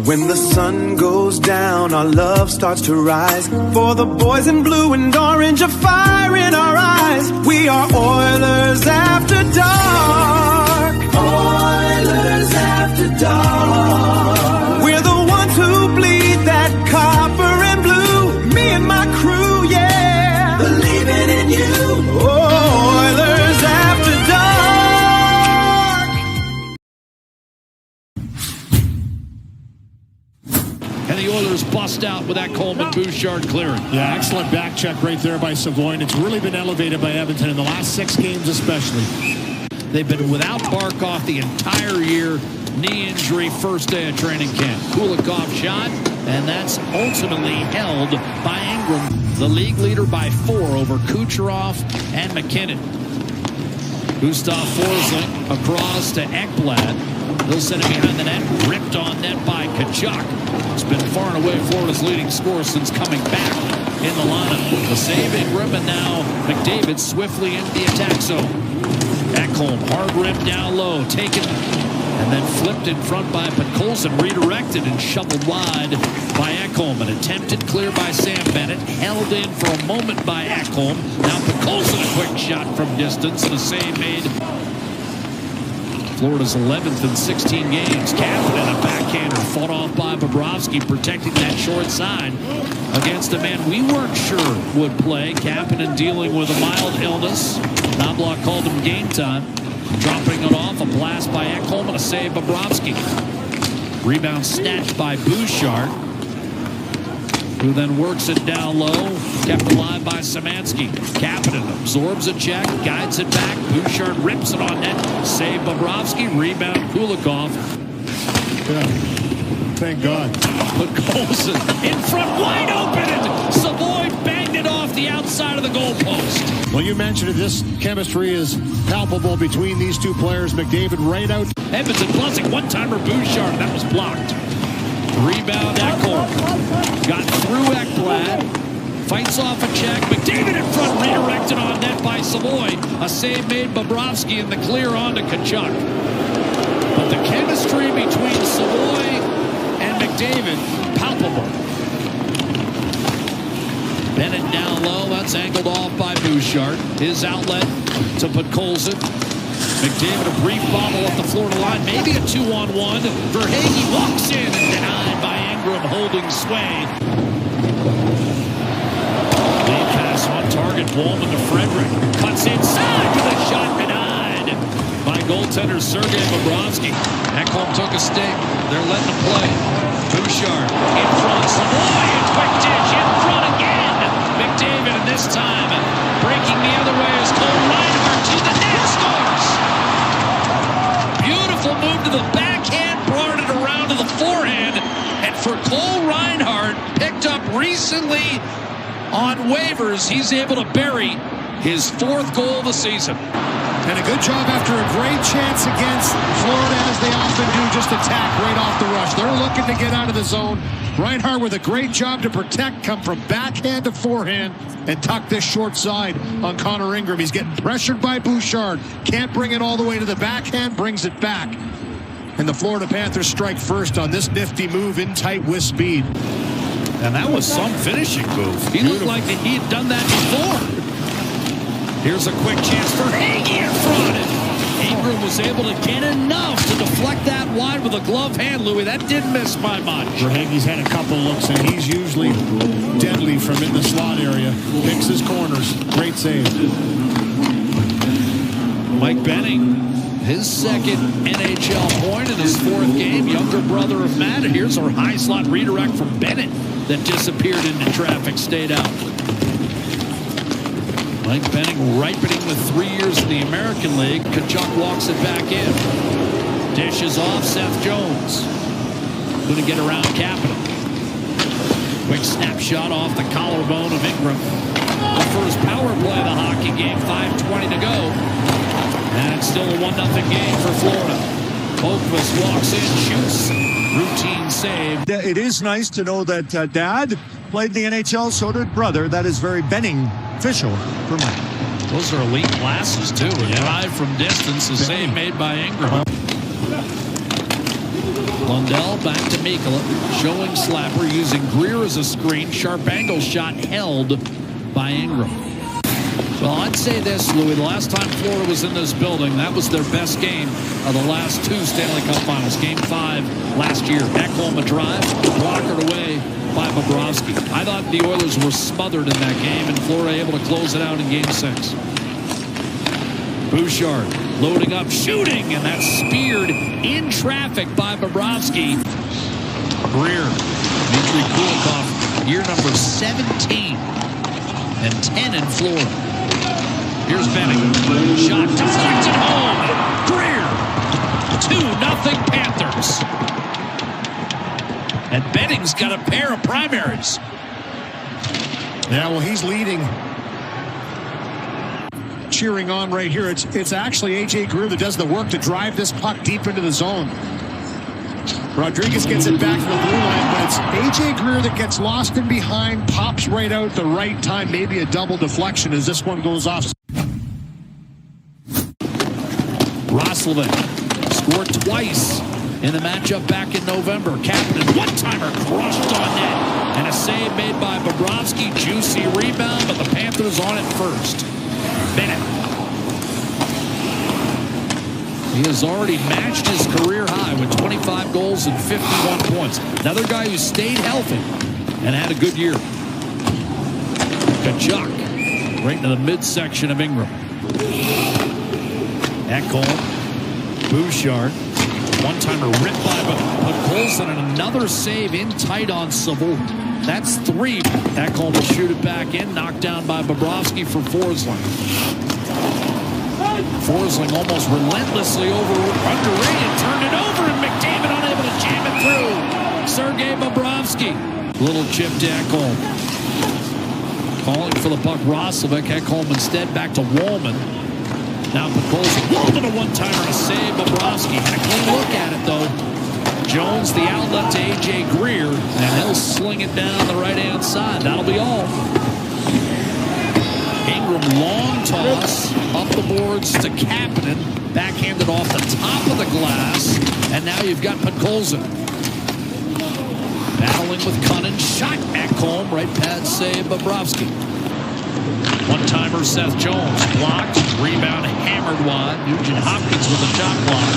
When the sun goes down, our love starts to rise. For the boys in blue and orange, a fire in our eyes. We are Oilers after dark. Oilers after dark. We're the ones who bleed that copper and blue. Me and my crew, yeah. Believing in you. Oilers after dark. And the Oilers bust out with that Coleman Bouchard clearing. Yeah, excellent back check right there by Savoy. And it's really been elevated by Edmonton in the last 6 games especially. They've been without Barkov the entire year. Knee injury, first day of training camp. Kulikov shot, and that's ultimately held by Ingram. The league leader by 4 over Kucherov and McKinnon. Gustav Forsling across to Ekblad. He'll send it behind the net, ripped on net by Tkachuk. It's been far and away Florida's leading scorer since coming back in the lineup. The save Ingram, and now McDavid swiftly into the attack zone. Ekholm, hard rip down low, taken and then flipped in front by Podkolzin, redirected and shoveled wide by Ekholm. An attempted clear by Sam Bennett, held in for a moment by Ekholm. Now Podkolzin, a quick shot from distance, and a save made. Florida's 11th in 16 games. Kapanen, a backhander, fought off by Bobrovsky, protecting that short side against a man we weren't sure would play. Kapanen dealing with a mild illness. Knobloch called him game time. Dropping it off, a blast by Ekholm and a save Bobrovsky. Rebound snatched by Bouchard, who then works it down low, kept alive by Szymanski. Kapanen absorbs a check, guides it back. Bouchard rips it on net. Save Bobrovsky, rebound Kulikov. Yeah. Thank God. Podkolzin in front, wide open, and Savoy banged it off the outside of the goalpost. Well, you mentioned it. This chemistry is palpable between these two players. McDavid right out. Edmonton plusing one-timer Bouchard, that was blocked. Rebound Ekholm. Got through Ekblad. Fights off a check. McDavid in front, redirected on net by Savoy. A save made Bobrovsky in the clear on to Tkachuk. But the chemistry between Savoy and McDavid, palpable. Bennett down low. That's angled off by Bouchard. His outlet to Podkolzin. McDavid, a brief bobble off the Florida line. Maybe a 2-on-1. Verhaeghe walks in and denied by Ingram, holding sway. Lead pass on target. Bowman to Frederick. Cuts inside with a shot denied by goaltender Sergei Bobrovsky. Ekholm took a stake. They're letting him play. Bouchard in front. Savoy, a quick dish in front again. McDavid, and this time breaking the other way as Cole Reinhardt to the net scores. Beautiful move to the backhand, brought it around to the forehand, and for Cole Reinhardt, picked up recently on waivers, he's able to bury his 4th goal of the season. And a good job after a great chance against Florida, as they often do, just attack right off the rush. They're looking to get out of the zone. Reinhardt with a great job to protect, come from backhand to forehand, and tuck this short side on Connor Ingram. He's getting pressured by Bouchard. Can't bring it all the way to the backhand, brings it back. And the Florida Panthers strike first on this nifty move in tight with speed. And that was some finishing move. He looked like he had done that before. Here's a quick chance for Verhaeghe in front. And Ingram was able to get enough to deflect that wide with a glove hand, Louis. That didn't miss by much. Verhaeghe's had a couple looks, and he's usually deadly from in the slot area. Picks his corners. Great save. Mike Benning, his 2nd NHL point in his 4th game. Younger brother of Matt. Here's our high slot redirect from Bennett that disappeared into traffic, stayed out. Mike Benning ripening with 3 years in the American League. Tkachuk walks it back in. Dishes off Seth Jones. Going to get around Kapanen. Quick snapshot off the collarbone of Ingram. The first power play of the hockey game. 5:20 to go. And it's still a 1-0 game for Florida. Boqvist walks in, shoots. Routine save. It is nice to know that Dad played in the NHL, so did brother. That is very beneficial for Mike. Those are elite glasses, too. A drive from distance, a save made by Ingram. Lundell back to Mikkola, showing slapper, using Greer as a screen. Sharp angle shot held by Ingram. Well, I'd say this, Louis, the last time Florida was in this building, that was their best game of the last two Stanley Cup Finals. Game 5 last year. Ekholm a drive, blockered away by Bobrovsky. I thought the Oilers were smothered in that game, and Florida able to close it out in Game 6. Bouchard loading up, shooting, and that's speared in traffic by Bobrovsky. Greer, Dmitry Kulikov, year number 17 and 10 in Florida. Here's Benning. Shot deflected home. Greer. 2-0 Panthers. And Benning's got a pair of primaries. Yeah, well, he's leading. Cheering on right here. It's actually A.J. Greer that does the work to drive this puck deep into the zone. Rodriguez gets it back from the blue line, but it's A.J. Greer that gets lost in behind, pops right out the right time, maybe a double deflection as this one goes off. Roslovic scored twice in the matchup back in November. Kapanen, one-timer crushed on net. And a save made by Bobrovsky. Juicy rebound, but the Panthers on it first. Bennett. He has already matched his career high with 25 goals and 51 points. Another guy who stayed healthy and had a good year. Kachuk right into the midsection of Ingram. Ekholm, Bouchard, one-timer ripped by Colson, and another save in tight on Savoie. That's 3. Ekholm will shoot it back in, knocked down by Bobrovsky for Forsling. Forsling almost relentlessly underrated, turned it over, and McDavid unable to jam it through. Sergei Bobrovsky, little chip to Ekholm. Calling for the puck, Roslovic. Ekholm instead back to Wallman. Now Podkolzin, Wallman a one-timer and a save. Bobrovsky had a clean look at it, though. Jones the outlet to A.J. Greer, and he'll sling it down the right-hand side. That'll be all. Ingram long toss up the boards to Kapanen, backhanded off the top of the glass, and now you've got Podkolzin. Battling with Cunnin, shot Ekholm, right pad save Bobrovsky. One-timer Seth Jones, blocked, rebound hammered wide. Nugent Hopkins with a shot block.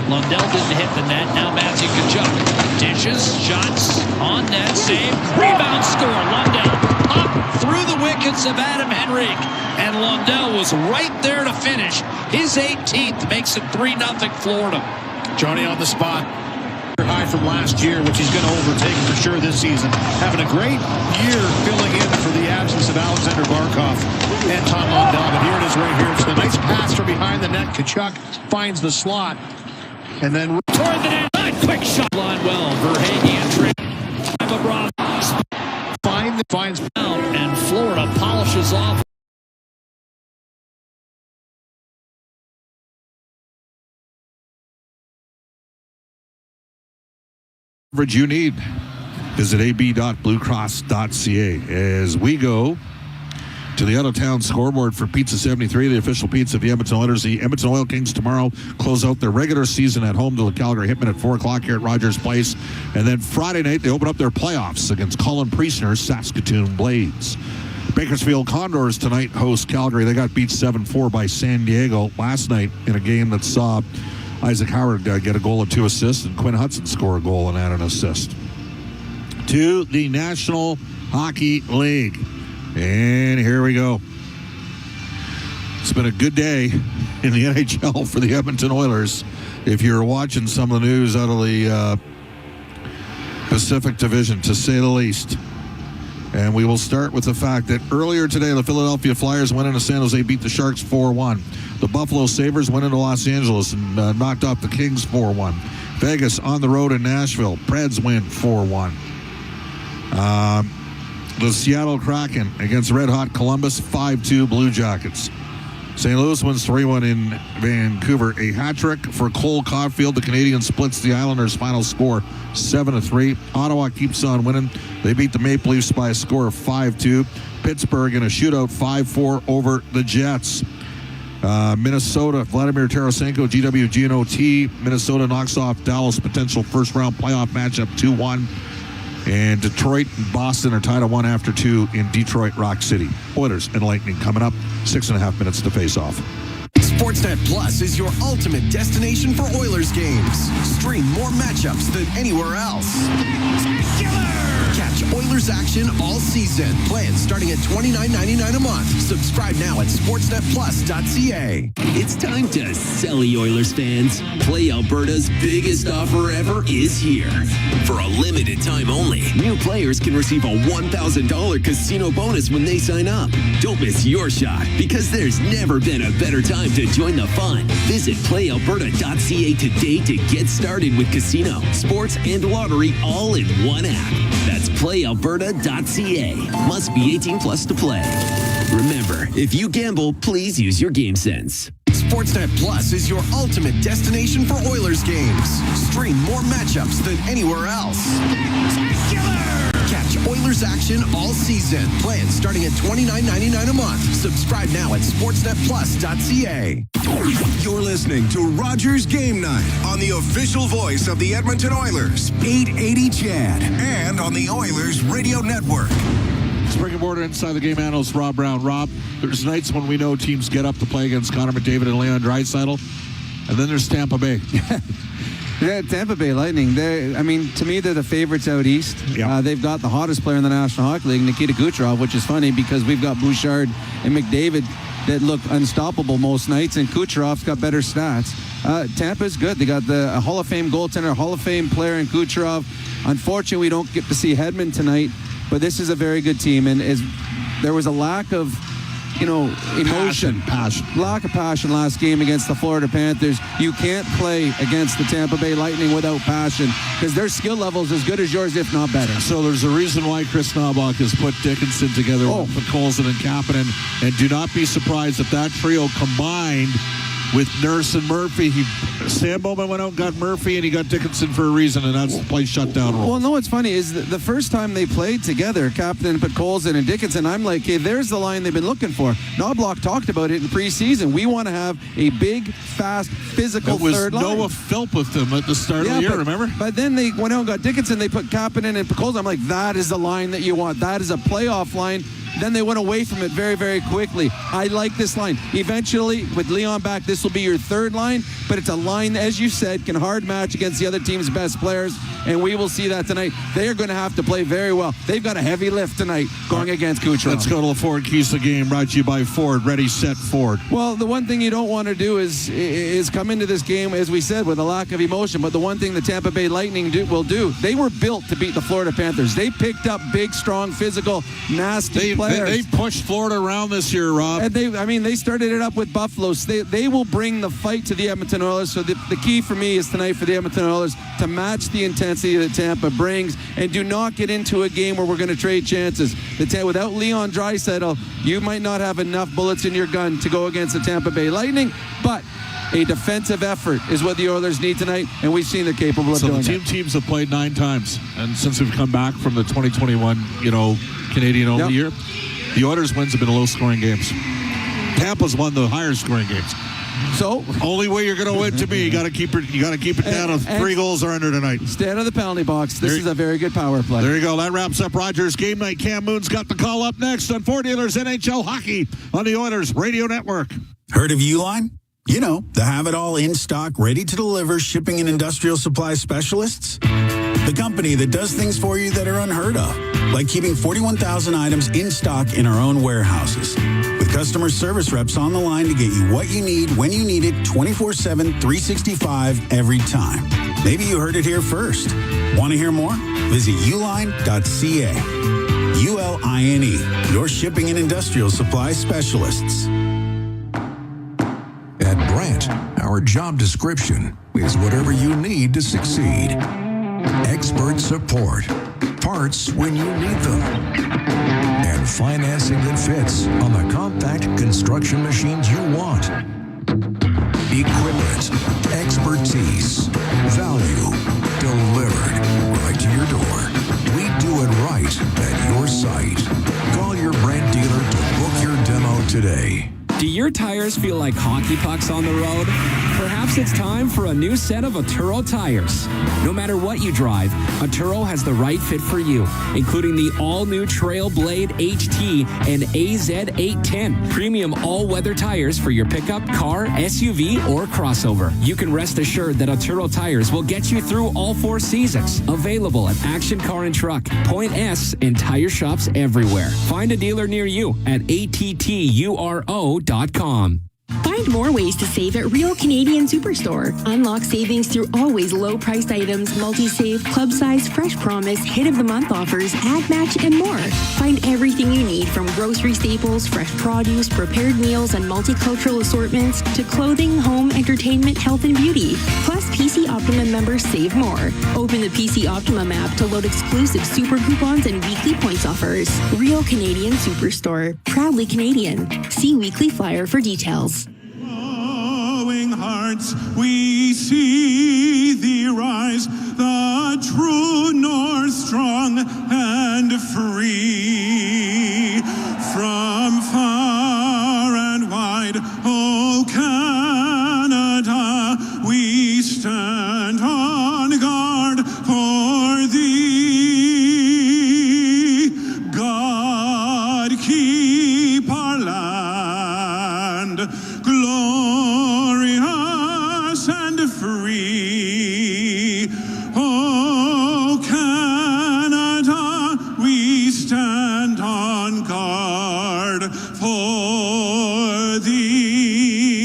Lundell didn't hit the net, now Matthew Tkachuk. Dishes, shots, on net, save, rebound, score. Lundell up through the wickets of Adam Henrique, and Lundell was right there to finish. His 18th makes it 3-0 Florida. Johnny on the spot. High from last year, which he's going to overtake for sure this season. Having a great year filling in for the absence of Alexander Barkov and Tom Lundell. But here it is right here. It's the nice pass from behind the net. Tkachuk finds the slot. And then toward the net, quick shot line well. Verhaeghe and Trey finds out, and Florida polishes off. Coverage you need. Visit ab.bluecross.ca as we go to the out-of-town scoreboard for Pizza 73, the official pizza of the Edmonton Oilers. The Edmonton Oil Kings tomorrow close out their regular season at home to the Calgary Hitmen at 4 o'clock here at Rogers Place. And then Friday night, they open up their playoffs against Colin Priestner's Saskatoon Blades. Bakersfield Condors tonight host Calgary. They got beat 7-4 by San Diego last night in a game that saw Isaac Howard get a goal and 2 assists, and Quinn Hudson score a goal and add an assist. To the National Hockey League. And here we go. It's been a good day in the NHL for the Edmonton Oilers. If you're watching some of the news out of the Pacific Division, to say the least. And we will start with the fact that earlier today, the Philadelphia Flyers went into San Jose, beat the Sharks 4-1. The Buffalo Sabres went into Los Angeles and knocked off the Kings 4-1. Vegas on the road in Nashville. Preds win 4-1. The Seattle Kraken against Red Hot Columbus, 5-2 Blue Jackets. St. Louis wins 3-1 in Vancouver. A hat-trick for Cole Caulfield. The Canadian splits the Islanders' final score 7-3. Ottawa keeps on winning. They beat the Maple Leafs by a score of 5-2. Pittsburgh in a shootout 5-4 over the Jets. Minnesota, Vladimir Tarasenko, GWGNOT. Minnesota knocks off Dallas, potential first-round playoff matchup 2-1. And Detroit and Boston are tied at 1 after 2 in Detroit, Rock City. Oilers and Lightning coming up. 6.5 minutes to face off. Sportsnet Plus is your ultimate destination for Oilers games. Stream more matchups than anywhere else. Spectacular! Catch Oilers action all season. Plans starting at $29.99 a month. Subscribe now at sportsnetplus.ca. It's time to sell, Oilers fans. Play Alberta's biggest offer ever is here. For a limited time only, new players can receive a $1,000 casino bonus when they sign up. Don't miss your shot, because there's never been a better time to join the fun. Visit playalberta.ca today to get started with casino, sports, and lottery all in one app. That's playalberta.ca. Must be 18 plus to play. Remember, if you gamble, please use your game sense. Sportsnet Plus is your ultimate destination for Oilers games. Stream more matchups than anywhere else. Spectacular! Catch Oilers action all season. Plans starting at $29.99 a month. Subscribe now at sportsnetplus.ca. You're listening to Rogers Game Night on the official voice of the Edmonton Oilers, 880 CHAD, and on the Oilers Radio Network. Spring Border inside the game analyst Rob Brown. Rob, there's nights when we know teams get up to play against Connor McDavid and Leon Draisaitl, and then there's Tampa Bay. Yeah, Tampa Bay Lightning. To me, they're the favorites out east. Yeah. They've got the hottest player in the National Hockey League, Nikita Kucherov, which is funny because we've got Bouchard and McDavid that look unstoppable most nights, and Kucherov's got better stats. Tampa's good. They got the Hall of Fame goaltender, Hall of Fame player in Kucherov. Unfortunately, we don't get to see Hedman tonight, but this is a very good team, and there was a lack of emotion. Passion. Lack of passion last game against the Florida Panthers. You can't play against the Tampa Bay Lightning without passion, because their skill level is as good as yours, if not better. So there's a reason why Chris Knobloch has put Dickinson together with Colson and Kapanen, and do not be surprised if that trio combined with Nurse and Murphy. Sam Bowman went out and got Murphy, and he got Dickinson for a reason, and that's the play shutdown rule. Well, no, what's funny is the first time they played together, Kapanen put Colson and Dickinson, I'm like, hey, there's the line they've been looking for. Knobloch talked about it in preseason. We want to have a big, fast, physical third line. It was Noah Philp with them at the start of the year, remember? But then they went out and got Dickinson. They put Kapanen and Colson. I'm like, that is the line that you want. That is a playoff line. Then they went away from it very, very quickly. I like this line. Eventually, with Leon back, this will be your third line, but it's a line, as you said, can hard match against the other team's best players, and we will see that tonight. They are going to have to play very well. They've got a heavy lift tonight going against Kucherov. Let's go to the Ford Keys to the game, brought to you by Ford. Ready, set, Ford. Well, the one thing you don't want to do is come into this game, as we said, with a lack of emotion, but the one thing the Tampa Bay Lightning will do, they were built to beat the Florida Panthers. They picked up big, strong, physical, nasty players. They pushed Florida around this year, Rob. And they started it up with Buffalo. So they will bring the fight to the Edmonton Oilers. So the key for me is tonight for the Edmonton Oilers to match the intensity that Tampa brings, and do not get into a game where we're going to trade chances. Without Leon Draisaitl, you might not have enough bullets in your gun to go against the Tampa Bay Lightning, but a defensive effort is what the Oilers need tonight, and we've seen they're capable of doing it. So the teams have played 9 times, and since we've come back from the 2021, Canadian-only year, the Oilers' wins have been low-scoring games. Tampa's won the higher-scoring games. So only way you're going to win, to me, you got to keep it down to 3 goals or under tonight. Stay out of the penalty box. This is a very good power play. There you go. That wraps up Rogers Game Night. Cam Moon's got the call up next on Ford Dealers NHL Hockey on the Oilers Radio Network. Heard of Uline? You know, the have-it-all in stock, ready-to-deliver shipping and industrial supply specialists. The company that does things for you that are unheard of, like keeping 41,000 items in stock in our own warehouses, with customer service reps on the line to get you what you need, when you need it, 24/7, 365, every time. Maybe you heard it here first. Want to hear more? Visit uline.ca. ULINE, your shipping and industrial supply specialists. At Brandt, our job description is whatever you need to succeed. Expert support, parts when you need them, and financing that fits on the compact construction machines you want. Equipment, expertise, value, delivered right to your door. We do it right at your site. Call your Brandt dealer to book your demo today. Do your tires feel like hockey pucks on the road? Perhaps it's time for a new set of Atturo tires. No matter what you drive, Atturo has the right fit for you, including the all-new Trailblade HT and AZ810, premium all-weather tires for your pickup, car, SUV, or crossover. You can rest assured that Atturo tires will get you through all 4 seasons. Available at Action Car and Truck, Point S, and tire shops everywhere. Find a dealer near you at atturo.com. Find more ways to save at Real Canadian Superstore. Unlock savings through always low-priced items, multi-save, club size, fresh promise, hit of the month offers, ad match, and more. Find everything you need from grocery staples, fresh produce, prepared meals, and multicultural assortments to clothing, home, entertainment, health, and beauty. Plus, PC Optimum members save more. Open the PC Optimum app to load exclusive super coupons and weekly points offers. Real Canadian Superstore. Proudly Canadian. See weekly flyer for details. Hearts, we see thee rise, the true north, strong and free. From far and wide, O Canada, we stand on guard for thee. God keep our land glorious and free. Oh, Canada, we stand on guard for thee.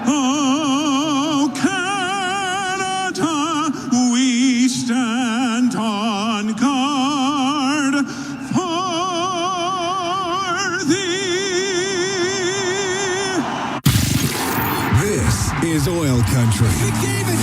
Oh, Canada, we stand on guard for thee. This is Oil Country. McDavid,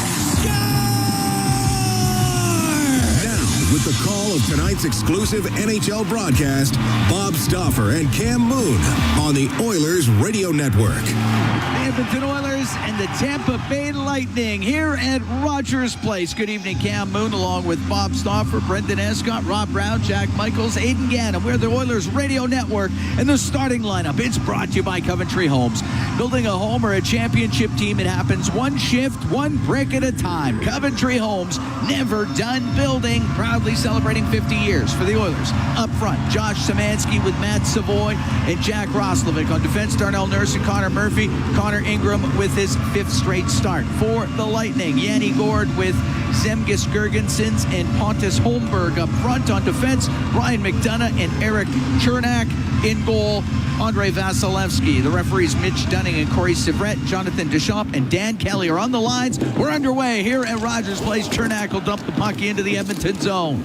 Now, with the call of tonight's exclusive NHL broadcast, Bob Stauffer and Cam Moon on the Oilers Radio Network. The Edmonton Oilers and the Tampa Bay Lightning here at Rogers Place. Good evening, Cam Moon, along with Bob Stauffer, Brendan Escott, Rob Brown, Jack Michaels, Aidan Gannon. We're the Oilers Radio Network, and the starting lineup. It's brought to you by Coventry Homes. Building a home or a championship team, it happens one shift, one brick at a time. Coventry Homes, never done building. Proudly celebrating 50 years for the Oilers. Up front, Josh Szymanski with Matt Savoy and Jack Roslovic. On defense, Darnell Nurse and Connor Murphy. Connor Ingram with his 5th straight start. For the Lightning, Yanni Gord with Zemgus Girgensons and Pontus Holmberg up front. On defense, Ryan McDonough and Eric Chernak. In goal, Andrei Vasilevsky. The referees, Mitch Dunning and Corey Sivret. Jonathan Deschamps and Dan Kelly are on the lines. We're underway here at Rogers Place. Chernak will dump the puck into the Edmonton zone.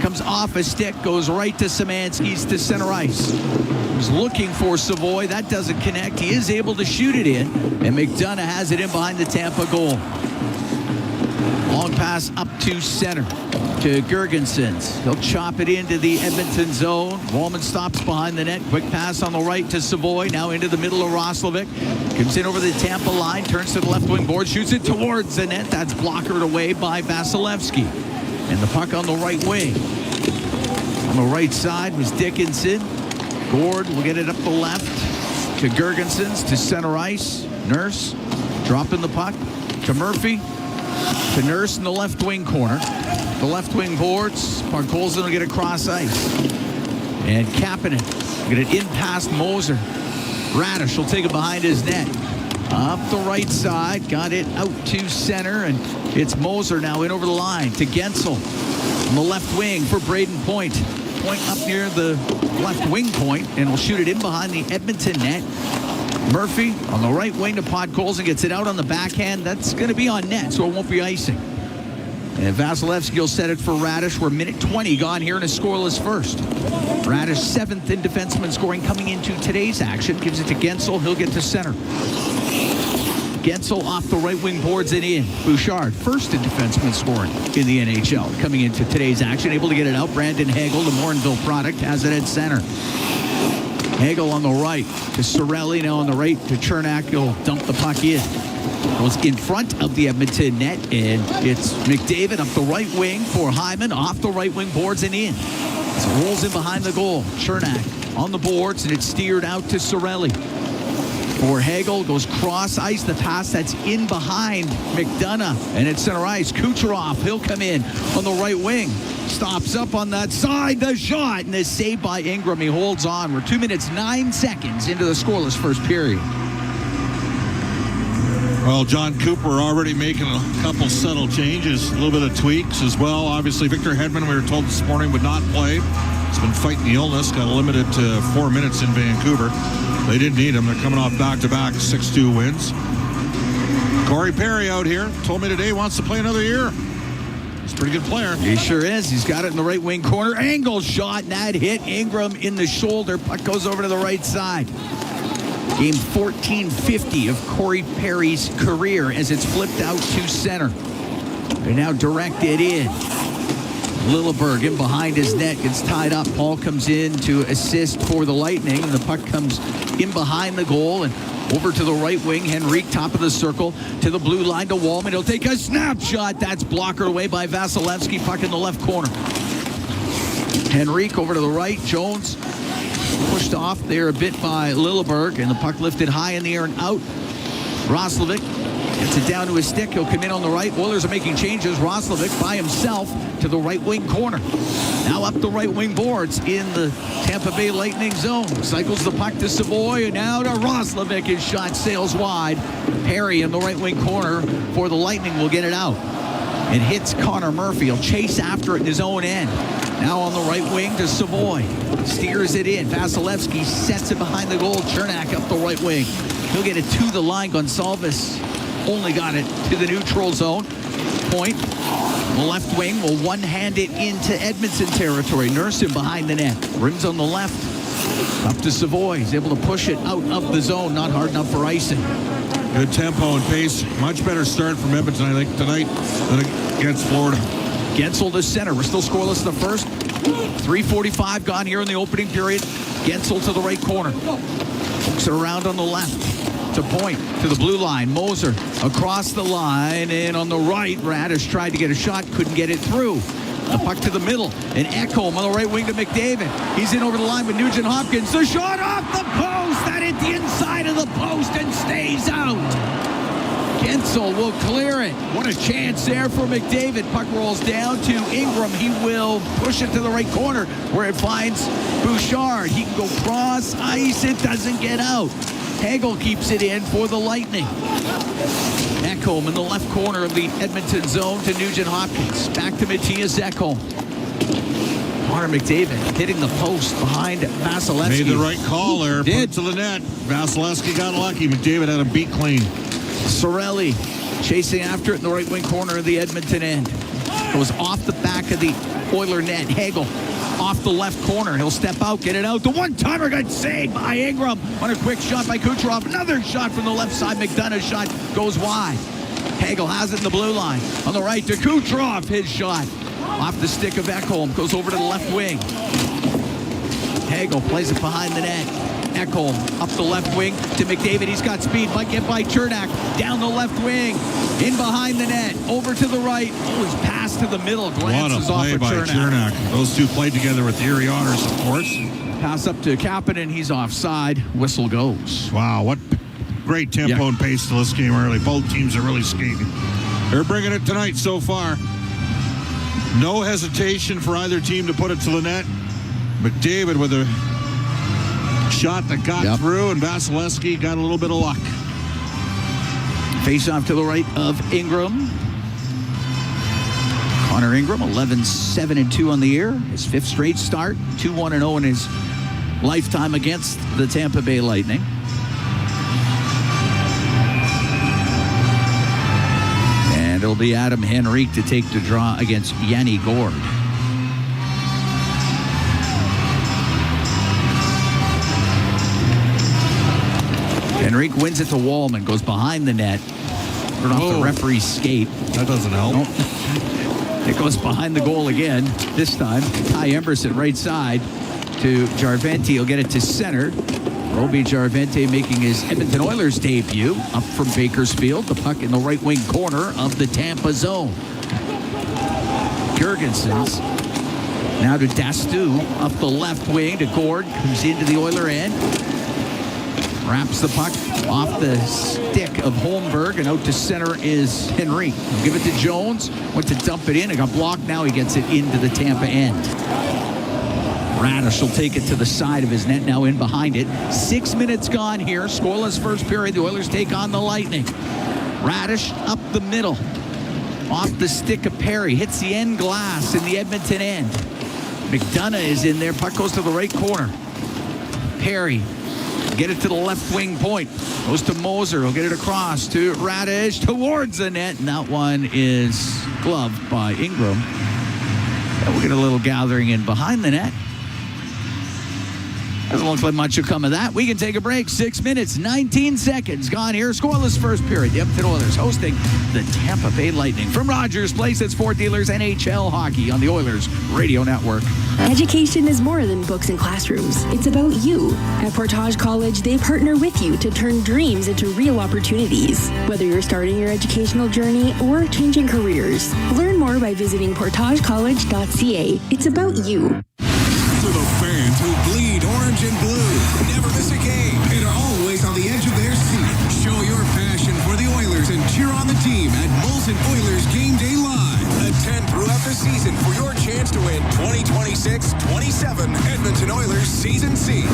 Comes off a stick, goes right to Szymanski's to center ice. He's looking for Savoy. That doesn't connect. He is able to shoot it in, and McDonough has it in behind the Tampa goal. Long pass up to center to Girgensons. He'll chop it into the Edmonton zone. Wallman stops behind the net. Quick pass on the right to Savoy. Now into the middle of Roslovic. Comes in over the Tampa line. Turns to the left wing board. Shoots it towards the net. That's blockered away by Vasilevsky. And the puck on the right wing. On the right side was Dickinson. Gord will get it up the left to Girgensons to center ice. Nurse dropping the puck to Murphy. To Nurse in the left wing corner. The left wing boards. Parkolzin will get across ice. And Kapanen get it in past Moser. Radish will take it behind his net. Up the right side. Got it out to center. And it's Moser now in over the line to Gensel. On the left wing for Braden Point. Point up near the left wing point. And will shoot it in behind the Edmonton net. Murphy on the right wing to Podkolzin, gets it out on the backhand. That's going to be on net, so it won't be icing. And Vasilevsky will set it for Radish. We're minute 20 gone here in a scoreless first. Radish 7th in defenseman scoring coming into today's action. Gives it to Gensel. He'll get to center. Gensel off the right wing boards it in. Bouchard, 1st in defenseman scoring in the NHL. Coming into today's action, able to get it out. Brandon Hagel, the Morinville product, has it at center. Hagel on the right to Cirelli. Now on the right to Chernak. He'll dump the puck in. Goes in front of the Edmonton net, and it's McDavid up the right wing for Hyman. Off the right wing boards and in. So rolls in behind the goal. Chernak on the boards, and it's steered out to Sorelli. For Hagel, goes cross ice. The pass that's in behind McDonough, and it's center ice. Kucherov, he'll come in on the right wing. Stops up on that side. The shot, and the save by Ingram. He holds on. We're 2 minutes, 9 seconds into the scoreless first period. Well, John Cooper already making a couple subtle changes, a little bit of tweaks as well. Obviously, Victor Hedman, we were told this morning, would not play. He's been fighting the illness, got limited to 4 minutes in Vancouver. They didn't need him. They're coming off back-to-back 6-2 wins. Corey Perry out here told me today he wants to play another year. He's a pretty good player. He sure is. He's got it in the right wing corner. Angle shot, and that hit Ingram in the shoulder. Puck goes over to the right side. Game 1450 of Corey Perry's career as it's flipped out to center. They're now directed in. Lilleberg in behind his net, gets tied up. Paul comes in to assist for the Lightning, and the puck comes in behind the goal and over to the right wing. Henrique, top of the circle, to the blue line to Wallman. He'll take a snapshot. That's blockered away by Vasilevsky. Puck in the left corner. Henrique over to the right. Jones pushed off there a bit by Lilleberg, and the puck lifted high in the air and out. Roslovic gets it down to his stick. He'll come in on the right. Oilers are making changes. Roslovic by himself to the right wing corner. Now up the right wing boards in the Tampa Bay Lightning zone. Cycles the puck to Savoy, and now to Roslovic. His shot sails wide. Perry in the right wing corner for the Lightning will get it out. It hits Connor Murphy. He'll chase after it in his own end. Now on the right wing to Savoy. Steers it in. Vasilevsky sets it behind the goal. Chernak up the right wing. He'll get it to the line. Gonsalves only got it to the neutral zone. Point. The left wing will one-hand it into Edmonton territory. Nurse behind the net. Rims on the left. Up to Savoy. He's able to push it out of the zone. Not hard enough for icing. Good tempo and pace. Much better start from Edmonton, I think, tonight than against Florida. Gensel to center. We're still scoreless in the first. 3:45 gone here in the opening period. Gensel to the right corner. Hooks it around on the left. To point to the blue line. Moser across the line, and on the right, Radish tried to get a shot, couldn't get it through. The puck to the middle, and Ekholm on the right wing to McDavid. He's in over the line with Nugent Hopkins. The shot off the post, that hit the inside of the post and stays out. Gensel will clear it. What a chance there for McDavid. Puck rolls down to Ingram. He will push it to the right corner where it finds Bouchard. He can go cross ice. It doesn't get out. Hagel keeps it in for the Lightning. Ekholm in the left corner of the Edmonton zone to Nugent Hopkins. Back to Matthias Ekholm. Connor McDavid hitting the post behind Vasilevsky. Made the right call there. Did. Put it to the net. Vasilevsky got lucky. McDavid had him beat clean. Sorelli chasing after it in the right wing corner of the Edmonton end. Goes off the back of the Oiler net. Hagel off the left corner. He'll step out, get it out. The one-timer got saved by Ingram on a quick shot by Kucherov. Another shot from the left side. McDonough's shot goes wide. Hagel has it in the blue line. On the right to Kucherov. His shot off the stick of Ekholm. Goes over to the left wing. Hagel plays it behind the net. Ekholm up the left wing to McDavid. He's got speed. Might get by Chernak. Down the left wing. In behind the net. Over to the right. Oh, he's passed to the middle. Glances off of Chernak. Those two played together with the Erie Otters, of course. Pass up to Kapanen. He's offside. Whistle goes. Wow, what great tempo and pace to this game early. Both teams are really skating. They're bringing it tonight so far. No hesitation for either team to put it to the net. McDavid with a shot that got through, and Vasilevsky got a little bit of luck. Face off to the right of Ingram. Connor Ingram, 11-7-2 on the year. His fifth straight start. 2-1-0 in his lifetime against the Tampa Bay Lightning. And it'll be Adam Henrique to take the draw against Yanni Gourde. Henrique wins it to Wallman, goes behind the net. Right off the referee's skate. That doesn't help. Nope. It goes behind the goal again. This time, Ty Emberson right side to Jarvente. He'll get it to center. Roby Jarvente making his Edmonton Oilers debut up from Bakersfield. The puck in the right wing corner of the Tampa zone. Girgensons Now to Dastu, up the left wing to Gord, comes into the Oiler end. Wraps the puck off the stick of Holmberg, and out to center is Henry. He'll give it to Jones, went to dump it in, it got blocked, now he gets it into the Tampa end. Radish will take it to the side of his net, now in behind it. 6 minutes gone here, scoreless first period, the Oilers take on the Lightning. Radish up the middle, off the stick of Perry, hits the end glass in the Edmonton end. McDonough is in there, puck goes to the right corner. Perry, get it to the left wing point, goes to Moser, he'll get it across to Radish, towards the net, and that one is gloved by Ingram. And we'll get a little gathering in behind the net. Doesn't look like much will come of that. We can take a break. 6 minutes, 19 seconds gone here. Scoreless first period. The Edmonton Oilers hosting the Tampa Bay Lightning. From Rogers Place, it's Fort Dealers NHL Hockey on the Oilers Radio Network. Education is more than books and classrooms. It's about you. At Portage College, they partner with you to turn dreams into real opportunities. Whether you're starting your educational journey or changing careers, learn more by visiting portagecollege.ca. It's about you. To the fans who bleed orange and blue, never miss a game, and are always on the edge of their seat. Show your passion for the Oilers and cheer on the team at Molson Oilers Game Day Live. Attend throughout the season for your chance to win 2026-27 Edmonton Oilers season seats.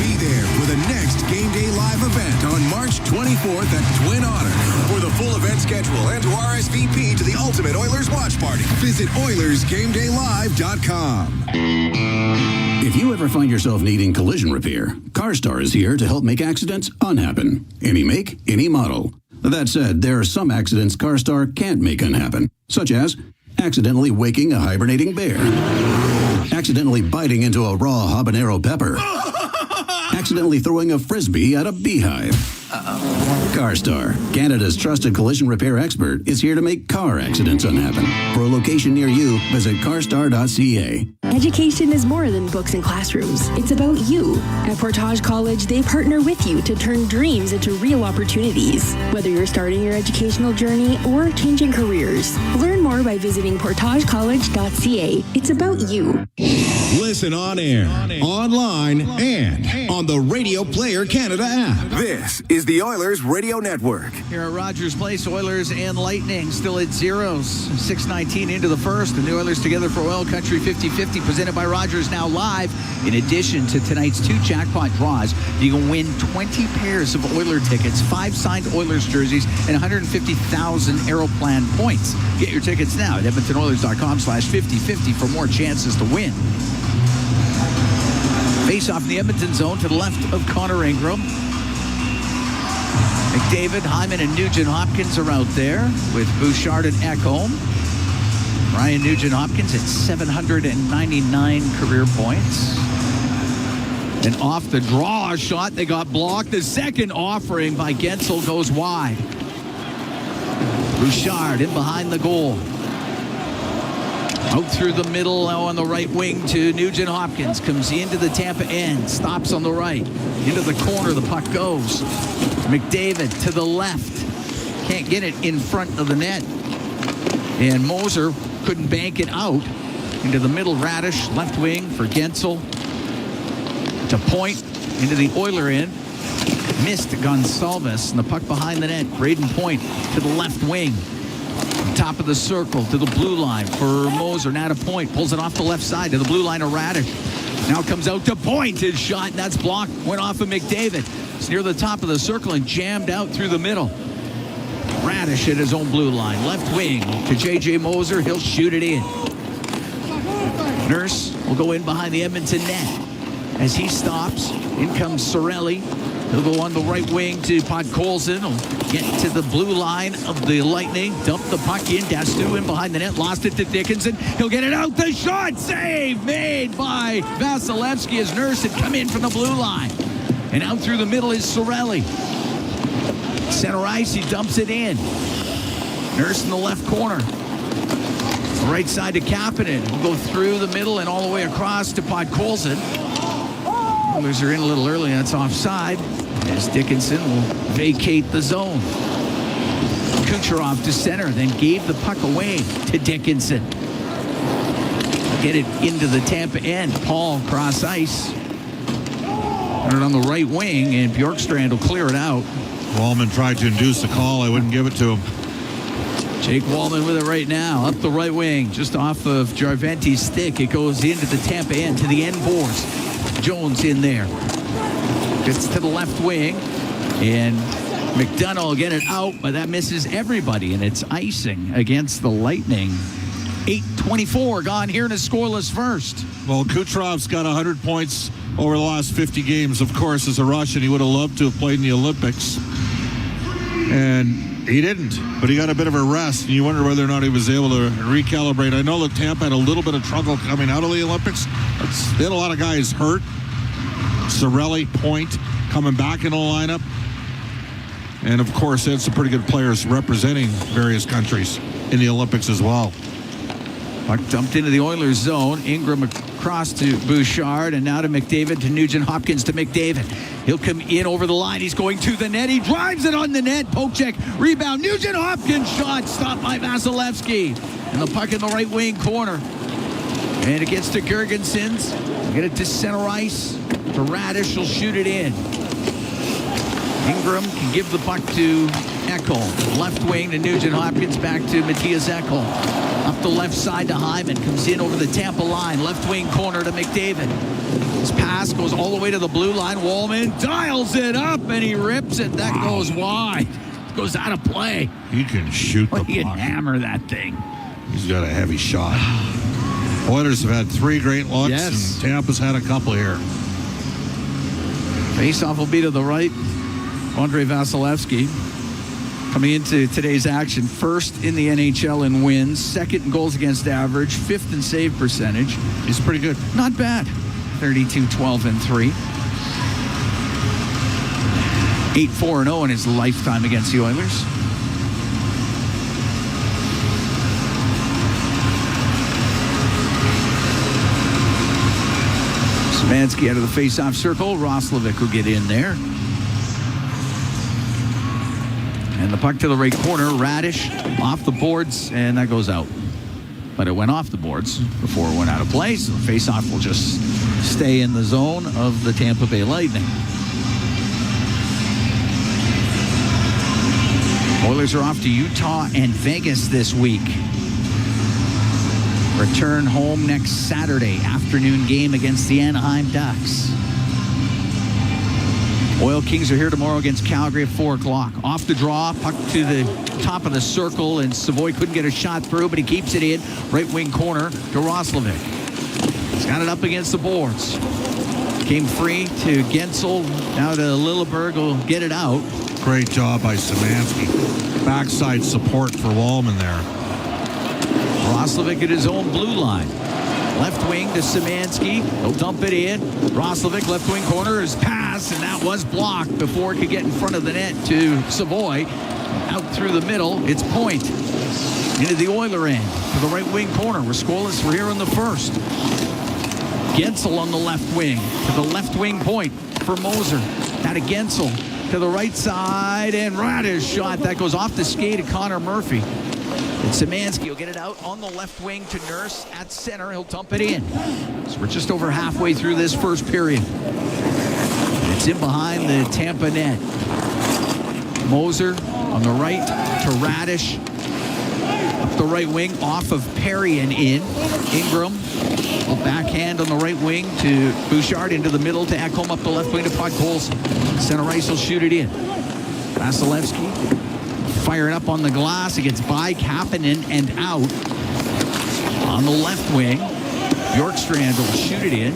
Be there for the next Game Day Live event on March 24th at Twin Otter. For the full event schedule and to RSVP to the Ultimate Oilers Watch Party, visit OilersGameDayLive.com. If you ever find yourself needing collision repair, CarStar is here to help make accidents unhappen. Any make, any model. That said, there are some accidents CarStar can't make unhappen, such as accidentally waking a hibernating bear, accidentally biting into a raw habanero pepper, accidentally throwing a frisbee at a beehive. CarStar, Canada's trusted collision repair expert, is here to make car accidents unhappen. For a location near you, visit carstar.ca. Education is more than books and classrooms. It's about you. At Portage College, they partner with you to turn dreams into real opportunities. Whether you're starting your educational journey or changing careers, learn more by visiting portagecollege.ca. It's about you. Listen on air, online, and on the Radio Player Canada app. This is the Oilers Radio Network. Here at Rogers Place, Oilers and Lightning still at zeros. 6:19 into the first, and the Oilers together for OilCountry 50-50, presented by Rogers, now live. In addition to tonight's 2 jackpot draws, you can win 20 pairs of Oiler tickets, 5 signed Oilers jerseys, and 150,000 Aeroplan points. Get your tickets now at EdmontonOilers.com/5050 for more chances to win. Face off in the Edmonton zone to the left of Connor Ingram. McDavid, Hyman, and Nugent-Hopkins are out there with Bouchard and Ekholm. Ryan Nugent-Hopkins at 799 career points. And off the draw shot, they got blocked. The second offering by Gensel goes wide. Bouchard in behind the goal. Out through the middle, now on the right wing to Nugent-Hopkins. Comes into the Tampa end. Stops on the right. Into the corner, the puck goes. McDavid to the left. Can't get it in front of the net. And Moser couldn't bank it out. Into the middle, Radish, left wing for Gensel. To Point, into the Oiler end. Missed Gonsalves, and the puck behind the net. Braden Point to the left wing. Top of the circle to the blue line for Moser. Now to Point. Pulls it off the left side to the blue line of Radish. Now comes out to Point. His shot, and that's blocked. Went off of McDavid. It's near the top of the circle and jammed out through the middle. Radish at his own blue line. Left wing to J.J. Moser. He'll shoot it in. Nurse will go in behind the Edmonton net. As he stops, in comes Cirelli. He'll go on the right wing to Podkolzin. He'll get to the blue line of the Lightning. Dump the puck in. Dastu in behind the net. Lost it to Dickinson. He'll get it out. The shot. Save made by Vasilevsky as Nurse had come in from the blue line. And out through the middle is Cirelli. Center ice. He dumps it in. Nurse in the left corner. The right side to Kapanen. He'll go through the middle and all the way across to Podkolzin. Oilers are in a little early, and that's offside, as Dickinson will vacate the zone. Kucherov to center, then gave the puck away to Dickinson. get it into the Tampa end. Paul cross ice. Put it on the right wing, and Bjorkstrand will clear it out. Wallman tried to induce a call. I wouldn't give it to him. Jake Wallman with it right now. Up the right wing, just off of Jarventi's stick. It goes into the Tampa end, to the end boards. Jones in there. Gets to the left wing, and McDonough will get it out, but that misses everybody, and it's icing against the Lightning. 8:24 gone here in a scoreless first. Well, Kutrov's got 100 points over the last 50 games. Of course, as a Russian, he would have loved to have played in the Olympics. And he didn't, but he got a bit of a rest, and you wonder whether or not he was able to recalibrate. I know that Tampa had a little bit of trouble coming out of the Olympics. They had a lot of guys hurt. Cirelli, Point, coming back in the lineup. And, of course, they had some pretty good players representing various countries in the Olympics as well. Puck dumped into the Oilers zone. Ingram across to Bouchard, and now to McDavid, to Nugent-Hopkins, to McDavid. He'll come in over the line. He's going to the net. He drives it on the net. Poke check. Rebound. Nugent-Hopkins shot. Stopped by Vasilevsky. And the puck in the right wing corner. And it gets to Girgensons. Get it to center ice. To Radish. He'll shoot it in. Ingram can give the puck to Ekholm. Left wing to Nugent-Hopkins. Back to Matthias Ekholm. Up the left side to Hyman. Comes in over the Tampa line. Left wing corner to McDavid. His pass goes all the way to the blue line. Wallman dials it up, and he rips it. That goes wide. Goes out of play. He can shoot the puck. He can hammer that thing. He's got a heavy shot. Oilers have had 3 great looks, and Tampa's had a couple here. Faceoff will be to the right. Andre Vasilevsky coming into today's action, first in the NHL in wins, second in goals against average, 5th in save percentage. He's pretty good. Not bad. 32, 12, and 3. 8-4-0 in his lifetime against the Oilers. Szymanski out of the face-off circle. Roslovic will get in there. And the puck to the right corner. Radish off the boards, and that goes out. But it went off the boards before it went out of play, so the face-off will just stay in the zone of the Tampa Bay Lightning. Oilers are off to Utah and Vegas this week. Return home next Saturday afternoon game against the Anaheim Ducks. Oil Kings are here tomorrow against Calgary at 4 o'clock. Off the draw, puck to the top of the circle, and Savoy couldn't get a shot through, but he keeps it in. Right wing corner to Roslovic. He's got it up against the boards. Came free to Gensel. Now to Lilleberg will get it out. Great job by Szymanski. Backside support for Wallman there. Roslovic at his own blue line. Left wing to Szymanski. He'll dump it in. Roslovic, left wing corner, is pass, and that was blocked before it could get in front of the net to Savoy. Out through the middle, it's Point. Into the Oiler end, to the right wing corner. We're scoreless. We're here in the first. Gensel on the left wing, to the left wing point for Moser. Now to Gensel, to the right side, and Radish shot. That goes off the skate of Connor Murphy. And Szymanski will get it out on the left wing to Nurse at center. He'll dump it in. So we're just over halfway through this first period. It's in behind the Tampa net. Moser on the right to Radish. Up the right wing off of Perry and in. Ingram. A backhand on the right wing to Bouchard, into the middle to Ekholm, up the left wing to Puck Colson. Center ice will shoot it in. Vasilevsky firing up on the glass. It gets by Kapanen and out. On the left wing, Bjorkstrand will shoot it in.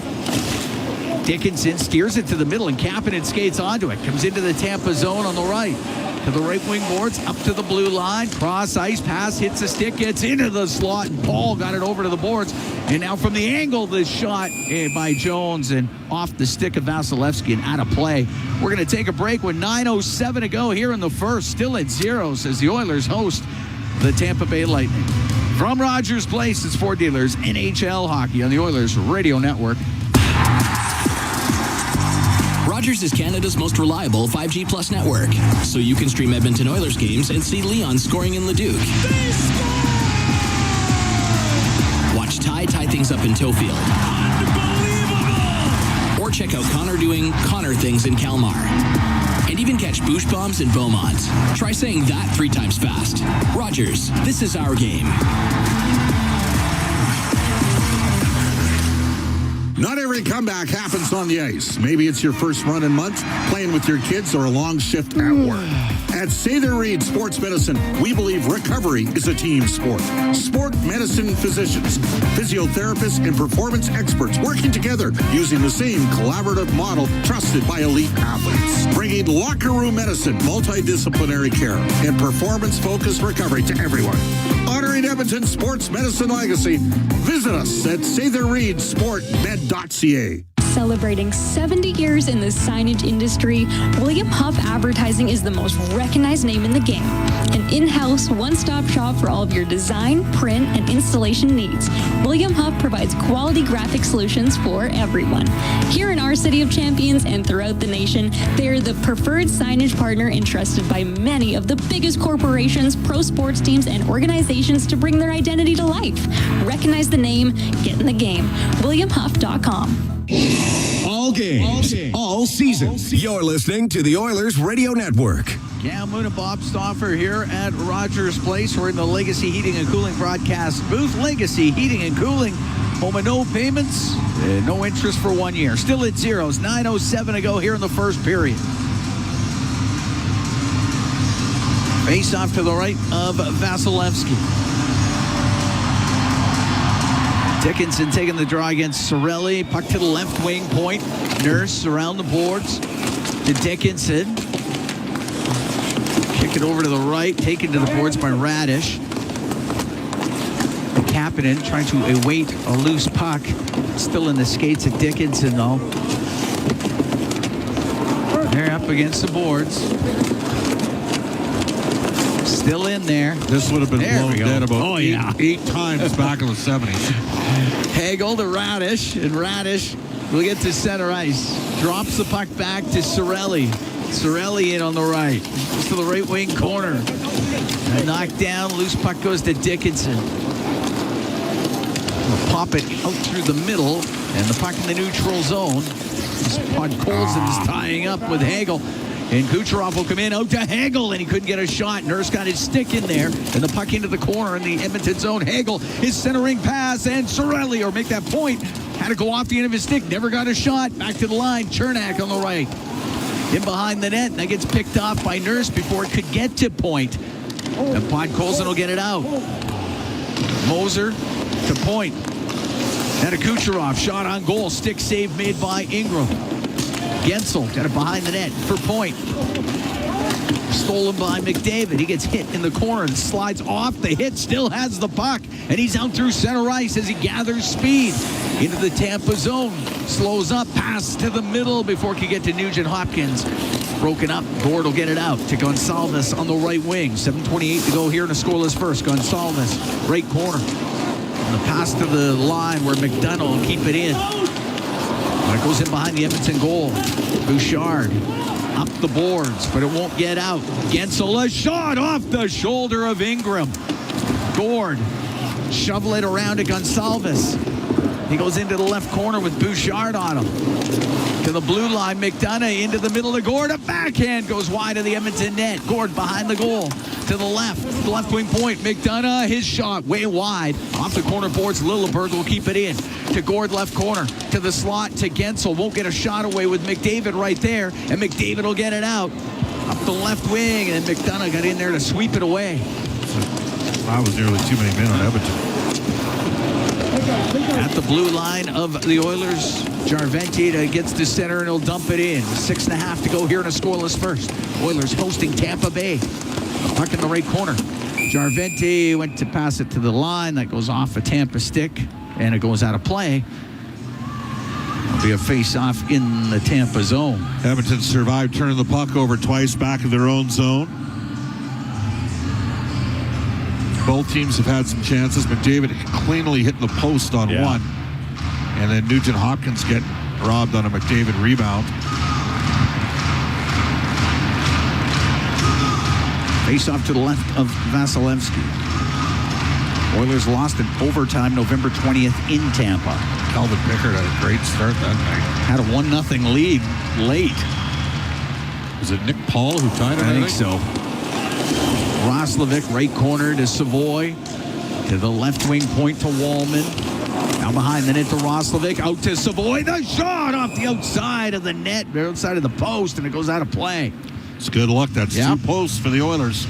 Dickinson steers it to the middle, and Kapanen skates onto it. Comes into the Tampa zone on the right. To the right wing boards, up to the blue line. Cross ice pass, hits the stick, gets into the slot, and Paul got it over to the boards. And now from the angle, this shot by Jones and off the stick of Vasilevsky and out of play. We're going to take a break with 9:07 to go here in the first. Still at 0 as the Oilers host the Tampa Bay Lightning. From Rogers Place, it's Ford Dealers NHL Hockey on the Oilers Radio Network. Rogers is Canada's most reliable 5G Plus network, so you can stream Edmonton Oilers games and see Leon scoring in Leduc. Watch Catch Ty tie things up in Tofield. Unbelievable! Or check out Connor doing Connor things in Kalmar. And even catch Boosh Bombs in Beaumont. Try saying that 3 times fast. Rogers, this is our game. Not every comeback happens on the ice. Maybe it's your first run in months, playing with your kids, or a long shift at work. At Sather Reed Sports Medicine, we believe recovery is a team sport. Sport medicine physicians, physiotherapists, and performance experts working together using the same collaborative model trusted by elite athletes. Bringing locker room medicine, multidisciplinary care, and performance-focused recovery to everyone. Honoring Edmonton's sports medicine legacy, visit us at SatherReedSportMed.ca. Celebrating 70 years in the signage industry, William Huff Advertising is the most recognized name in the game. An in-house, one-stop shop for all of your design, print, and installation needs. William Huff provides quality graphic solutions for everyone. Here in our City of Champions and throughout the nation, they are the preferred signage partner entrusted by many of the biggest corporations, pro sports teams, and organizations to bring their identity to life. Recognize the name, get in the game. WilliamHuff.com. All games, all seasons. You're listening to the Oilers Radio Network. Cam Moon and Bob Stauffer here at Rogers Place. We're in the Legacy Heating and Cooling broadcast booth. Legacy Heating and Cooling. Home of no payments, no interest for 1 year. Still at zeros. 9:07 to go here in the first period. Face off to the right of Vasilevsky. Dickinson taking the draw against Sorelli. Puck to the left wing point. Nurse around the boards to Dickinson. Kick it over to the right. Taken to the boards by Radish. Kapanen trying to await a loose puck. Still in the skates of Dickinson, though. They're up against the boards. Still in there. This would have been blown dead about eight times back in the 70s. Hagel to Radish, and Radish will get to center ice. Drops the puck back to Sorelli. Sorelli in on the right. Goes to the right wing corner. And knocked down. Loose puck goes to Dickinson. We'll pop it out through the middle. And the puck in the neutral zone. Podkolzin is tying up with Hagel. And Kucherov will come in out to Hagel, and he couldn't get a shot. Nurse got his stick in there, and the puck into the corner in the Edmonton zone. Hagel, his centering pass, and Sorelli, or make that point, had to go off the end of his stick. Never got a shot. Back to the line. Chernak on the right. In behind the net. That gets picked off by Nurse before it could get to point. And Podkolzin will get it out. Moser to point. Now to Kucherov. Shot on goal. Stick save made by Ingram. Gensel got it behind the net for point. Stolen by McDavid. He gets hit in the corner and slides off the hit. Still has the puck. And he's out through center ice as he gathers speed into the Tampa zone. Slows up. Pass to the middle before he can get to Nugent Hopkins. Broken up. Gord will get it out to Gonsalves on the right wing. 7:28 to go here in a scoreless first. Gonsalves, right corner. And the pass to the line where McDonough will keep it in. It goes in behind the Edmonton goal. Bouchard up the boards, but it won't get out. Gensel, a shot off the shoulder of Ingram. Gord, shovel it around to Gonsalves. He goes into the left corner with Bouchard on him. To the blue line, McDonough into the middle of Gord. A backhand goes wide of the Edmonton net. Gord behind the goal. To the left wing point. McDonough, his shot way wide. Off the corner boards, Lilleberg will keep it in. To Gord, left corner. To the slot, to Gensel. Won't get a shot away with McDavid right there. And McDavid will get it out. Up the left wing, and McDonough got in there to sweep it away. That was nearly too many men on Edmonton. At the blue line of the Oilers, Jarventi gets to center and he'll dump it in. 6.5 to go here in a scoreless first. Oilers hosting Tampa Bay. Puck in the right corner. Jarventi went to pass it to the line. That goes off a Tampa stick and it goes out of play. It'll be a face-off in the Tampa zone. Edmonton survived turning the puck over twice back in their own zone. Both teams have had some chances. McDavid cleanly hitting the post on one. And then Nugent Hopkins getting robbed on a McDavid rebound. Face off to the left of Vasilevsky. Oilers lost in overtime November 20th in Tampa. Calvin Pickard had a great start that night. Had a 1-0 lead late. Was it Nick Paul who tied it? I think so. Roslovic, right corner to Savoy. To the left wing point to Wallman. Now behind the net to Roslovic. Out to Savoy. The shot off the outside of the net. Outside of the post, and it goes out of play. It's good luck. That's 2 posts for the Oilers.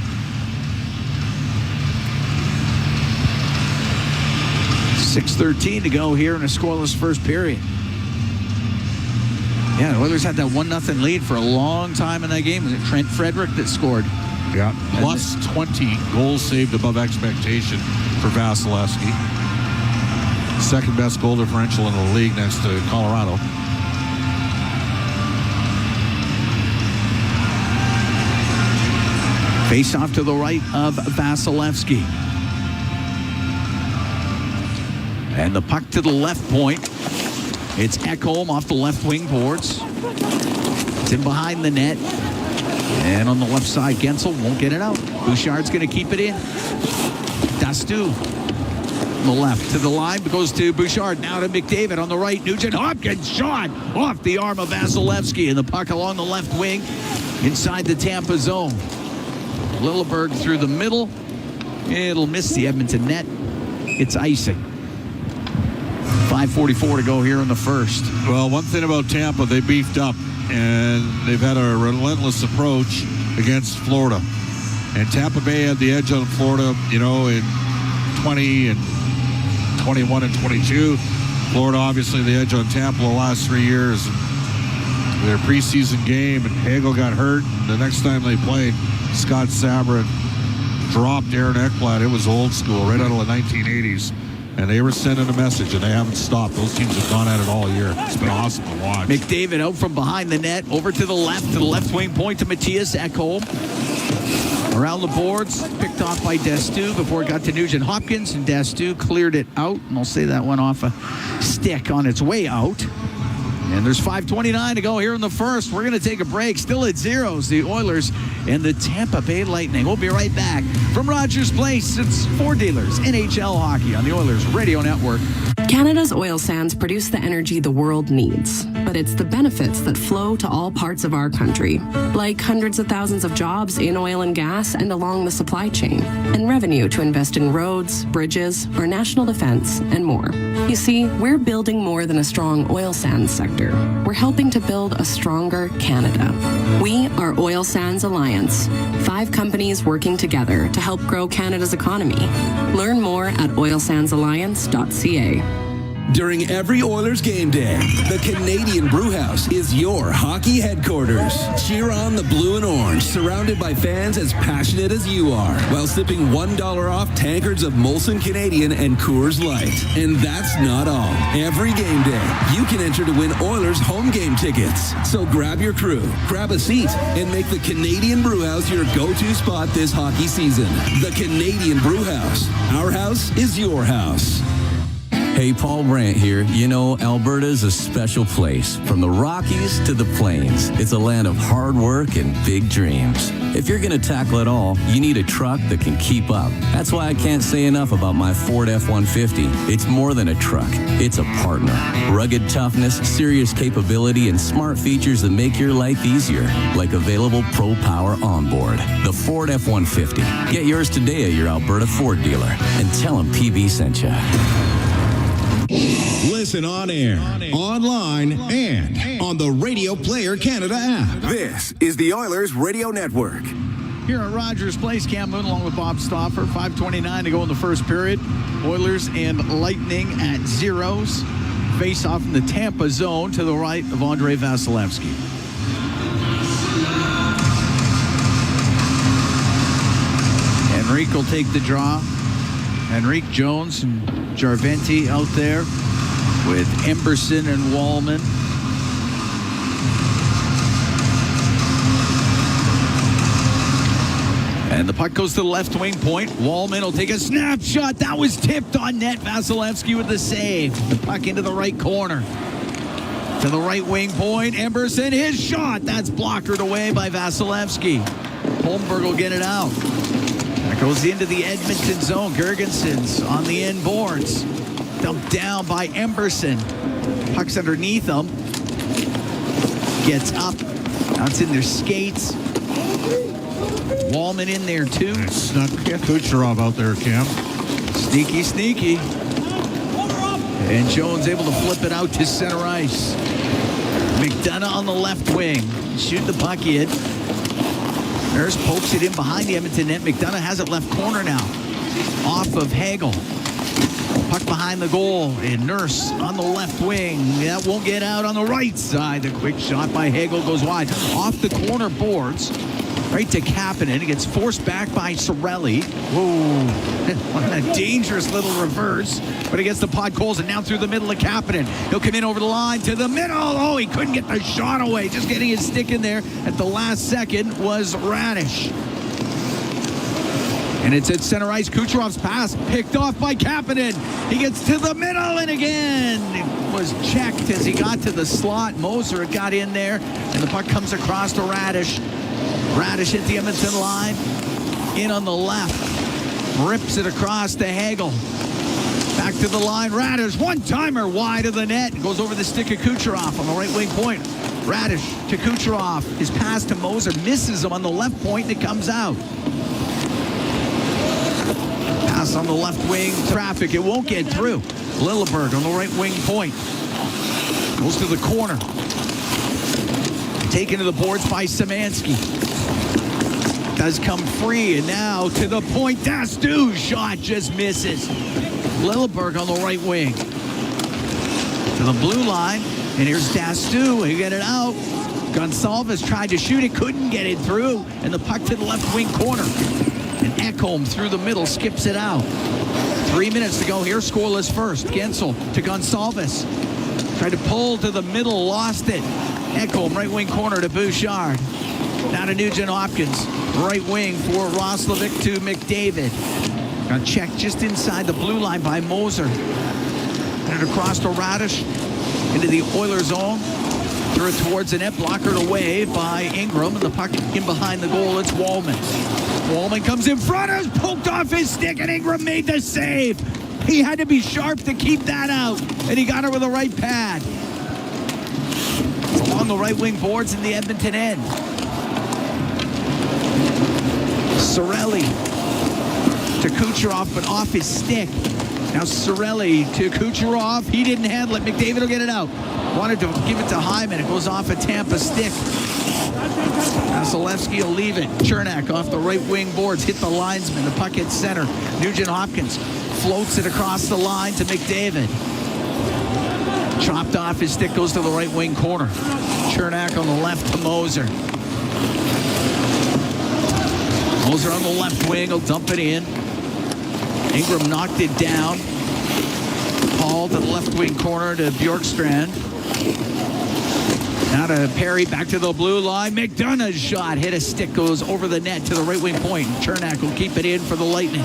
6:13 to go here in a scoreless first period. Yeah, the Oilers had that 1-0 lead for a long time in that game. Was it Trent Frederick that scored? Yeah, plus 20 goals saved above expectation for Vasilevsky. Second best goal differential in the league next to Colorado. Face off to the right of Vasilevsky. And the puck to the left point. It's Ekholm off the left wing boards. It's in behind the net. And on the left side, Gensel won't get it out. Bouchard's going to keep it in. Dastu on the left to the line, goes to Bouchard. Now to McDavid on the right. Nugent Hopkins shot off the arm of Vasilevsky, and the puck along the left wing inside the Tampa zone. Lilleberg through the middle. It'll miss the Edmonton net. It's icing. 5:44 to go here in the first. Well, one thing about Tampa, they beefed up, and they've had a relentless approach against Florida. And Tampa Bay had the edge on Florida, you know, in 20 and 21 and 22. Florida, obviously, the edge on Tampa the last 3 years. Their preseason game, and Hagel got hurt. The next time they played, Scott Sabrin dropped Aaron Ekblad. It was old school, right out of the 1980s. And they were sending a message, and they haven't stopped. Those teams have gone at it all year. It's been awesome to watch. McDavid out from behind the net, over to the left wing point to Matthias Ekholm. Around the boards, picked off by Dastu before it got to Nugent Hopkins, and Dastu cleared it out. And I'll say that went off a stick on its way out. And there's 5:29 to go here in the first. We're going to take a break. Still at zeros, the Oilers and the Tampa Bay Lightning. We'll be right back from Rogers Place. It's Ford Dealers, NHL Hockey on the Oilers Radio Network. Canada's oil sands produce the energy the world needs, but it's the benefits that flow to all parts of our country, like hundreds of thousands of jobs in oil and gas and along the supply chain, and revenue to invest in roads, bridges, our national defense, and more. You see, we're building more than a strong oil sands sector. We're helping to build a stronger Canada. We are Oil Sands Alliance, 5 companies working together to help grow Canada's economy. Learn more at oilsandsalliance.ca. During every Oilers game day, the Canadian Brewhouse is your hockey headquarters. Cheer on the blue and orange, surrounded by fans as passionate as you are, while sipping $1 off tankards of Molson Canadian and Coors Light. And that's not all. Every game day, you can enter to win Oilers home game tickets. So grab your crew, grab a seat, and make the Canadian Brewhouse your go-to spot this hockey season. The Canadian Brewhouse. Our house is your house. Hey, Paul Brandt here. You know, Alberta's a special place. From the Rockies to the Plains, it's a land of hard work and big dreams. If you're going to tackle it all, you need a truck that can keep up. That's why I can't say enough about my Ford F-150. It's more than a truck. It's a partner. Rugged toughness, serious capability, and smart features that make your life easier, like available Pro Power onboard. The Ford F-150. Get yours today at your Alberta Ford dealer, and tell them PB sent you. Listen on air, online, and on the Radio Player Canada app. This is the Oilers Radio Network. Here at Rogers Place, Cam Moon along with Bob Stauffer. 5:29 to go in the first period. Oilers and Lightning at zeros. Face off in the Tampa zone to the right of Andrei Vasilevsky. Henrique will take the draw. Henrique, Jones, and Jarventi out there with Emberson and Wallman. And the puck goes to the left wing point. Wallman will take a snapshot. That was tipped on net. Vasilevsky with the save. The puck into the right corner. To the right wing point. Emberson, his shot. That's blockered away by Vasilevsky. Holmberg will get it out. Back Goes into the Edmonton zone. Gergenson's on the end boards. Dumped down by Emberson. Puck's underneath him. Gets up. Now it's in their skates. Wallman in there too. Snuck Kucherov out there, Cam. Sneaky, sneaky. And Jones able to flip it out to center ice. McDonough on the left wing. Shoot the puck in. Nurse pokes it in behind the Edmonton net. McDonough has it left corner now. Off of Hagel. Puck behind the goal. And Nurse on the left wing. That won't get out on the right side. The quick shot by Hagel goes wide. Off the corner boards. Right to Kapanen. It gets forced back by Sorelli. Whoa. What a dangerous little reverse. But it gets the pod goals and now through the middle of Kapanen. He'll come in over the line to the middle. Oh, he couldn't get the shot away. Just getting his stick in there at the last second was Radish. And it's at center ice. Kucherov's pass picked off by Kapanen. He gets to the middle and again it was checked as he got to the slot. Moser got in there and the puck comes across to Radish. Radish hit the Edmonton line. In on the left. Rips it across to Hagel. Back to the line. Radish, one-timer wide of the net. Goes over the stick of Kucherov on the right wing point. Radish to Kucherov. His pass to Moser misses him on the left point and it comes out. Pass on the left wing. Traffic. It won't get through. Lilleberg on the right wing point. Goes to the corner. Taken to the boards by Szymanski. Does come free, and now to the point. Dastu's shot just misses. Lilleberg on the right wing. To the blue line, and here's Dastu. He got it out. Gonsalves tried to shoot it, couldn't get it through, and the puck to the left wing corner. And Ekholm through the middle skips it out. 3 minutes to go here, scoreless first. Gensel to Gonsalves. Tried to pull to the middle, lost it. Ekholm, right wing corner to Bouchard. Now to Nugent Hopkins. Right wing for Roslovic to McDavid. Got checked just inside the blue line by Moser. And it across to Radish. Into the Oilers zone. Threw it towards the net. Blockered away by Ingram. And the puck in behind the goal. It's Wallman. Wallman comes in front. Has poked off his stick. And Ingram made the save. He had to be sharp to keep that out. And he got it with the right pad. It's along the right wing boards in the Edmonton end. Sorelli to Kucherov, but off his stick. Now Sorelli to Kucherov. He didn't handle it. McDavid will get it out. Wanted to give it to Hyman. It goes off a Tampa stick. Vasilevsky will leave it. Chernak off the right wing boards. Hit the linesman. The puck hits center. Nugent Hopkins floats it across the line to McDavid. Chopped off his stick. Goes to the right wing corner. Chernak on the left to Moser. Moser on the left wing. He'll dump it in. Ingram knocked it down. Paul to the left wing corner to Bjorkstrand. Now to Perry, back to the blue line. McDonough's shot hit a stick, goes over the net to the right wing point. Chernak will keep it in for the Lightning.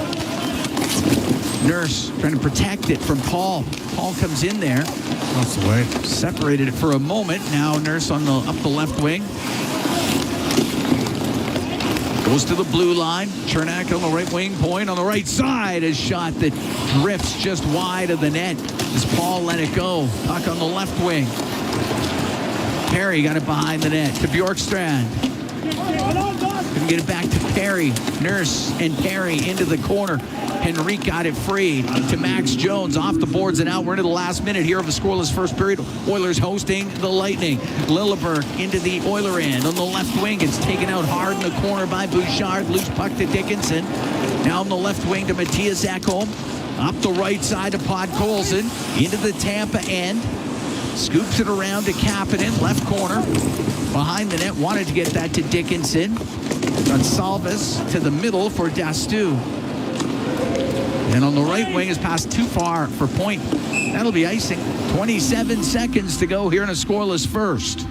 Nurse trying to protect it from Paul. Paul comes in there. That's the way. Separated it for a moment. Now Nurse on the up the left wing. Goes to the blue line. Chernak on the right wing point. On the right side, a shot that drifts just wide of the net as Paul let it go. Puck on the left wing. Perry got it behind the net to Bjorkstrand. Couldn't get it back to Perry. Nurse and Perry into the corner. Henrique got it free to Max Jones off the boards and out. We're into the last minute here of a scoreless first period. Oilers hosting the Lightning. Lilleberg into the Oiler end on the left wing. It's taken out hard in the corner by Bouchard. Loose puck to Dickinson. Now on the left wing to Matthias Ekholm. Up the right side to Podkolzin. Into the Tampa end. Scoops it around to Kapanen, left corner. Behind the net, wanted to get that to Dickinson. Gonsalves to the middle for Dastu. And on the right wing is passed too far for point. That'll be icing. 27 seconds to go here in a scoreless first.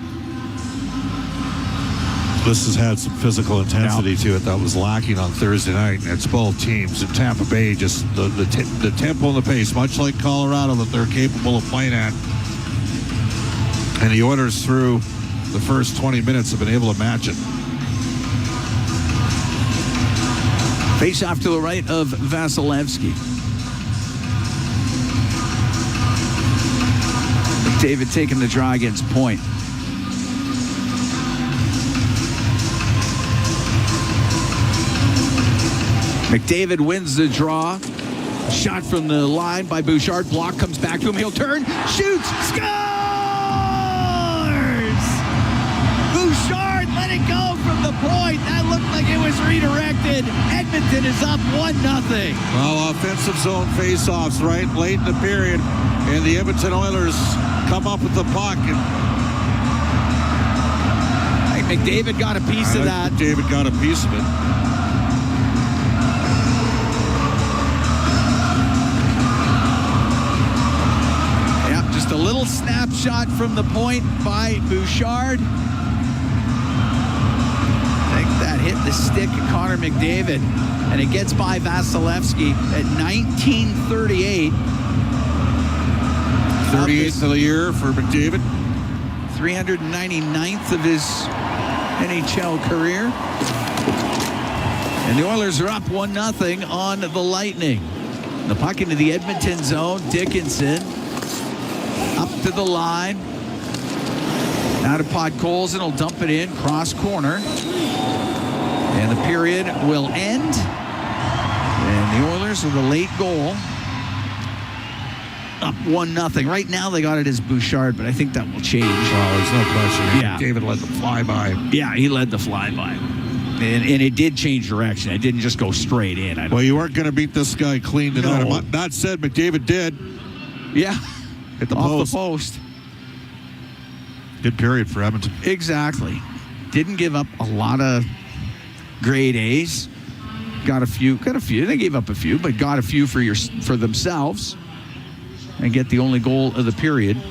This has had some physical intensity to it that was lacking on Thursday night. And it's both teams in Tampa Bay, just the tempo and the pace, much like Colorado, that they're capable of playing at. And the Oilers through the first 20 minutes have been able to match it. Face off to the right of Vasilevsky. David taking the draw against point. McDavid wins the draw. Shot from the line by Bouchard. Block comes back to him. He'll turn, shoots, scores! Bouchard let it go from the point. That looked like it was redirected. Edmonton is up 1-0. Well, offensive zone face-offs right late in the period, and the Edmonton Oilers come up with the puck. And McDavid got a piece of that. McDavid got a piece of it. Just a little snapshot from the point by Bouchard. I think that hit the stick of Connor McDavid, and it gets by Vasilevsky at 1938. 38th of the year for McDavid. 399th of his NHL career. And the Oilers are up 1-0 on the Lightning. The puck into the Edmonton zone. Dickinson up to the line. Now to Podkolzin. He'll dump it in. Cross corner. And the period will end. And the Oilers with a late goal. Up 1-0. Right now they got it as Bouchard, but I think that will change. Well, there's no question. Yeah. David led the flyby. Yeah, he led the flyby. And it did change direction. It didn't just go straight in. Well, you weren't going to beat this guy clean tonight. No. That said, McDavid did. Yeah. Hit the off post. the post. Good period for Edmonton. Exactly. Didn't give up a lot of grade A's. Got a few. They gave up a few, but got a few for themselves. And get the only goal of the period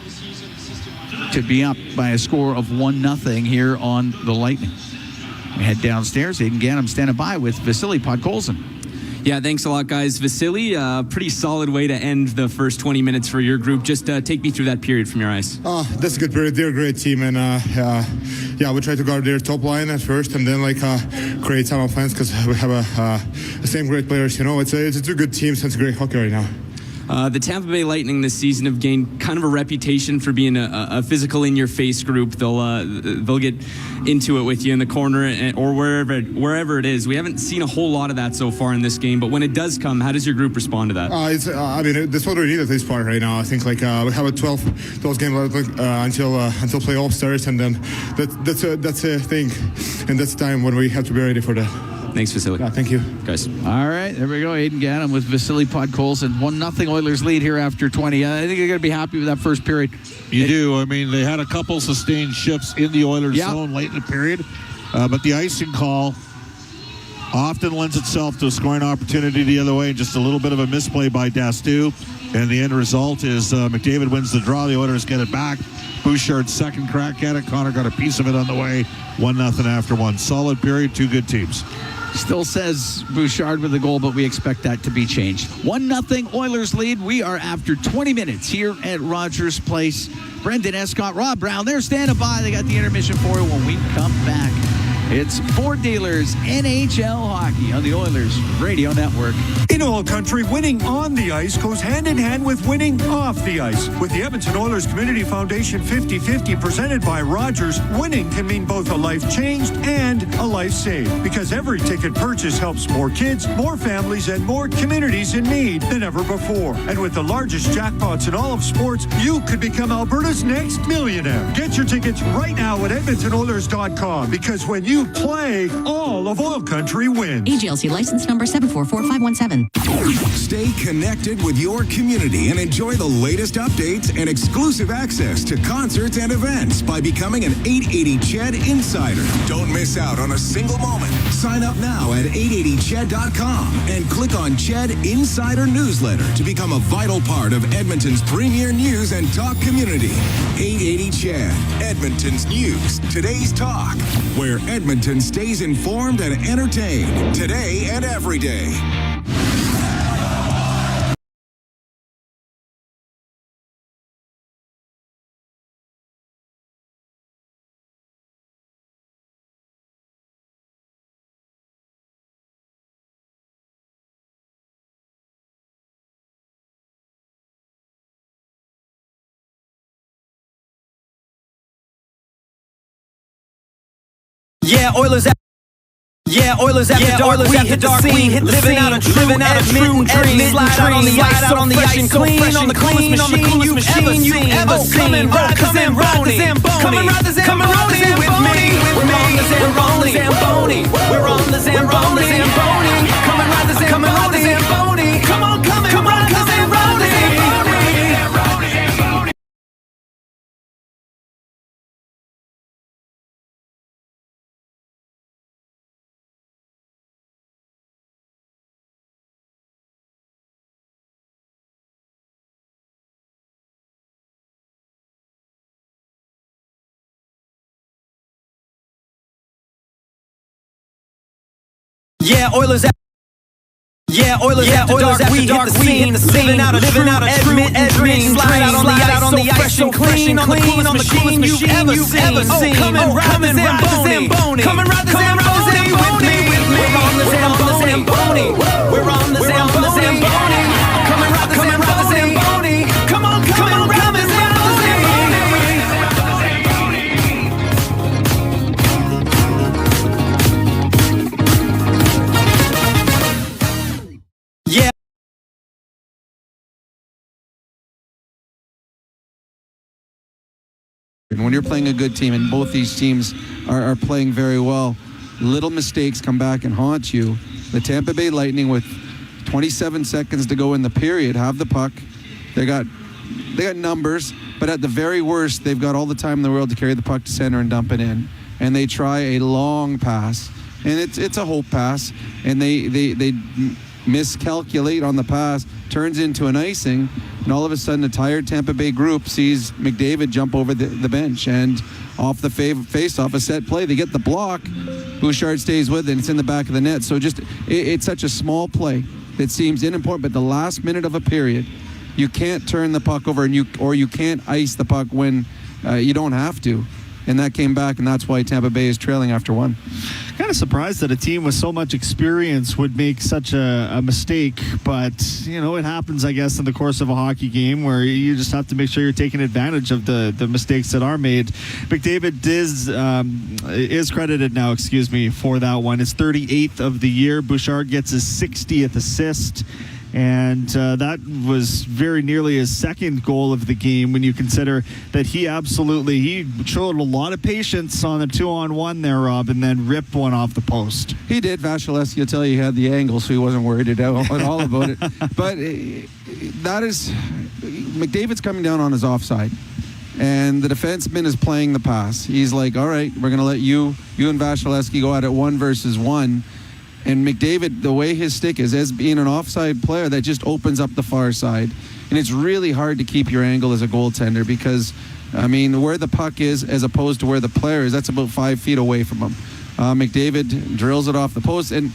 to be up by a score of 1-0 here on the Lightning. We head downstairs. Aiden Gannam standing by with Vasily Podkolzin. Yeah, thanks a lot, guys. Vasily, pretty solid way to end the first 20 minutes for your group. Just take me through that period from your eyes. That's a good period. They're a great team, and we try to guard their top line at first, and then create some offense because we have the same great players. You know, it's a good team. So it's great hockey right now. The Tampa Bay Lightning this season have gained kind of a reputation for being a physical, in-your-face group. They'll get into it with you in the corner or wherever it is. We haven't seen a whole lot of that so far in this game, but when it does come, how does your group respond to that? That's what we need at this point right now. I think we have a 12 game until playoff starts, and then that's a thing, and that's the time when we have to be ready for that. Thanks, Vasily. Yeah, thank you. Guys. All right, there we go. Aiden Gannam with Vasily Podkolzin. 1-0 Oilers lead here after 20. I think you're going to be happy with that first period. You do. I mean, they had a couple sustained shifts in the Oilers zone late in the period, but the icing call often lends itself to a scoring opportunity the other way. Just a little bit of a misplay by Dastu, and the end result is McDavid wins the draw. The Oilers get it back. Bouchard's second crack at it. Connor got a piece of it on the way. 1-0 after one. Solid period. Two good teams. Still says Bouchard with the goal, but we expect that to be changed. 1-0 Oilers lead. We are after 20 minutes here at Rogers Place. Brendan Escott, Rob Brown, they're standing by. They got the intermission for you when we come back. It's Ford Dealers NHL Hockey on the Oilers Radio Network. In OilCountry, winning on the ice goes hand in hand with winning off the ice. With the Edmonton Oilers Community Foundation 50-50 presented by Rogers, winning can mean both a life changed and a life saved. Because every ticket purchase helps more kids, more families, and more communities in need than ever before. And with the largest jackpots in all of sports, you could become Alberta's next millionaire. Get your tickets right now at EdmontonOilers.com, because when you play, all of OilCountry wins. AGLC license number 744517. Stay connected with your community and enjoy the latest updates and exclusive access to concerts and events by becoming an 880 CHED Insider. Don't miss out on a single moment. Sign up now at 880ched.com and click on CHED Insider Newsletter to become a vital part of Edmonton's premier news and talk community. 880 CHED, Edmonton's news, today's talk, where Edmonton stays informed and entertained today and every day. Yeah, Oilers after dark, we hit the scene, living out a true Edmonton dream. Slide out on the ice, so fresh and clean, on the coolest machine you've ever seen. Come and ride the Zamboni, come and ride the Zamboni with me. We're on the Zamboni, we're on the Zamboni. Come and ride the Zamboni, come on, come and ride the Zamboni. Yeah, Oilers after dark, we hit the scene, living out a true Edmonton dream. Slide out on the ice, so fresh and clean, on the coolest machine you've ever seen. Come and ride the Zamboni, come and ride the Zamboni with me. We're on the Zamboni, we're on the Zamboni. Come and ride the Zamboni, come on, come and ride the Zamboni. Yeah. And when you're playing a good team, and both these teams are playing very well, little mistakes come back and haunt you. The Tampa Bay Lightning, with 27 seconds to go in the period, have the puck. They got numbers, but at the very worst, they've got all the time in the world to carry the puck to center and dump it in. And they try a long pass, and it's a hope pass, and they miscalculate on the pass, turns into an icing, and all of a sudden a tired Tampa Bay group sees McDavid jump over the bench, and off the face-off, a set play, they get the block. Bouchard stays with it, and it's in the back of the net. So just it's such a small play that seems unimportant, but the last minute of a period, you can't turn the puck over, and you can't ice the puck when you don't have to. And that came back, and that's why Tampa Bay is trailing after one. Kind of surprised that a team with so much experience would make such a mistake, but it happens, I guess, in the course of a hockey game, where you just have to make sure you're taking advantage of the mistakes that are made. McDavid is credited now, for that one. It's 38th of the year. Bouchard gets his 60th assist. And that was very nearly his second goal of the game, when you consider that he showed a lot of patience on the 2-on-1 there, Rob, and then ripped one off the post. He did. Vasilevsky will tell you he had the angle, so he wasn't worried at all about it. But that is, McDavid's coming down on his offside, and the defenseman is playing the pass. He's like, all right, we're going to let you and Vasilevsky go at it 1-versus-1. And McDavid, the way his stick is, as being an offside player, that just opens up the far side. And it's really hard to keep your angle as a goaltender, because, where the puck is as opposed to where the player is, that's about 5 feet away from him. McDavid drills it off the post. And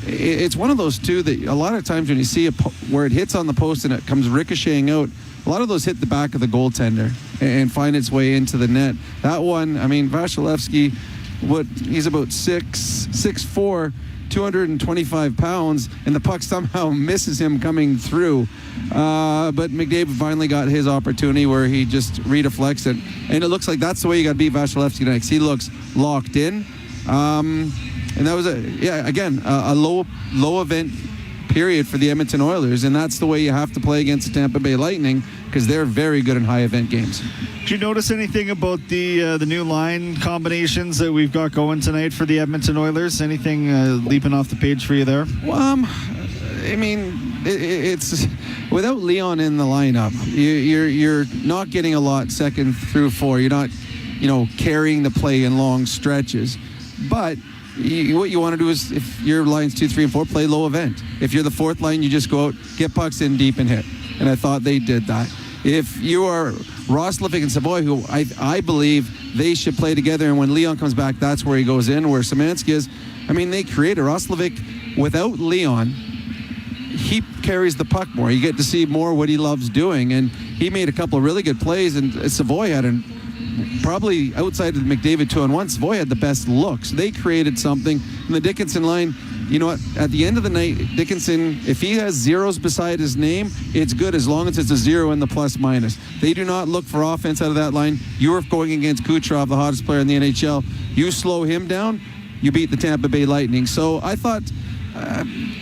it's one of those, too, that a lot of times when you see where it hits on the post and it comes ricocheting out, a lot of those hit the back of the goaltender and find its way into the net. That one, Vasilevsky, he's about 6'4", 225 pounds, and the puck somehow misses him coming through. But McDavid finally got his opportunity where he just redeflects it. And it looks like that's the way you got to beat Vasilevsky next. He looks locked in. And that was a low event period for the Edmonton Oilers, and that's the way you have to play against the Tampa Bay Lightning, because they're very good in high event games. Did you notice anything about the new line combinations that we've got going tonight for the Edmonton Oilers? Anything leaping off the page for you there? It's without Leon in the lineup, you're not getting a lot second through four. You're not, carrying the play in long stretches. But what you want to do is, if your lines 2, 3, and 4, play low event. If you're the fourth line, you just go out, get pucks in deep, and hit. And I thought they did that. If you are Roslovic and Savoy, who I believe they should play together, and when Leon comes back, that's where he goes in. Where Szymanski is, they created Roslovic without Leon. He carries the puck more. You get to see more what he loves doing, and he made a couple of really good plays. And Savoy had probably outside of McDavid 2-on-1, Savoy had the best looks. They created something. And the Dickinson line, you know what? At the end of the night, Dickinson, if he has zeros beside his name, it's good as long as it's a zero in the plus-minus. They do not look for offense out of that line. You are going against Kucherov, the hottest player in the NHL. You slow him down, you beat the Tampa Bay Lightning. So I thought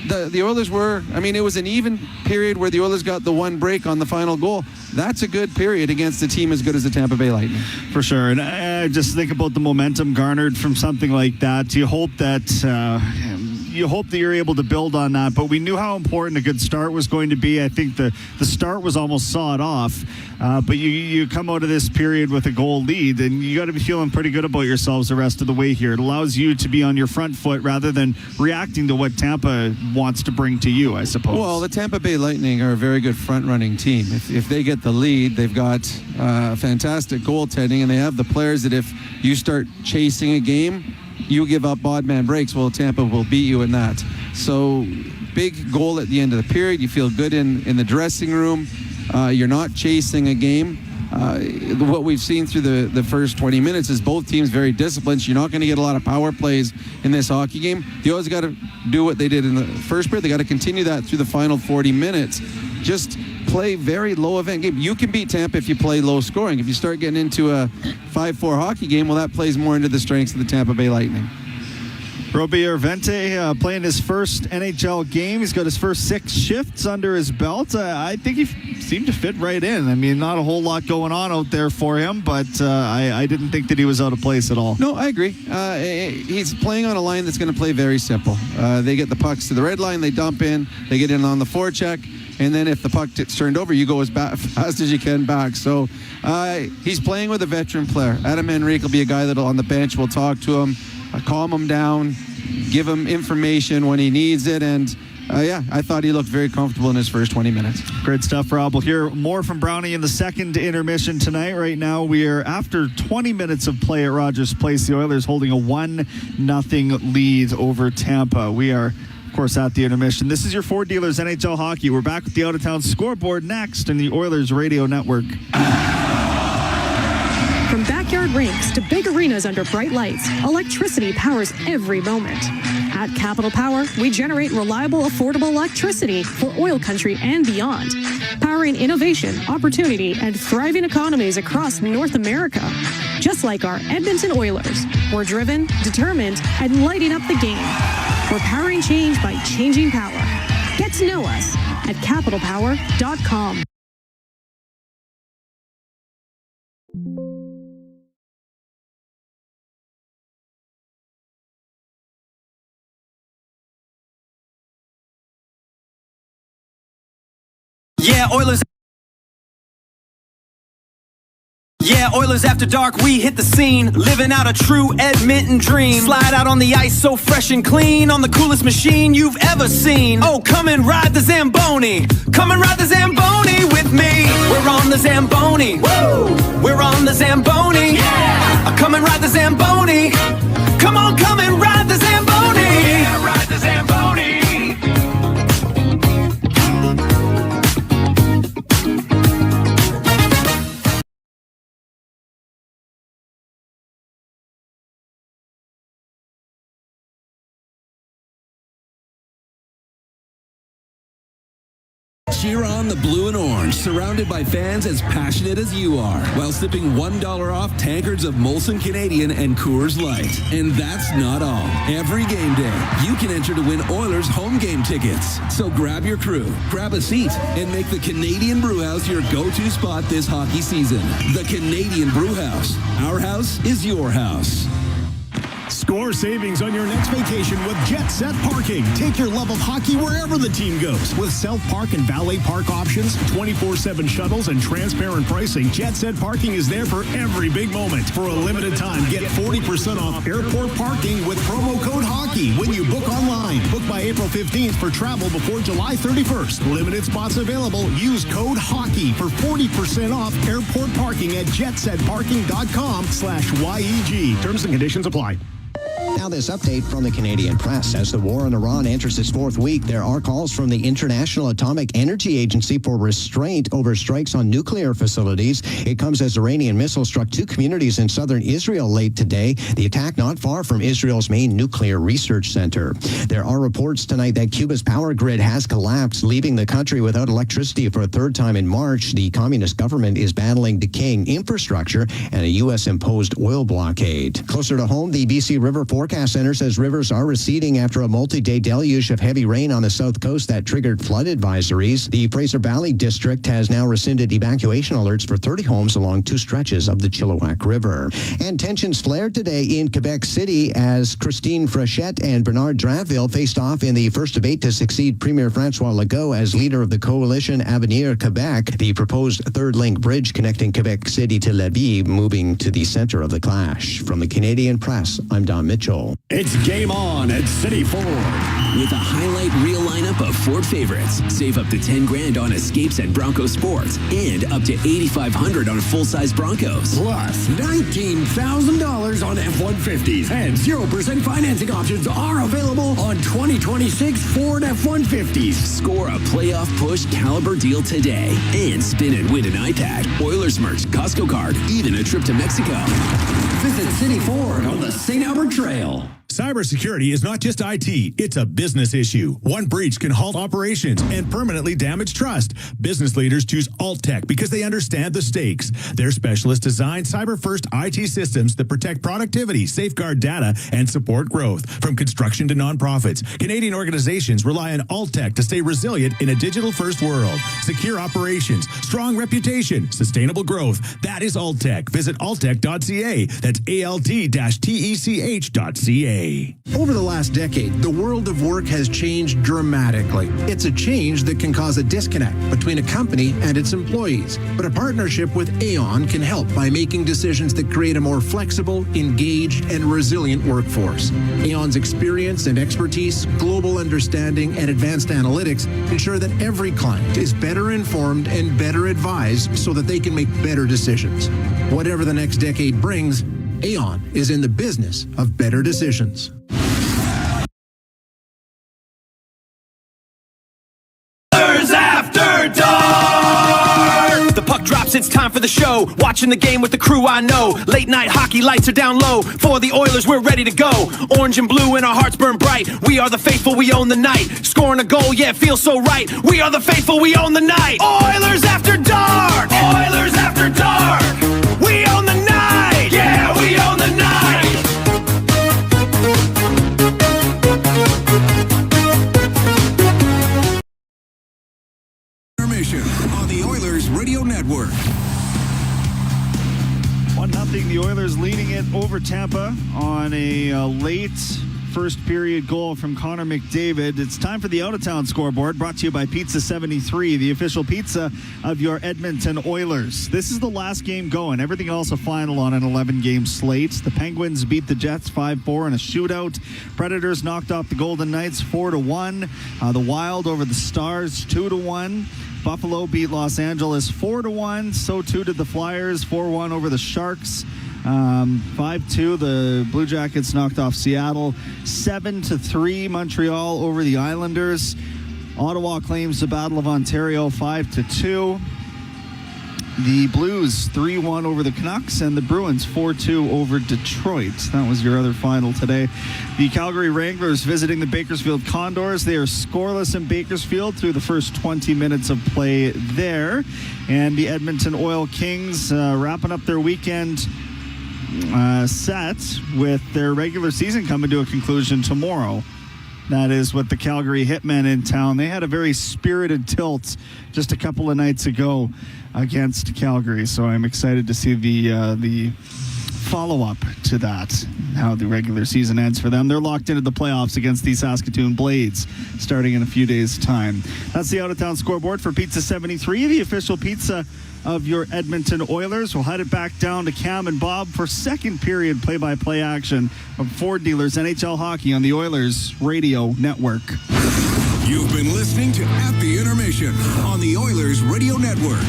the Oilers were, it was an even period where the Oilers got the one break on the final goal. That's a good period against a team as good as the Tampa Bay Lightning. For sure. And I just think about the momentum garnered from something like that. You hope that you're able to build on that, but we knew how important a good start was going to be. I think the start was almost sawed off, but you come out of this period with a goal lead, and you got to be feeling pretty good about yourselves the rest of the way here. It allows you to be on your front foot rather than reacting to what Tampa wants to bring to you, I suppose. Well, the Tampa Bay Lightning are a very good front-running team. If they get the lead, they've got fantastic goaltending, and they have the players that if you start chasing a game, you give up odd man breaks, well, Tampa will beat you in that. So big goal at the end of the period. You feel good in the dressing room. You're not chasing a game. What we've seen through the first 20 minutes is both teams very disciplined. So you're not going to get a lot of power plays in this hockey game. The Oilers got to do what they did in the first period. They got to continue that through the final 40 minutes. Just play very low event game. You can beat Tampa if you play low scoring. If you start getting into a 5-4 hockey game, well, that plays more into the strengths of the Tampa Bay Lightning. Robert Vente playing his first NHL game. He's got his first 6 shifts under his belt. I think he seemed to fit right in. Not a whole lot going on out there for him, but I didn't think that he was out of place at all. No, I agree. He's playing on a line that's going to play very simple. They get the pucks to the red line, they dump in, they get in on the forecheck, and then if the puck gets turned over, you go as fast as you can back. So he's playing with a veteran player. Adam Henrique will be a guy that on the bench will talk to him, calm him down, give him information when he needs it, and I thought he looked very comfortable in his first 20 minutes. Great stuff, Rob. We'll hear more from Brownie in the second intermission tonight. Right now, we are after 20 minutes of play at Rogers Place. The Oilers holding a 1-0 lead over Tampa. We are, of course, at the intermission. This is your Ford Dealers NHL Hockey. We're back with the out-of-town scoreboard next in the Oilers Radio Network. From backyard rinks to big arenas under bright lights, electricity powers every moment. At Capital Power, we generate reliable, affordable electricity for oil country and beyond, powering innovation, opportunity, and thriving economies across North America. Just like our Edmonton Oilers, we're driven, determined, and lighting up the game. We're powering change by changing power. Get to know us at capitalpower.com. Oilers after dark, we hit the scene, living out a true Edmonton dream. Slide out on the ice so fresh and clean, on the coolest machine you've ever seen. Oh, come and ride the Zamboni, come and ride the Zamboni with me. We're on the Zamboni, woo! We're on the Zamboni, yeah! Come and ride the Zamboni, come on, come and ride the Zamboni. Yeah, ride the Zamboni. Cheer on the blue and orange, surrounded by fans as passionate as you are, while sipping $1 off tankards of Molson Canadian and Coors Light. And that's not all. Every game day, you can enter to win Oilers home game tickets. So grab your crew, grab a seat, and make the Canadian Brewhouse your go-to spot this hockey season. The Canadian Brewhouse. Our house is your house. Score savings on your next vacation with Jet Set Parking. Take your love of hockey wherever the team goes. With self-park and valet park options, 24/7 shuttles, and transparent pricing, Jet Set Parking is there for every big moment. For a limited time, get 40% off airport parking with promo code HOCKEY when you book online. Book by April 15th for travel before July 31st. Limited spots available. Use code HOCKEY for 40% off airport parking at jetsetparking.com/YEG. Terms and conditions apply. Now this update from the Canadian press. As the war in Iran enters its 4th week, there are calls from the International Atomic Energy Agency for restraint over strikes on nuclear facilities. It comes as Iranian missiles struck 2 communities in southern Israel late today. The attack not far from Israel's main nuclear research center. There are reports tonight that Cuba's power grid has collapsed, leaving the country without electricity for a 3rd time in March. The communist government is battling decaying infrastructure and a U.S.-imposed oil blockade. Closer to home, the BC River Forest Forecast Center says rivers are receding after a multi-day deluge of heavy rain on the south coast that triggered flood advisories. The Fraser Valley District has now rescinded evacuation alerts for 30 homes along 2 stretches of the Chilliwack River. And tensions flared today in Quebec City as Christine Frechette and Bernard Drinville faced off in the first debate to succeed Premier Francois Legault as leader of the coalition Avenir Quebec, the proposed third link bridge connecting Quebec City to Lévis moving to the center of the clash. From the Canadian Press, I'm Don Mitchell. It's game on at City Ford. With a highlight reel lineup of Ford favorites, save up to $10,000 on Escapes and Bronco Sports, and up to $8,500 on full-size Broncos. Plus $19,000 on F-150s, and 0% financing options are available on 2026 Ford F-150s. Score a playoff push caliber deal today, and spin and win an iPad, Oilers merch, Costco card, even a trip to Mexico. Visit City Ford on the St. Albert Trail. Cybersecurity is not just IT, it's a business issue. One breach can halt operations and permanently damage trust. Business leaders choose AltTech because they understand the stakes. Their specialists design cyber-first IT systems that protect productivity, safeguard data, and support growth. From construction to nonprofits, Canadian organizations rely on AltTech to stay resilient in a digital-first world. Secure operations, strong reputation, sustainable growth. That is AltTech. Visit altech.ca. That's ALT-TECH.ca. Over the last decade, the world of work has changed dramatically. It's a change that can cause a disconnect between a company and its employees. But a partnership with Aon can help by making decisions that create a more flexible, engaged, and resilient workforce. Aon's experience and expertise, global understanding, and advanced analytics ensure that every client is better informed and better advised so that they can make better decisions. Whatever the next decade brings, Aon is in the business of better decisions. After dark! The puck drops, it's time for the show. Watching the game with the crew I know. Late night hockey, lights are down low. For the Oilers, we're ready to go. Orange and blue and our hearts burn bright. We are the faithful, we own the night. Scoring a goal, yeah, it feels so right. We are the faithful, we own the night. Oilers after dark! Oilers after dark! We own the night! Yeah, we own the night! Intermission on the Oilers Radio Network. 1-0, the Oilers leading it over Tampa on a late first period goal from Connor McDavid. It's time for the out-of-town scoreboard, brought to you by Pizza 73, the official pizza of your Edmonton Oilers. This is the last game going. Everything else a final on an 11-game slate. The Penguins beat the Jets 5-4 in a shootout. Predators knocked off the Golden Knights 4-1. The Wild over the Stars 2-1. Buffalo beat Los Angeles 4-1. So too did the Flyers 4-1 over the Sharks. 5-2, the Blue Jackets knocked off Seattle. 7-3, Montreal over the Islanders. Ottawa claims the Battle of Ontario 5-2. The Blues 3-1 over the Canucks, and the Bruins 4-2 over Detroit. That was your other final today. The Calgary Wranglers visiting the Bakersfield Condors. They are scoreless in Bakersfield through the first 20 minutes of play there. And the Edmonton Oil Kings wrapping up their weekend set with their regular season coming to a conclusion tomorrow. That is with the Calgary Hitmen in town. They had a very spirited tilt just a couple of nights ago against Calgary, so I'm excited to see the follow-up to that, how the regular season ends for them. They're locked into the playoffs against the Saskatoon Blades starting in a few days' time. That's the out-of-town scoreboard for Pizza 73, the official pizza of your Edmonton Oilers. We'll head it back down to Cam and Bob for second period play-by-play action of Ford Dealers NHL Hockey on the Oilers Radio Network. You've been listening to At the Intermission on the Oilers Radio Network.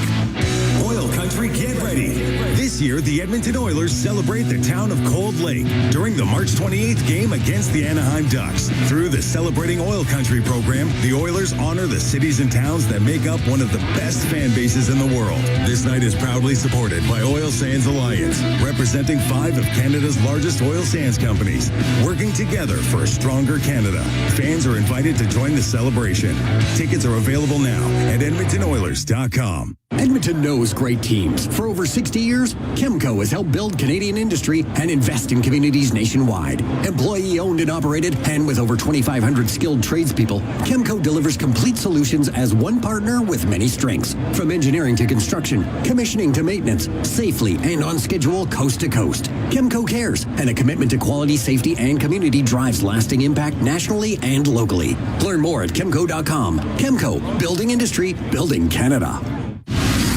OilCountry, get ready. This year, the Edmonton Oilers celebrate the town of Cold Lake during the March 28th game against the Anaheim Ducks. Through the Celebrating OilCountry program, the Oilers honor the cities and towns that make up one of the best fan bases in the world. This night is proudly supported by Oil Sands Alliance, representing 5 of Canada's largest oil sands companies, working together for a stronger Canada. Fans are invited to join the celebration. Tickets are available now at EdmontonOilers.com. Edmonton knows great teams. For over 60 years, Chemco has helped build Canadian industry and invest in communities nationwide. Employee-owned and operated, and with over 2,500 skilled tradespeople, Chemco delivers complete solutions as one partner with many strengths. From engineering to construction, commissioning to maintenance, safely and on schedule coast to coast. Chemco cares, and a commitment to quality, safety, and community drives lasting impact nationally and locally. Learn more at chemco.com. Chemco, building industry, building Canada.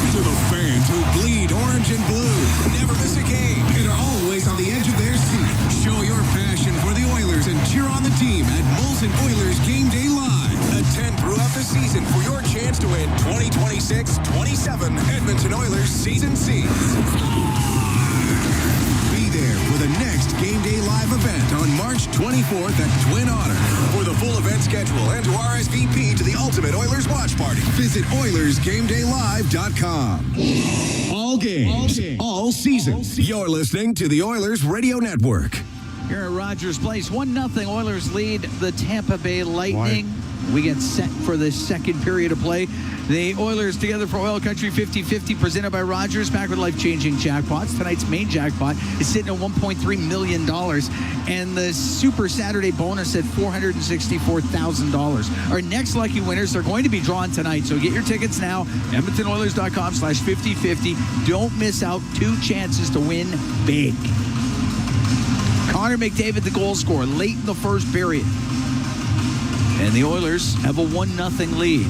To the fans who bleed orange and blue, never miss a game, and are always on the edge of their seat. Show your passion for the Oilers and cheer on the team at Molson Oilers Game Day Live. Attend throughout the season for your chance to win 2026-27 Edmonton Oilers Season Seats. Be there for the next Game Day Live event on March 24th at Twin Otter. For the full event schedule and to RSVP to the Ultimate Oilers Watch Party, visit OilersGameDayLive.com. All games, all season. You're listening to the Oilers Radio Network. Here at Rogers Place, 1-0 Oilers lead the Tampa Bay Lightning. We get set for the second period of play. The Oilers together for OilCountry 50-50 presented by Rogers, back with life-changing jackpots. Tonight's main jackpot is sitting at $1.3 million, and the Super Saturday bonus at $464,000. Our next lucky winners are going to be drawn tonight, so get your tickets now, EdmontonOilers.com/5050. Don't miss out. 2 chances to win big. Connor McDavid, the goal scorer, late in the first period. And the Oilers have a 1-0 lead.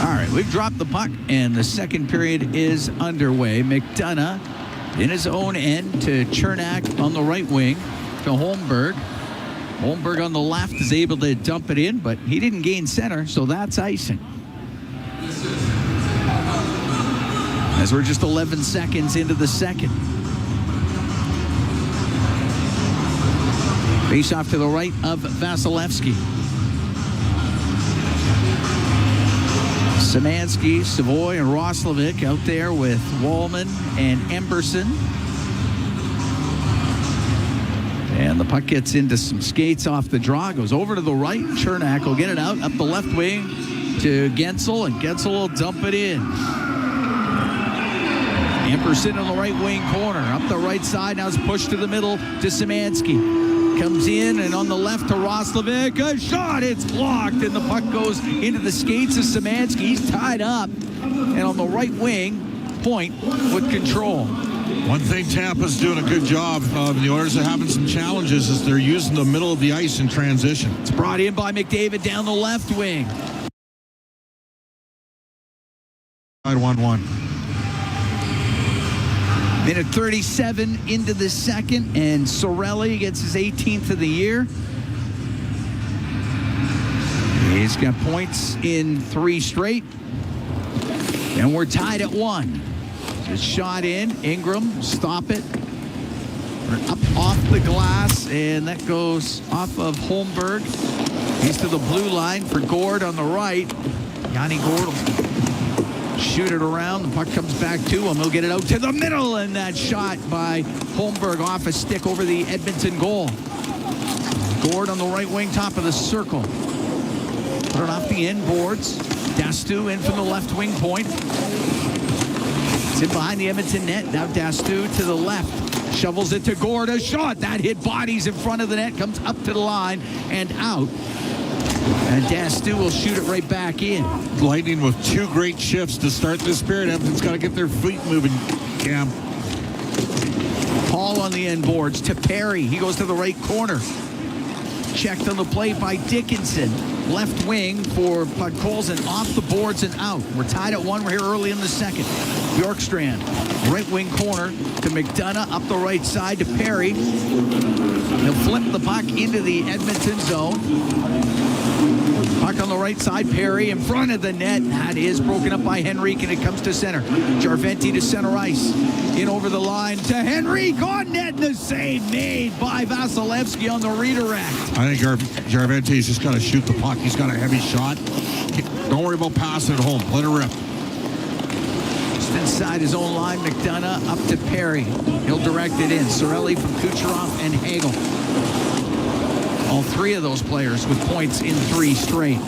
All right, we've dropped the puck, and the second period is underway. McDonough in his own end to Chernak on the right wing to Holmberg. Holmberg on the left is able to dump it in, but he didn't gain center, so that's icing. As we're just 11 seconds into the second. Face off to the right of Vasilevsky. Szymanski, Savoy, and Roslovic out there with Wallman and Emberson. And the puck gets into some skates off the draw. Goes over to the right. Chernak will get it out up the left wing to Gensel, and Gensel will dump it in. Emberson on the right wing corner. Up the right side. Now it's pushed to the middle to Szymanski. Comes in, and on the left to Roslovic. A shot, it's blocked, and the puck goes into the skates of Szymanski. He's tied up, and on the right wing, Point with control. One thing Tampa's doing a good job of, the Oilers are having some challenges, is they're using the middle of the ice in transition. It's brought in by McDavid down the left wing. 1-1. Minute 37 into the second, and Cirelli gets his 18th of the year. He's got points in 3 straight. And we're tied at 1. It's shot in. Ingram, stop it. Up off the glass, and that goes off of Holmberg. He's to the blue line for Gord on the right. Yanni Gord will shoot it around. The puck comes back to him. He'll get it out to the middle, and that shot by Holmberg off a stick over the Edmonton goal. Gord on the right wing, top of the circle. Put it off the end boards. Dastu in from the left wing point. It's in behind the Edmonton net. Now Dastu to the left. Shovels it to Gord. A shot. That hit bodies in front of the net. Comes up to the line and out. And Dastu will shoot it right back in. Lightning with 2 great shifts to start this period. Edmonton's got to get their feet moving, Cam. Paul on the end boards to Perry. He goes to the right corner. Checked on the play by Dickinson. Left wing for Podkolzin, off the boards and out. We're tied at 1. We're here early in the second. Bjorkstrand, right wing corner to McDonough, up the right side to Perry. He'll flip the puck into the Edmonton zone. Puck on the right side, Perry in front of the net. That is broken up by Henrique, and it comes to center. Jarventi to center ice. In over the line to Henrique on net, and the save made by Vasilevsky on the redirect. I think Jarventi's just got to shoot the puck. He's got a heavy shot. Don't worry about passing it home. Let it rip. Just inside his own line, McDonough up to Perry. He'll direct it in. Cirelli from Kucherov and Hagel. All three of those players with points in 3 straight.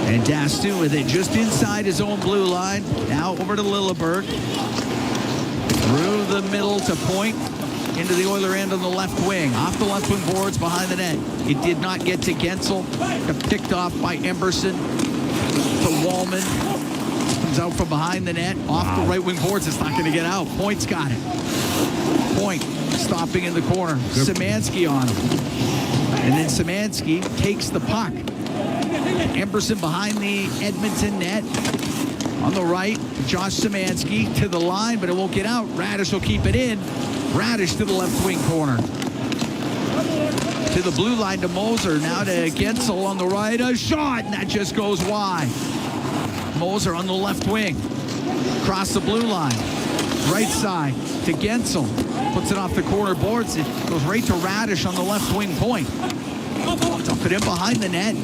And Dastu with it just inside his own blue line. Now over to Lilleberg. Through the middle to Point. Into the Oiler end on the left wing. Off the left wing boards behind the net. It did not get to Gensel. Got picked off by Emberson. To Wallman. Comes out from behind the net. Off the right wing boards. It's not going to get out. Point's got it. Point stopping in the corner. Szymanski on him. And then Szymanski takes the puck. Emberson behind the Edmonton net. On the right, Josh Szymanski to the line, but it won't get out. Radish will keep it in. Radish to the left wing corner. To the blue line to Moser. Now to Gensel on the right. A shot, and that just goes wide. Moser on the left wing. Across the blue line. Right side to Gensel. Puts it off the corner boards. It goes right to Radish on the left wing point. Dump it in behind the net.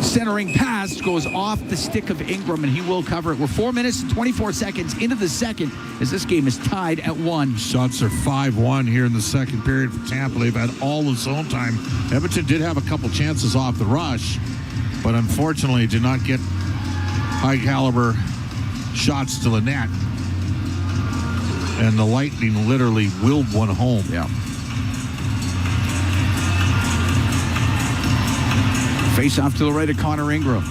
Centering pass goes off the stick of Ingram, and he will cover it. We're 4 minutes and 24 seconds into the second as this game is tied at 1. Shots are 5-1 here in the second period for Tampa. They've had all the zone time. Edmonton did have a couple chances off the rush, but unfortunately did not get high-caliber shots to the net. And the Lightning literally willed one home. Yeah. Face off to the right of Connor Ingram.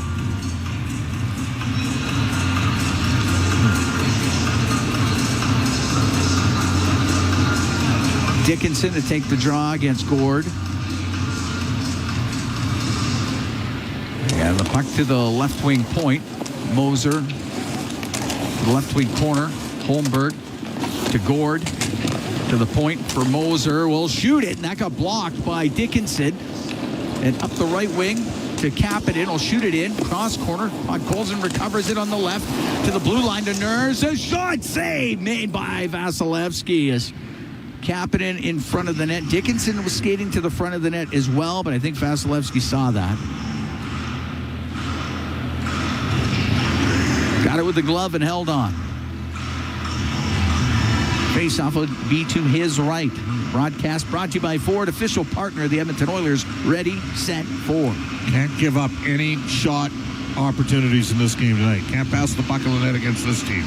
Dickinson to take the draw against Gord. And the puck to the left wing point. Moser. The left wing corner. Holmberg to Gord. To the point for Moser. Will shoot it, and that got blocked by Dickinson. And up the right wing to Kapanen. Will shoot it in. Cross corner. Podkolzin recovers it on the left. To the blue line to Nurse. A shot save made by Vasilevsky as Kapanen in front of the net. Dickinson was skating to the front of the net as well, but I think Vasilevsky saw that. Got it with the glove and held on. Face off would be to his right. Broadcast brought to you by Ford, official partner of the Edmonton Oilers. Ready, set, Ford. Can't give up any shot opportunities in this game tonight. Can't pass the puck on the net against this team.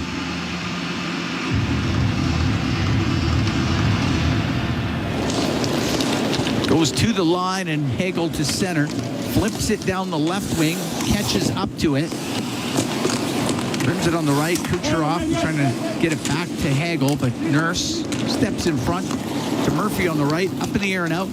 Goes to the line and Hagel to center. Flips it down the left wing. Catches up to it. Rims it on the right. Kucherov trying to get it back to Hagel, but Nurse steps in front to Murphy on the right. Up in the air and out.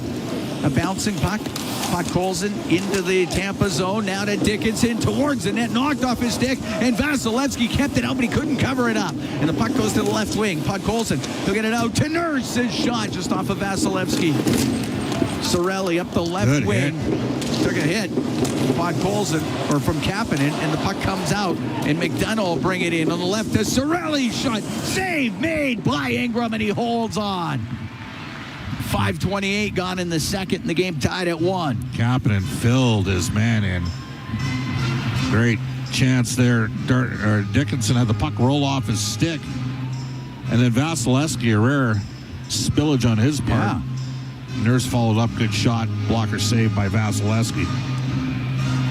A bouncing puck. Podkolzin into the Tampa zone. Now to Dickinson towards the net. Knocked off his stick. And Vasilevsky kept it out, but he couldn't cover it up. And the puck goes to the left wing. Podkolzin, he'll get it out to Nurse. His shot just off of Vasilevsky. Sorelli up the left wing. Took a hit. Podkolzin, or from Kapanen, and the puck comes out. And McDonough will bring it in on the left to Sorelli. Shot. Save made by Ingram, and he holds on. 5:28 gone in the second, and the game tied at 1. Kapanen filled his man in. Great chance there. Dickinson had the puck roll off his stick. And then Vasilevsky, a rare spillage on his part. Yeah. Nurse followed up. Good shot. Blocker saved by Vasilevsky.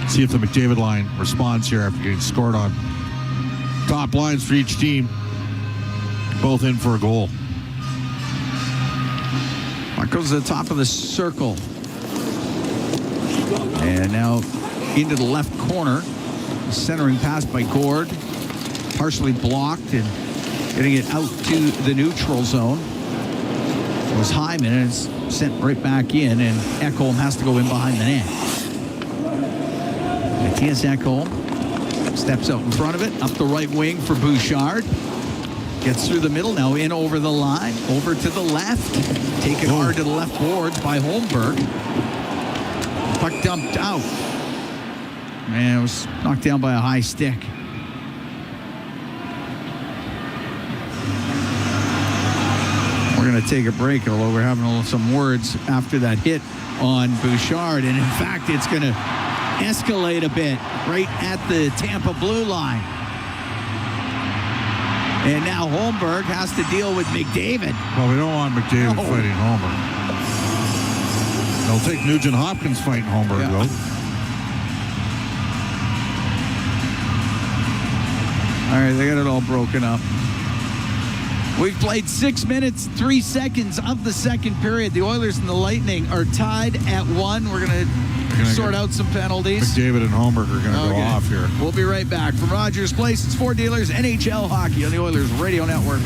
See if the McDavid line responds here after getting scored on. Top lines for each team. Both in for a goal. Puck goes to the top of the circle. And now into the left corner. Centering pass by Gord. Partially blocked and getting it out to the neutral zone. It was Hyman, and it's sent right back in, and Ekholm has to go in behind the net. Matthias Ekholm steps out in front of it, up the right wing for Bouchard. Gets through the middle, now in over the line, over to the left. Taken hard to the left boards by Holmberg. Puck dumped out. Man, it was knocked down by a high stick. We're going to take a break, although we're having some words after that hit on Bouchard. And in fact, it's going to escalate a bit right at the Tampa blue line. And now Holmberg has to deal with McDavid. Well, we don't want McDavid fighting Homer. They'll take Nugent Hopkins fighting Holmberg, though. All right, they got it all broken up. We've played 6 minutes, 3 seconds of the second period. The Oilers and the Lightning are tied at 1. We're going to sort out some penalties. McDavid and Holmberg are going to go off here. We'll be right back. From Rogers Place, it's Ford Dealers, NHL Hockey on the Oilers Radio Network.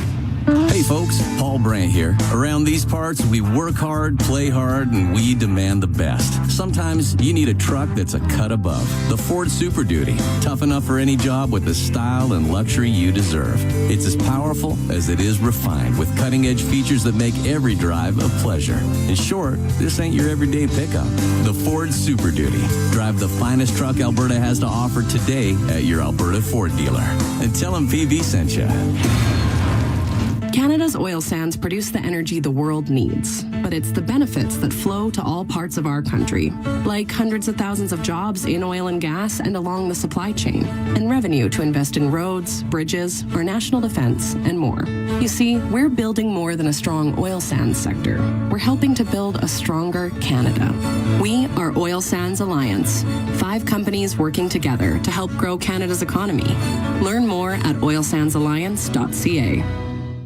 Hey folks, Paul Brandt here. Around these parts, we work hard, play hard, and we demand the best. Sometimes you need a truck that's a cut above. The Ford Super Duty. Tough enough for any job with the style and luxury you deserve. It's as powerful as it is refined, with cutting-edge features that make every drive a pleasure. In short, this ain't your everyday pickup. The Ford Super Duty. Drive the finest truck Alberta has to offer today at your Alberta Ford dealer. And tell them PV sent you. Canada's oil sands produce the energy the world needs, but it's the benefits that flow to all parts of our country, like hundreds of thousands of jobs in oil and gas and along the supply chain, and revenue to invest in roads, bridges, our national defense, and more. You see, we're building more than a strong oil sands sector. We're helping to build a stronger Canada. We are Oil Sands Alliance, 5 companies working together to help grow Canada's economy. Learn more at oilsandsalliance.ca.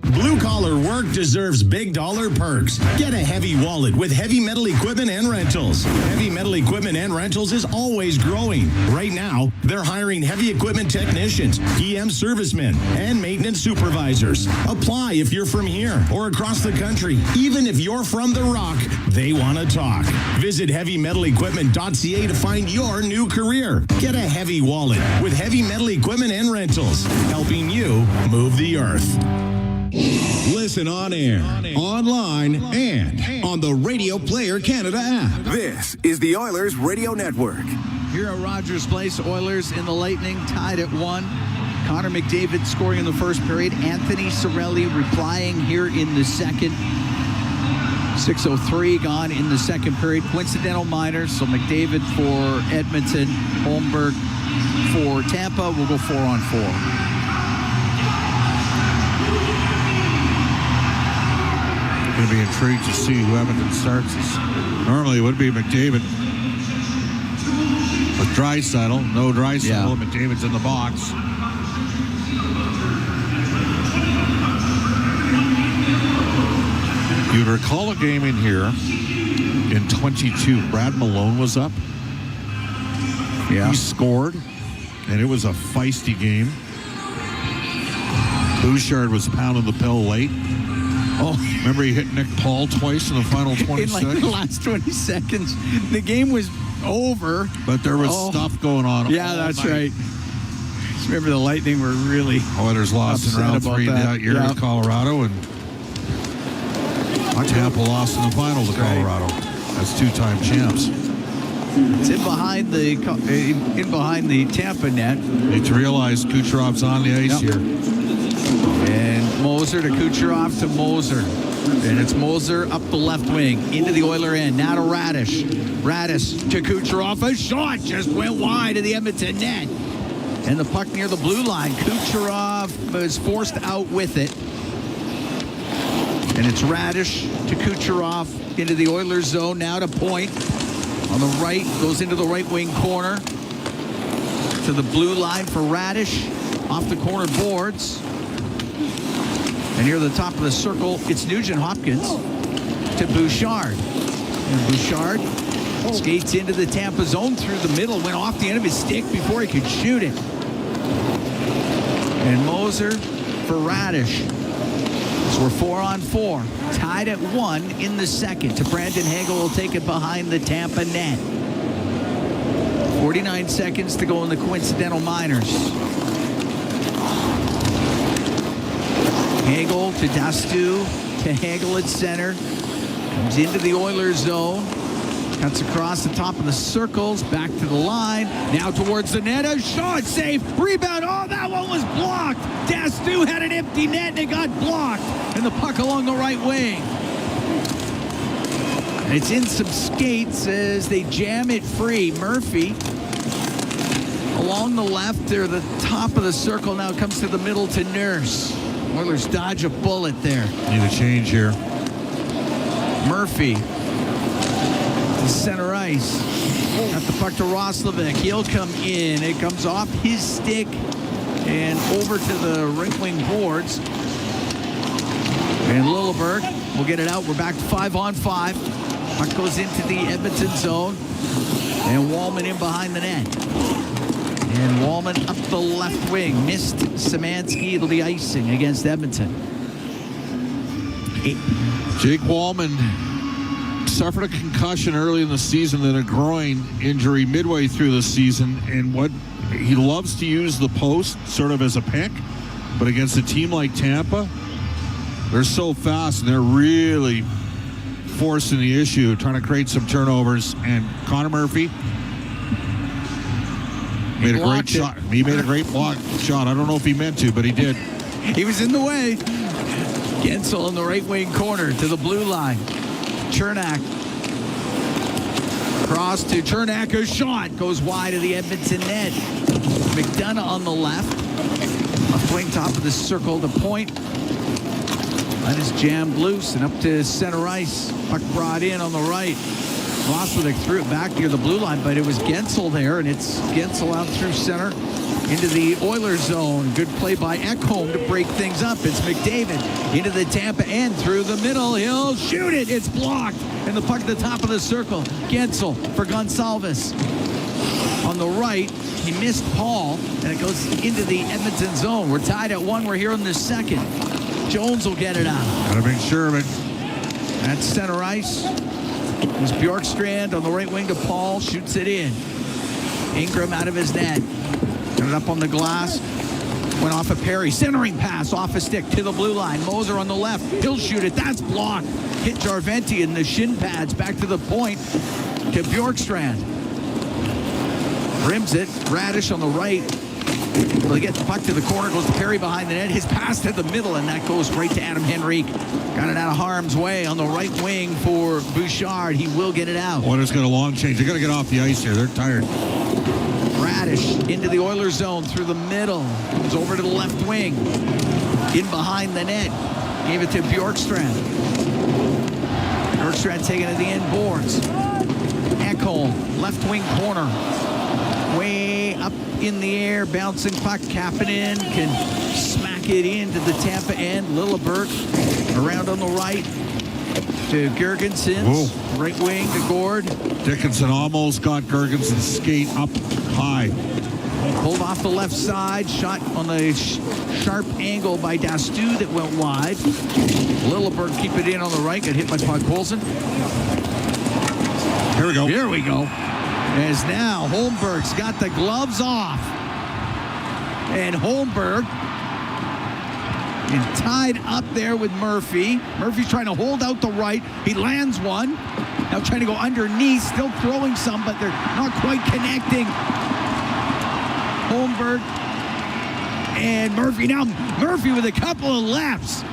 Blue-collar work deserves big dollar perks. Get a heavy wallet with Heavy Metal Equipment and Rentals. Heavy Metal Equipment and Rentals is always growing. Right now, they're hiring heavy equipment technicians, EM servicemen, and maintenance supervisors. Apply if you're from here or across the country. Even if you're from the Rock, they want to talk. Visit heavymetalequipment.ca to find your new career. Get a heavy wallet with Heavy Metal Equipment and Rentals, helping you move the earth. Listen on air, online, and on the Radio Player Canada app. This is the Oilers Radio Network. Here at Rogers Place, Oilers and the Lightning tied at 1. Connor McDavid scoring in the first period. Anthony Cirelli replying here in the second. 6:03 gone in the second period. Coincidental minors, so McDavid for Edmonton, Holmberg for Tampa. We'll go 4-on-4. Going to be intrigued to see who Edmonton starts. Normally it would be McDavid with Draisaitl. No Draisaitl. McDavid's in the box. You'd recall a game in here in 22. Brad Malone was up. Yeah. He scored, and it was a feisty game. Bouchard was pounding the pill late. Oh, remember he hit Nick Paul twice in the final 20 in seconds? The last 20 seconds. The game was over. But there was stuff going on. Yeah, that's right. Just remember the Lightning were really Oilers lost in round 3 that year with Colorado, and Tampa lost in the final to Colorado. That's 2-time champs. It's in behind the Tampa net. You need to realize Kucherov's on the ice here. And Moser to Kucherov to Moser. And it's Moser up the left wing into the Oiler end. Now to Radish. Radish to Kucherov. A shot just went wide of the Edmonton net. And the puck near the blue line. Kucherov was forced out with it. And it's Radish to Kucherov into the Oilers zone. Now to Point. On the right, goes into the right wing corner. To the blue line for Radish. Off the corner boards. And near the top of the circle, it's Nugent Hopkins to Bouchard. And Bouchard skates into the Tampa zone through the middle, went off the end of his stick before he could shoot it. And Moser for Radish. So we're 4-on-4, tied at 1 in the second. To Brandon Hagel will take it behind the Tampa net. 49 seconds to go in the coincidental minors. Hagel to Dastu, to Hagel at center. Comes into the Oilers zone. Cuts across the top of the circles, back to the line. Now towards the net, a shot, save, rebound. Oh, that one was blocked. Dastu had an empty net and it got blocked. And the puck along the right wing. And it's in some skates as they jam it free. Murphy along the left there, the top of the circle now comes to the middle to Nurse. Oilers dodge a bullet there. Need a change here. Murphy. The center ice. Got the puck to Roslovic. He'll come in. It comes off his stick and over to the right wing boards. And Lilleberg will get it out. We're back to 5-on-5. Puck goes into the Edmonton zone. And Wallman in behind the net. And Wallman up the left wing. Missed Szymanski. It'll be icing against Edmonton. Jake Wallman suffered a concussion early in the season, then a groin injury midway through the season. And what he loves to use the post sort of as a pick, but against a team like Tampa, they're so fast and they're really forcing the issue, trying to create some turnovers. And Connor Murphy made a great shot. He made a great block shot. I don't know if he meant to, but he did. He was in the way. Gensel in the right wing corner to the blue line. Chernak. Cross to Chernak. A shot goes wide of the Edmonton net. McDonough on the left. Left wing top of the circle to point. That is jammed loose and up to center ice. Puck brought in on the right. Roslovic threw it back near the blue line, but it was Gensel there, and it's Gensel out through center into the Oilers zone. Good play by Ekholm to break things up. It's McDavid into the Tampa end through the middle. He'll shoot it. It's blocked. And the puck at the top of the circle. Gensel for Gonsalves. On the right, he missed Paul, and it goes into the Edmonton zone. We're tied at 1. We're here in the second. Jones will get it out. Gotta make sure of it. At center ice. It was Bjorkstrand on the right wing to Paul. Shoots it in. Ingram out of his net. Got it up on the glass. Went off of Perry. Centering pass off a stick to the blue line. Moser on the left. He'll shoot it. That's blocked. Hit Jarventi in the shin pads. Back to the point to Bjorkstrand. Rims it. Radish on the right. Will he get the puck to the corner? Goes to Perry behind the net. His pass to the middle, and that goes right to Adam Henrique. Got it out of harm's way on the right wing for Bouchard. He will get it out. Oilers got a long change. They got to get off the ice here. They're tired. Radish into the Oilers zone through the middle. Comes over to the left wing. In behind the net. Gave it to Bjorkstrand. Bjorkstrand taking it to the end boards. Ekholm, left wing corner. Way up in the air, bouncing puck, Kapanen can smack it into the Tampa end. Lilleberg around on the right to Gergensen. Right wing to Gord. Dickinson almost got Gergensen's skate up high. Pulled off the left side, shot on the sharp angle by Dastu that went wide. Lilleberg keep it in on the right, got hit by Podkolzin. Here we go. Here we go. As now Holmberg's got the gloves off. And Holmberg is tied up there with Murphy. Murphy's trying to hold out the right. He lands one. Now trying to go underneath, still throwing some, but they're not quite connecting. Holmberg and Murphy. Now Murphy with a couple of laps.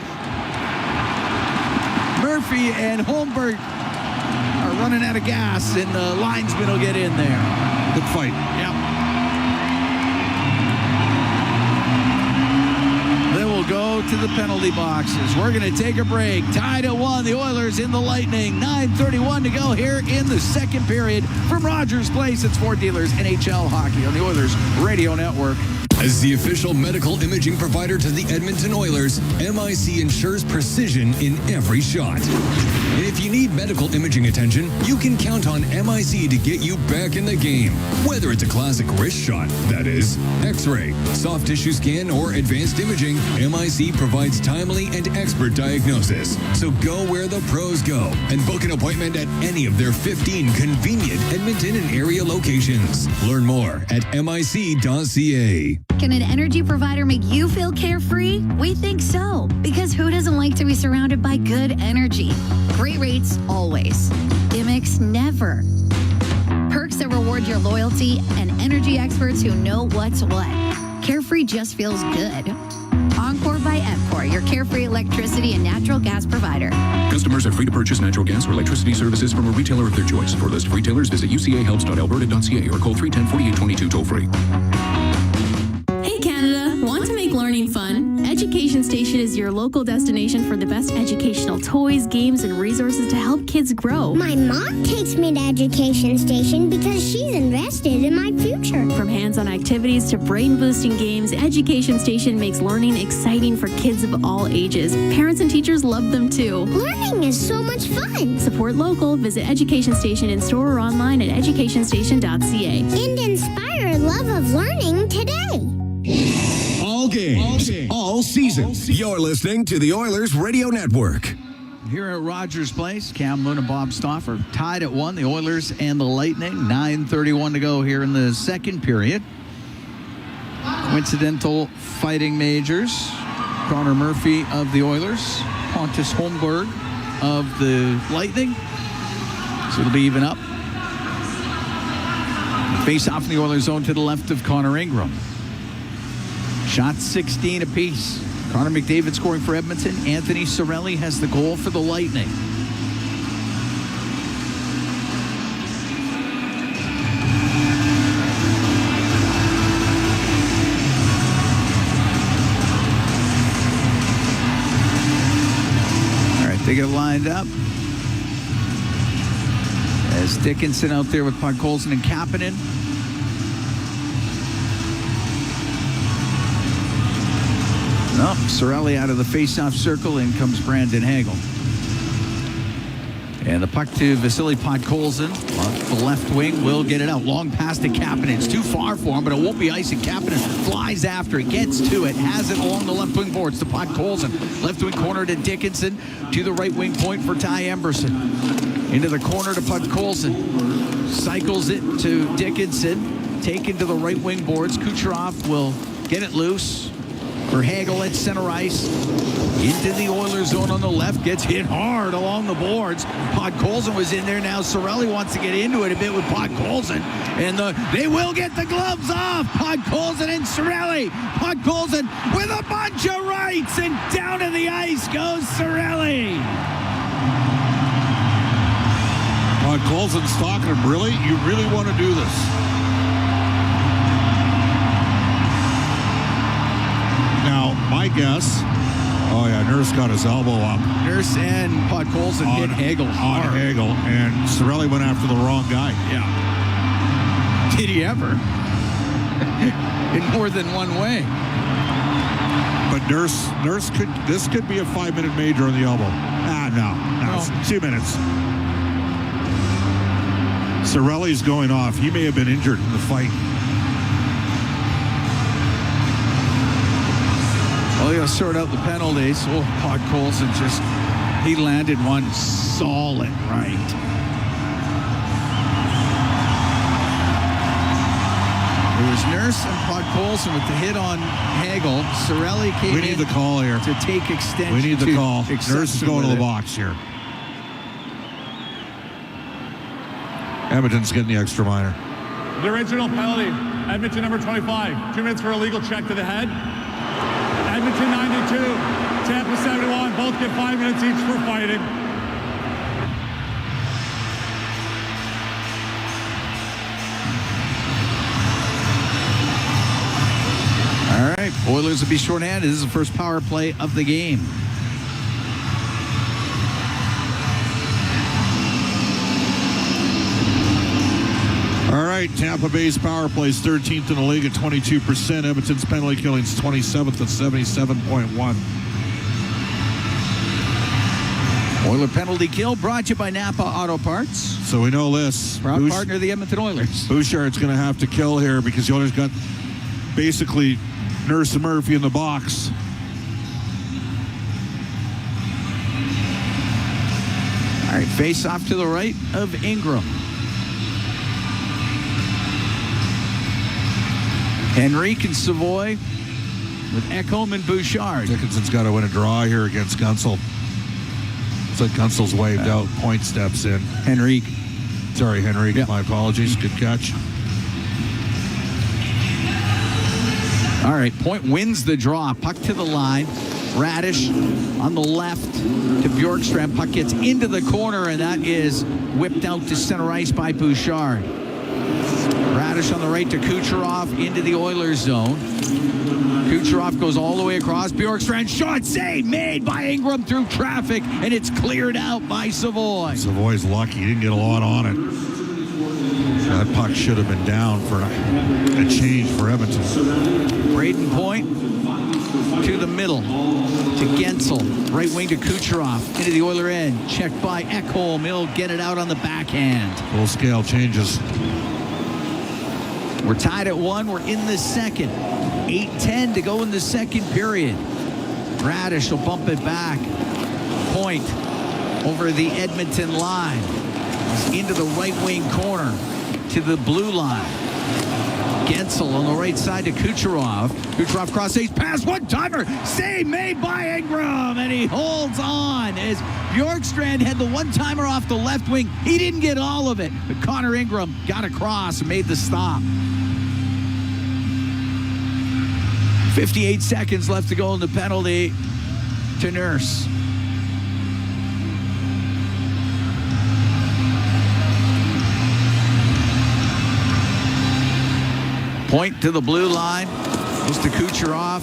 Murphy and Holmberg are running out of gas, and the linesman will get in there. Good fight. Yep. Then we'll go to the penalty boxes. We're going to take a break. Tied at 1, the Oilers in the Lightning. 9:31 to go here in the second period. From Rogers Place, it's Ford Dealers NHL Hockey on the Oilers Radio Network. As the official medical imaging provider to the Edmonton Oilers, MIC ensures precision in every shot. And if you need medical imaging attention, you can count on MIC to get you back in the game. Whether it's a classic wrist shot, that is, X-ray, soft tissue scan, or advanced imaging, MIC provides timely and expert diagnosis. So go where the pros go and book an appointment at any of their 15 convenient Edmonton and area locations. Learn more at mic.ca. Can an energy provider make you feel carefree? We think so, because who doesn't like to be surrounded by good energy? Great rates, always. Gimmicks, never. Perks that reward your loyalty and energy experts who know what's what. Carefree just feels good. Encore by EPCOR, your carefree electricity and natural gas provider. Customers are free to purchase natural gas or electricity services from a retailer of their choice. For a list of retailers, visit ucahelps.alberta.ca or call 310-4822 toll free. Hey Canada, want to make learning fun? Education Station is your local destination for the best educational toys, games, and resources to help kids grow. My mom takes me to Education Station because she's invested in my future. From hands-on activities to brain-boosting games, Education Station makes learning exciting for kids of all ages. Parents and teachers love them too. Learning is so much fun. Support local. Visit Education Station in store or online at educationstation.ca. And inspire love of learning today. All games, all season. You're listening to the Oilers Radio Network. Here at Rogers Place, Cam Moon and Bob Stauffer tied at 1, the Oilers and the Lightning. 9:31 to go here in the second period. Coincidental fighting majors. Connor Murphy of the Oilers. Pontus Holmberg of the Lightning. So it'll be even up. Face off in the Oilers zone to the left of Connor Ingram. Shots 16 apiece. Connor McDavid scoring for Edmonton. Anthony Cirelli has the goal for the Lightning. All right, they get lined up. As Dickinson out there with Podkolzin and Kapanen. Oh, Cirelli out of the face-off circle, in comes Brandon Hagel. And the puck to Vasily Podkolzin on the left wing, will get it out. Long pass to Kapanen. It's too far for him, but it won't be icing. Kapanen flies after it, gets to it, has it along the left wing boards to Podkolzin. Left wing corner to Dickinson, to the right wing point for Ty Emberson. Into the corner to Podkolzin. Cycles it to Dickinson, taken to the right wing boards. Kucherov will get it loose. For Hagel at center ice, into the Oilers zone on the left, gets hit hard along the boards. Podkolzin was in there. Now Cirelli wants to get into it a bit with Podkolzin, and they will get the gloves off. Podkolzin and Cirelli. Podkolzin with a bunch of rights, and down to the ice goes Cirelli. Podkolzin's talking to him. Really? You really want to do this? My guess, Nurse got his elbow up. Nurse and Podkolzin hit Hagel hard. On Hagel, and Cirelli went after the wrong guy. Yeah. Did he ever? In more than one way. But Nurse could be a 5-minute major on the elbow. No. 2 minutes. Cirelli's going off. He may have been injured in the fight. Well, he'll sort out the penalties. Podkolzin he landed one solid right. It was Nurse and Podkolzin with the hit on Hagel. Cirelli came in. We need the call here. To take extension. We need the call. Nurse is going to the box here. Edmonton's getting the extra minor. The original penalty. Edmonton number 25. 2 minutes for a legal check to the head. Edmonton 92, Tampa 71. Both get 5 minutes each for fighting. All right, Oilers will be shorthanded. This is the first power play of the game. All right, Tampa Bay's power plays 13th in the league at 22%. Edmonton's penalty killing's 27th at 77.1. Oiler penalty kill brought to you by Napa Auto Parts. So we know this. Proud partner of the Edmonton Oilers. Bouchard's going to have to kill here because the Oilers got basically Nurse and Murphy in the box. All right, face off to the right of Ingram. Henrique and Savoy with Ekholm and Bouchard. Dickinson's got to win a draw here against Gunsel. It's like Gunsel's waved out. Point steps in. Henrique. Sorry, Henrique. Yep. My apologies. Good catch. All right, Point wins the draw. Puck to the line. Radish on the left to Bjorkstrand. Puck gets into the corner, and that is whipped out to center ice by Bouchard. Radish on the right to Kucherov into the Oilers zone. Kucherov goes all the way across. Bjorkstrand shot save made by Ingram through traffic, and it's cleared out by Savoy. Savoy's lucky. He didn't get a lot on it. That puck should have been down for a change for Edmonton. Braden Point to the middle to Gensel. Right wing to Kucherov. Into the Oiler end. Checked by Ekholm. He'll get it out on the backhand. Full scale changes. We're tied at 1. We're in the second. 8:10 to go in the second period. Radish will bump it back. Point over the Edmonton line. He's into the right wing corner to the blue line. Gensel on the right side to Kucherov. Kucherov cross ice pass, one-timer, save made by Ingram, and he holds on as Bjorkstrand had the one-timer off the left wing. He didn't get all of it, but Connor Ingram got across and made the stop. 58 seconds left to go in the penalty to Nurse. Point to the blue line. Goes to Kucherov.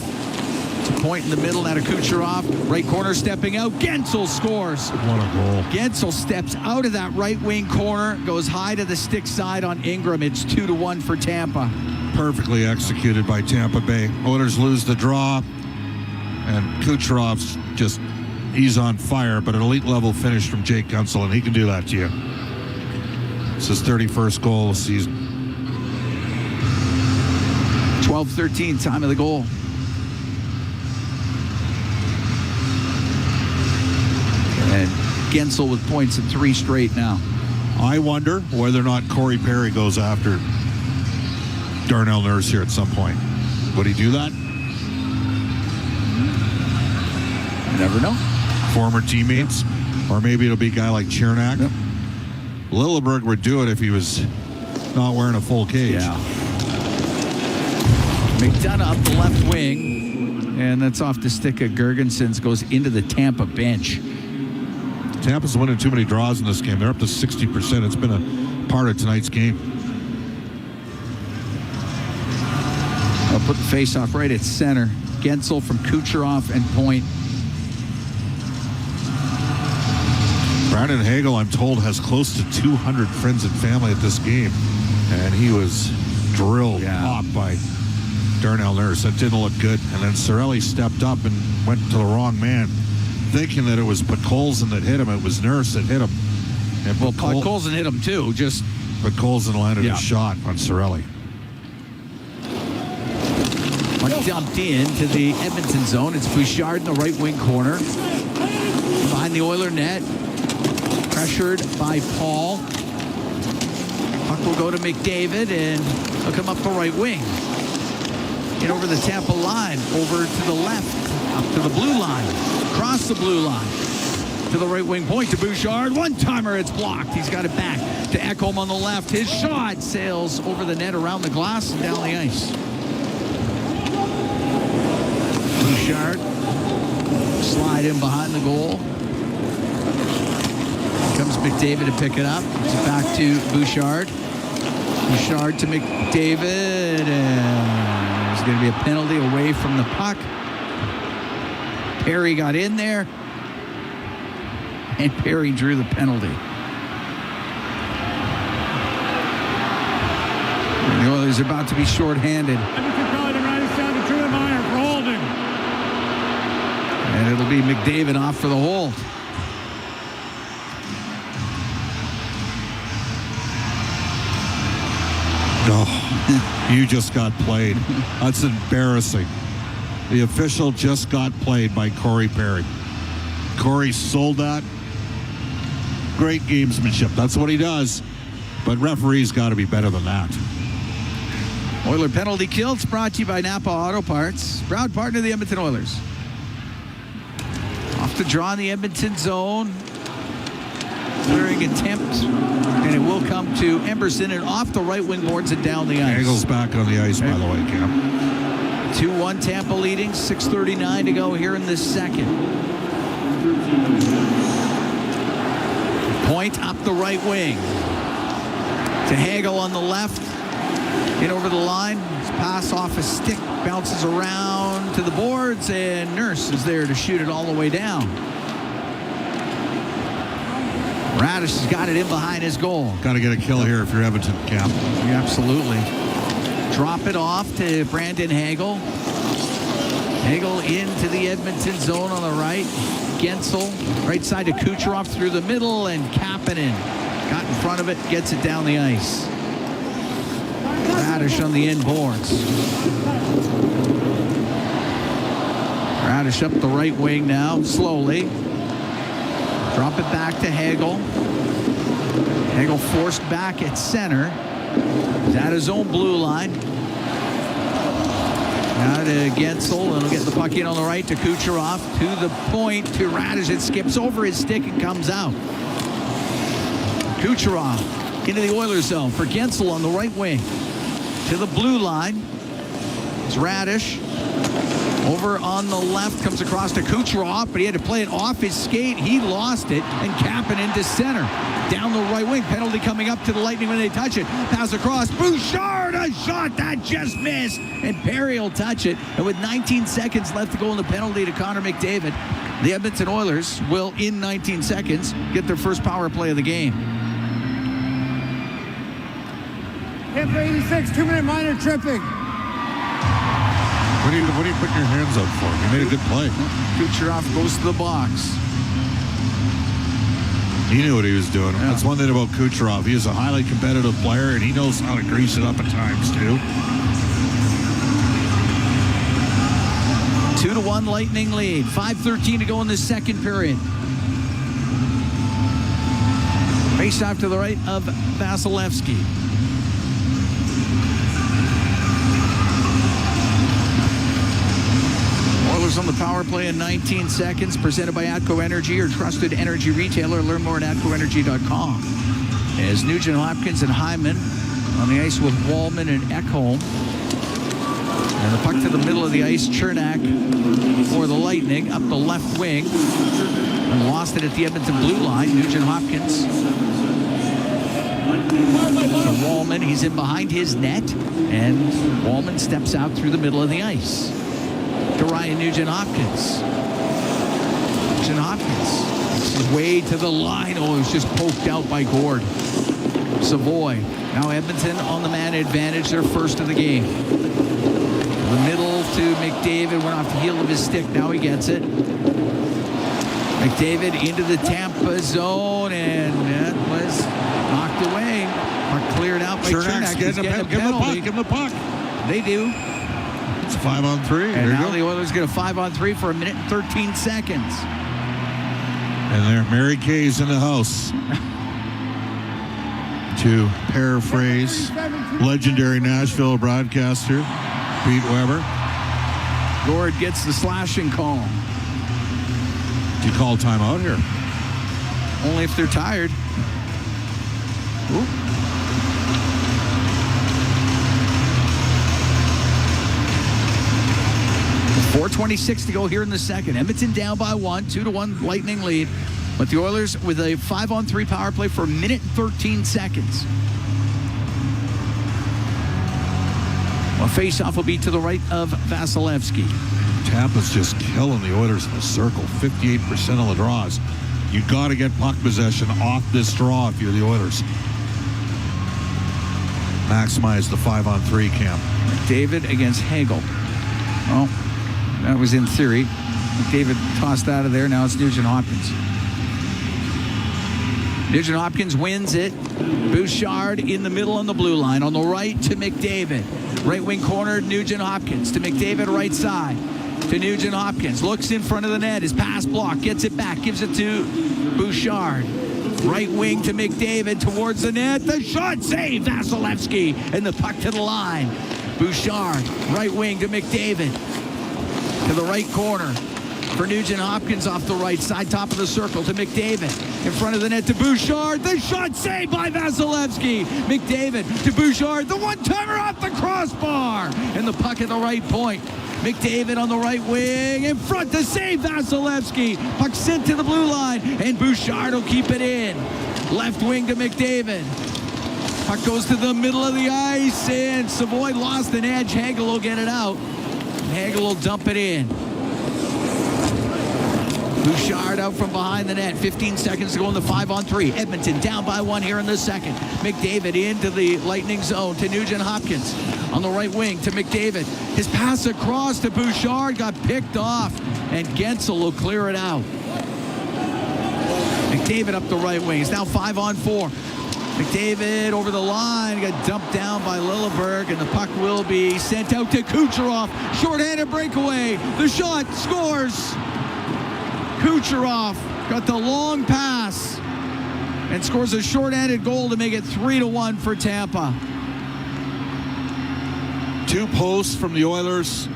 It's a point in the middle. Now to Kucherov. Right corner stepping out. Gensel scores. What a goal. Gensel steps out of that right wing corner. Goes high to the stick side on Ingram. It's 2-1 for Tampa. Perfectly executed by Tampa Bay. Oilers lose the draw. And Kucherov's just, he's on fire. But an elite level finish from Jake Gensel. And he can do that to you. It's his 31st goal of the season. 12-13, time of the goal. And Gensel with points at 3 straight now. I wonder whether or not Corey Perry goes after Darnell Nurse here at some point. Would he do that? You never know. Former teammates. Yep. Or maybe it'll be a guy like Chernak. Yep. Lilleberg would do it if he was not wearing a full cage. Yeah. McDonough up the left wing, and that's off the stick of Gergensons, goes into the Tampa bench. Tampa's winning too many draws in this game. They're up to 60%. It's been a part of tonight's game. I'll put the face-off right at center. Gensel from Kucherov and Point. Brandon Hagel, I'm told, has close to 200 friends and family at this game, and he was drilled off by Darnell Nurse. That didn't look good. And then Cirelli stepped up and went to the wrong man, thinking that it was Podkolzin that hit him. It was Nurse that hit him. And Podkolzin hit him too. Podkolzin landed a shot on Cirelli. Dumped into the Edmonton zone. It's Bouchard in the right wing corner. Behind the Oiler net. Pressured by Paul. Puck will go to McDavid, and he'll come up the right wing. And over the Tampa line, over to the left, up to the blue line, across the blue line, to the right wing point to Bouchard. One-timer, it's blocked. He's got it back to Ekholm on the left. His shot sails over the net, around the glass, and down the ice. Bouchard, slide in behind the goal. Comes McDavid to pick it up. It's back to Bouchard. Bouchard to McDavid, and there's going to be a penalty away from the puck. Perry got in there, and Perry drew the penalty. And the Oilers are about to be shorthanded. And it'll be McDavid off for the hold. Oh, you just got played. That's embarrassing. The official just got played by Corey Perry. Corey sold that. Great gamesmanship. That's what he does. But referees got to be better than that. Oiler penalty kill. It's brought to you by Napa Auto Parts. Proud partner of the Edmonton Oilers. Off the draw in the Edmonton zone. Clearing attempt. And it will come to Emberson, and off the right wing boards and down the ice. Eagles back on the ice, by the way, Cam. 2-1 Tampa leading. 6:39 to go here in this second. Point up the right wing. To Hagel on the left. In over the line. His pass off a stick. Bounces around. to the boards, and Nurse is there to shoot it all the way down. Radish has got it in behind his goal. Got to get a kill here if you're Edmonton, Cap. Yeah, absolutely. Drop it off to Brandon Hagel. Hagel into the Edmonton zone on the right. Gensel, right side to Kucherov through the middle, and Kapanen got in front of it, gets it down the ice. Radish on the end boards. Radish up the right wing now, slowly. Drop it back to Hagel. Hagel forced back at center. He's at his own blue line. Now to Gensel, and he'll get the puck in on the right to Kucherov. To the point, to Radish. It skips over his stick and comes out. Kucherov into the Oilers zone for Gensel on the right wing. To the blue line. It's Radish. Over on the left, comes across to Kucherov, but he had to play it off his skate. He lost it, and Kapanen into center. Down the right wing, penalty coming up to the Lightning when they touch it. Pass across, Bouchard, a shot that just missed, and Perry will touch it. And with 19 seconds left to go in the penalty to Connor McDavid, the Edmonton Oilers will, in 19 seconds, get their first power play of the game. Hit for 86, 2-minute minor tripping. What are you putting your hands up for? You made a good play. Kucherov goes to the box. He knew what he was doing. Yeah. That's one thing about Kucherov. He is a highly competitive player, and he knows how to grease it up at times, too. 2-1 Lightning lead. 5:13 to go in the second period. Face off to the right of Vasilevsky. Oilers on the power play in 19 seconds, presented by Atco Energy, your trusted energy retailer. Learn more at atcoenergy.com. As Nugent Hopkins and Hyman on the ice with Wallman and Ekholm. And the puck to the middle of the ice, Chernak for the Lightning, up the left wing. And lost it at the Edmonton blue line. Nugent Hopkins. To Wallman, he's in behind his net. And Wallman steps out through the middle of the ice. To Ryan Nugent-Hopkins. Nugent-Hopkins makes his way to the line. Oh, it was just poked out by Gord. Savoy. Now Edmonton on the man advantage, their first of the game. The middle to McDavid, went off the heel of his stick. Now he gets it. McDavid into the Tampa zone, and that was knocked away. Or cleared out by Chernak. Give him the puck. They do. It's 5-on-3. And now the Oilers get a 5-on-3 for 1 minute and 13 seconds. And there, Mary Kay's in the house. To paraphrase legendary Nashville broadcaster Pete Weber. Gord gets the slashing call. Do you call timeout here? Only if they're tired. Ooh. 4:26 to go here in the second. Edmonton down by 1, 2-1 Lightning lead. But the Oilers with a 5-on-3 power play for 1 minute and 13 seconds. A face-off will be to the right of Vasilevsky. Tampa's just killing the Oilers in the circle. 58% of the draws. You got to get puck possession off this draw if you're the Oilers. Maximize the 5-on-3 camp. McDavid against Hagel. Oh, that was in theory. McDavid tossed out of there. Now it's Nugent Hopkins. Nugent Hopkins wins it. Bouchard in the middle on the blue line. On the right to McDavid. Right wing corner, Nugent Hopkins. To McDavid, right side. To Nugent Hopkins. Looks in front of the net. His pass block. Gets it back. Gives it to Bouchard. Right wing to McDavid towards the net. The shot save. Vasilevsky. And the puck to the line. Bouchard. Right wing to McDavid. To the right corner. For Nugent Hopkins off the right side, top of the circle to McDavid. In front of the net to Bouchard. The shot saved by Vasilevsky. McDavid to Bouchard. The one-timer off the crossbar. And the puck at the right point. McDavid on the right wing. In front to save Vasilevsky. Puck sent to the blue line. And Bouchard will keep it in. Left wing to McDavid. Puck goes to the middle of the ice. And Savoy lost an edge. Hagel will get it out. Hagel will dump it in. Bouchard out from behind the net. 15 seconds to go in the 5-on-3. Edmonton down by 1 here in the second. McDavid into the Lightning zone to Nugent Hopkins. On the right wing to McDavid. His pass across to Bouchard got picked off, and Gensel will clear it out. McDavid up the right wing. It's now 5-on-4. McDavid over the line, got dumped down by Lilleberg, and the puck will be sent out to Kucherov. Short-handed breakaway. The shot scores. Kucherov got the long pass and scores a short-handed goal to make it 3-1 for Tampa. 2 posts from the Oilers,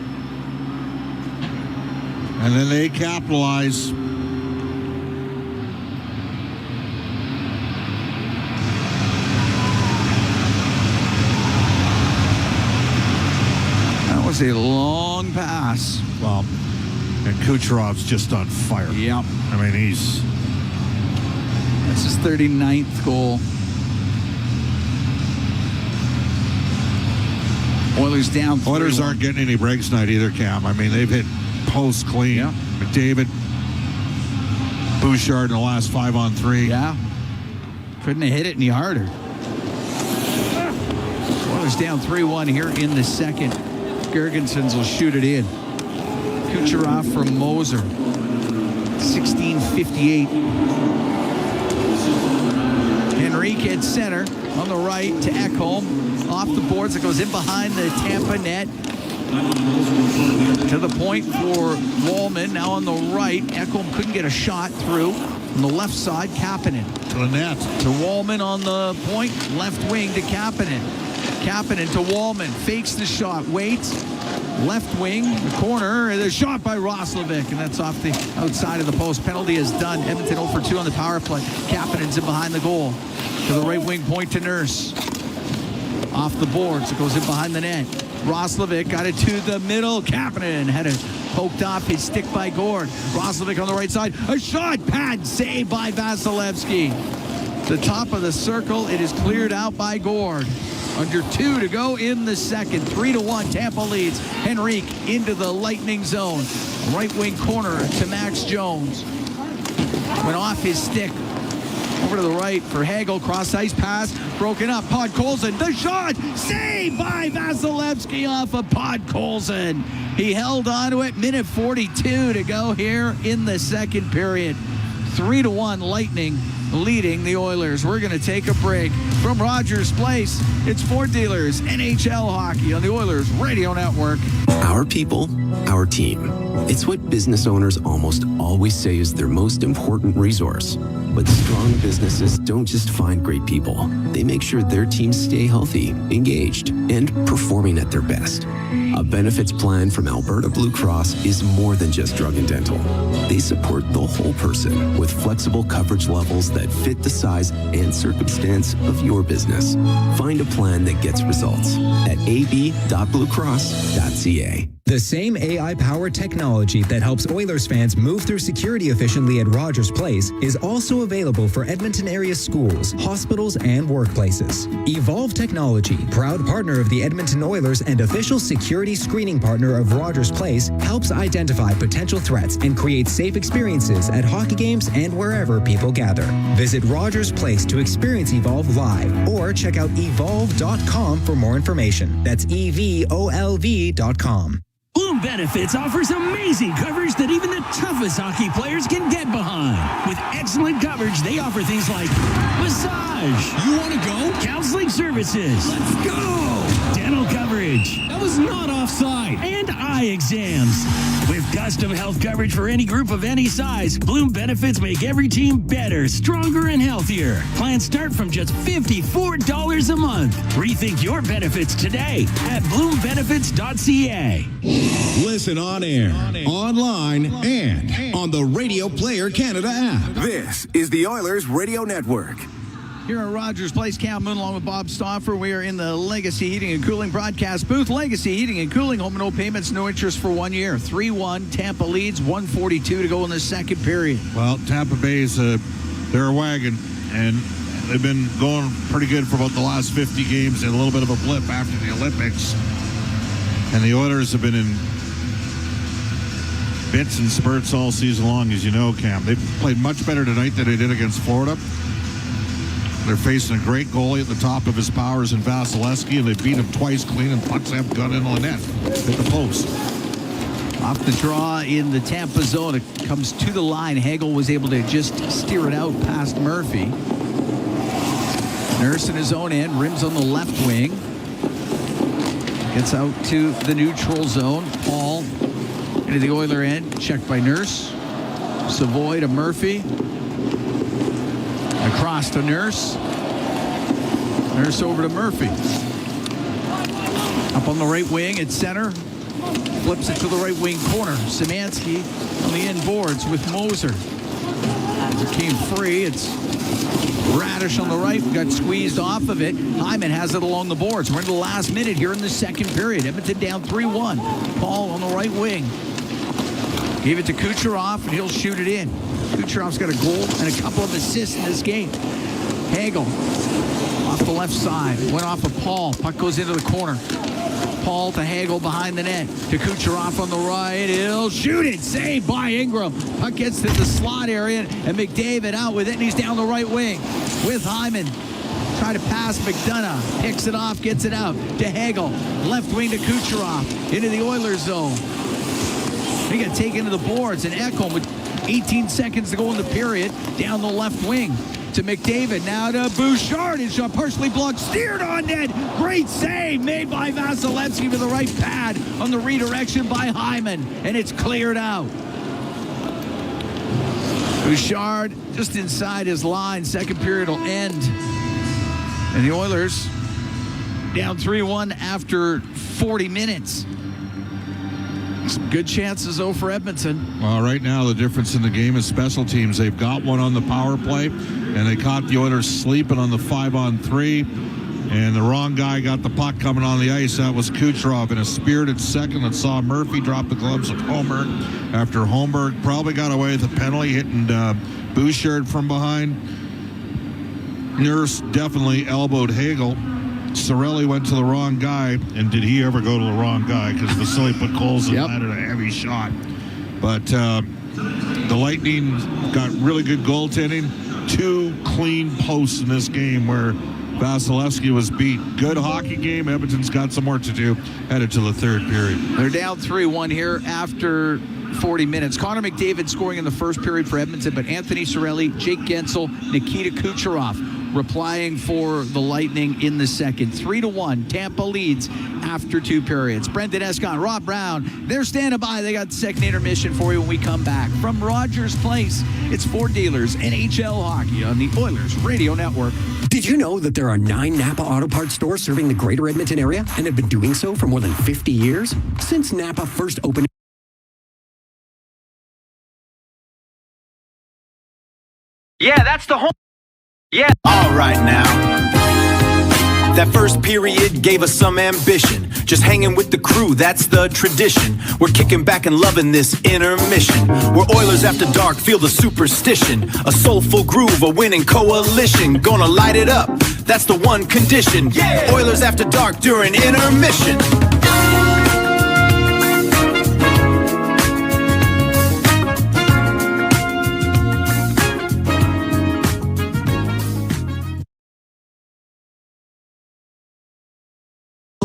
and then they capitalize. That was a long pass. Well, and Kucherov's just on fire. Yep. I mean, that's his 39th goal. Oilers down 3-1. Oilers aren't getting any breaks tonight either, Cam. I mean, they've hit posts clean. Yeah. McDavid, Bouchard in the last 5-on-3. Yeah. Couldn't have hit it any harder. Oilers down 3-1 here in the second. Gergensons will shoot it in. Kucherov from Moser. 16:58. Henrique at center. On the right to Ekholm. Off the boards. It goes in behind the Tampa net. To the point for Wallman. Now on the right. Ekholm couldn't get a shot through. On the left side, Kapanen. To the net. To Wallman on the point. Left wing to Kapanen. Kapanen to Wallman. Fakes the shot. Waits. Left wing, the corner, the shot by Roslovic, and that's off the outside of the post. Penalty is done. Edmonton 0 for 2 on the power play. Kapanen's in behind the goal. To the right wing point to Nurse. Off the boards, it goes in behind the net. Roslovic got it to the middle. Kapanen had it poked off his stick by Gord. Roslovic on the right side. A shot, pad, saved by Vasilevsky. The top of the circle, it is cleared out by Gord. Under 2 to go in the second. 3-1, Tampa leads. Henrique into the Lightning zone. Right wing corner to Max Jones. Went off his stick. Over to the right for Hagel. Cross ice pass. Broken up. Podkolzin. The shot. Saved by Vasilevsky off of Podkolzin. He held on to it. Minute 42 to go here in the second period. 3-1 Lightning leading the Oilers. We're going to take a break. From Rogers Place, it's Ford Dealers NHL Hockey on the Oilers Radio Network. Our people, our team. It's what business owners almost always say is their most important resource. But strong businesses don't just find great people. They make sure their teams stay healthy, engaged, and performing at their best. A benefits plan from Alberta Blue Cross is more than just drug and dental. They support the whole person with flexible coverage levels that fit the size and circumstance of your business. Find a plan that gets results at ab.bluecross.ca. The same AI-powered technology that helps Oilers fans move through security efficiently at Rogers Place is also available for Edmonton area schools, hospitals, and workplaces. Evolve Technology, proud partner of the Edmonton Oilers and official security screening partner of Rogers Place, helps identify potential threats and create safe experiences at hockey games and wherever people gather. Visit Rogers Place to experience Evolve live or check out evolve.com for more information. That's evolv.com. Bloom Benefits offers amazing coverage that even the toughest hockey players can get behind. With excellent coverage, they offer things like massage. You want to go? Counseling services. Let's go. Dental coverage. That was not offside. And eye exams. With custom health coverage for any group of any size, Bloom Benefits make every team better, stronger, and healthier. Plans start from just $54 a month. Rethink your benefits today at bloombenefits.ca. Listen on air, online, and on the Radio Player Canada app. This is the Oilers Radio Network. Here at Rogers Place, Cam Moon along with Bob Stauffer. We are in the Legacy Heating and Cooling broadcast booth. Legacy Heating and Cooling, home and no payments, no interest for 1 year. 3-1, Tampa leads, 1:42 to go in the second period. Well, Tampa Bay's they're a wagon, and they've been going pretty good for about the last 50 games, and a little bit of a blip after the Olympics. And the Oilers have been in bits and spurts all season long, as you know, Cam. They've played much better tonight than they did against Florida. They're facing a great goalie at the top of his powers in Vasilevsky, and they beat him twice clean, and pucks have gone into the net. Hit the post. Off the draw in the Tampa zone. It comes to the line. Hagel was able to just steer it out past Murphy. Nurse in his own end. Rims on the left wing. Gets out to the neutral zone. Paul into the Oiler end. Checked by Nurse. Savoy to Murphy. Across to Nurse. Nurse over to Murphy. Up on the right wing at center. Flips it to the right wing corner. Szymanski on the end boards with Moser. Came free. It's Radish on the right. Got squeezed off of it. Hyman has it along the boards. We're in the last minute here in the second period. Edmonton down 3-1. Paul on the right wing. Gave it to Kucherov, and he'll shoot it in. Kucherov's got a goal and a couple of assists in this game. Hagel off the left side. Went off of Paul. Puck goes into the corner. Paul to Hagel behind the net. To Kucherov on the right. He'll shoot it. Saved by Ingram. Puck gets to the slot area, and McDavid out with it, and he's down the right wing with Hyman. Try to pass McDonough. Picks it off, gets it out to Hagel. Left wing to Kucherov. Into the Oilers zone. He got taken to the boards, and Ekholm with 18 seconds to go in the period. Down the left wing to McDavid. Now to Bouchard. His shot partially blocked. Steered on net. Great save made by Vasilevsky to the right pad on the redirection by Hyman. And it's cleared out. Bouchard just inside his line. Second period will end. And the Oilers down 3-1 after 40 minutes. Some good chances, though, for Edmonton. Well, right now, the difference in the game is special teams. They've got one on the power play, and they caught the Oilers sleeping on the 5-on-3, and the wrong guy got the puck coming on the ice. That was Kucherov in a spirited second that saw Murphy drop the gloves of Holmberg after Holmberg probably got away with a penalty, hitting Bouchard from behind. Nurse definitely elbowed Hagel. Cirelli went to the wrong guy, and did he ever go to the wrong guy? Because Vasily put goals and landed a heavy shot. But the Lightning got really good goaltending. 2 clean posts in this game where Vasilevsky was beat. Good hockey game. Edmonton's got some work to do headed to the third period. They're down 3-1 here after 40 minutes. Connor McDavid scoring in the first period for Edmonton, but Anthony Cirelli, Jake Gensel, Nikita Kucherov replying for the Lightning in the second. 3-1. Tampa leads after 2 periods. Brendan Escott, Rob Brown, they're standing by. They got the second intermission for you when we come back. From Rogers Place, it's Ford Dealers NHL Hockey on the Oilers Radio Network. Did you know that there are 9 Napa Auto Parts stores serving the greater Edmonton area and have been doing so for more than 50 years? Since Napa first opened. Yeah, that's the home. Yeah. All right now. That first period gave us some ambition. Just hanging with the crew, that's the tradition. We're kicking back and loving this intermission. We're Oilers after dark, feel the superstition. A soulful groove, a winning coalition. Gonna light it up, that's the one condition. Yeah. Oilers after dark during intermission.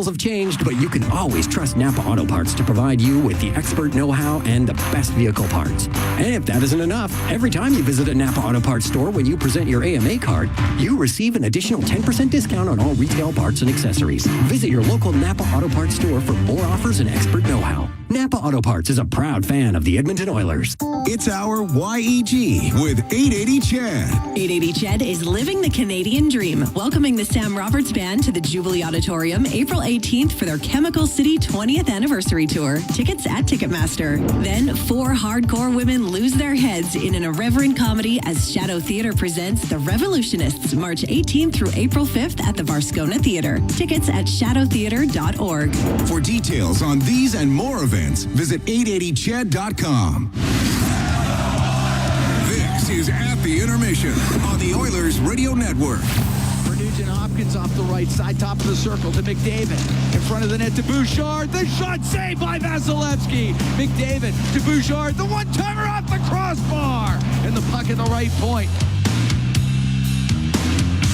Have changed, but you can always trust Napa Auto Parts to provide you with the expert know-how and the best vehicle parts. And if that isn't enough, every time you visit a Napa Auto Parts store when you present your AMA card, you receive an additional 10% discount on all retail parts and accessories. Visit your local Napa Auto Parts store for more offers and expert know-how. Napa Auto Parts is a proud fan of the Edmonton Oilers. It's our YEG with 880 Chad. 880 Chad is living the Canadian dream, welcoming the Sam Roberts Band to the Jubilee Auditorium April 18th for their Chemical City 20th Anniversary Tour. Tickets at Ticketmaster. Then 4 hardcore women lose their heads in an irreverent comedy as Shadow Theatre presents The Revolutionists March 18th through April 5th at the Varscona Theatre. Tickets at shadowtheatre.org. For details on these and more events, visit 880chad.com. This is At the Intermission on the Oilers Radio Network. Produced Nugent Hopkins off the right side, top of the circle to McDavid. In front of the net to Bouchard. The shot saved by Vasilevsky. McDavid to Bouchard. The one-timer off the crossbar. And the puck at the right point.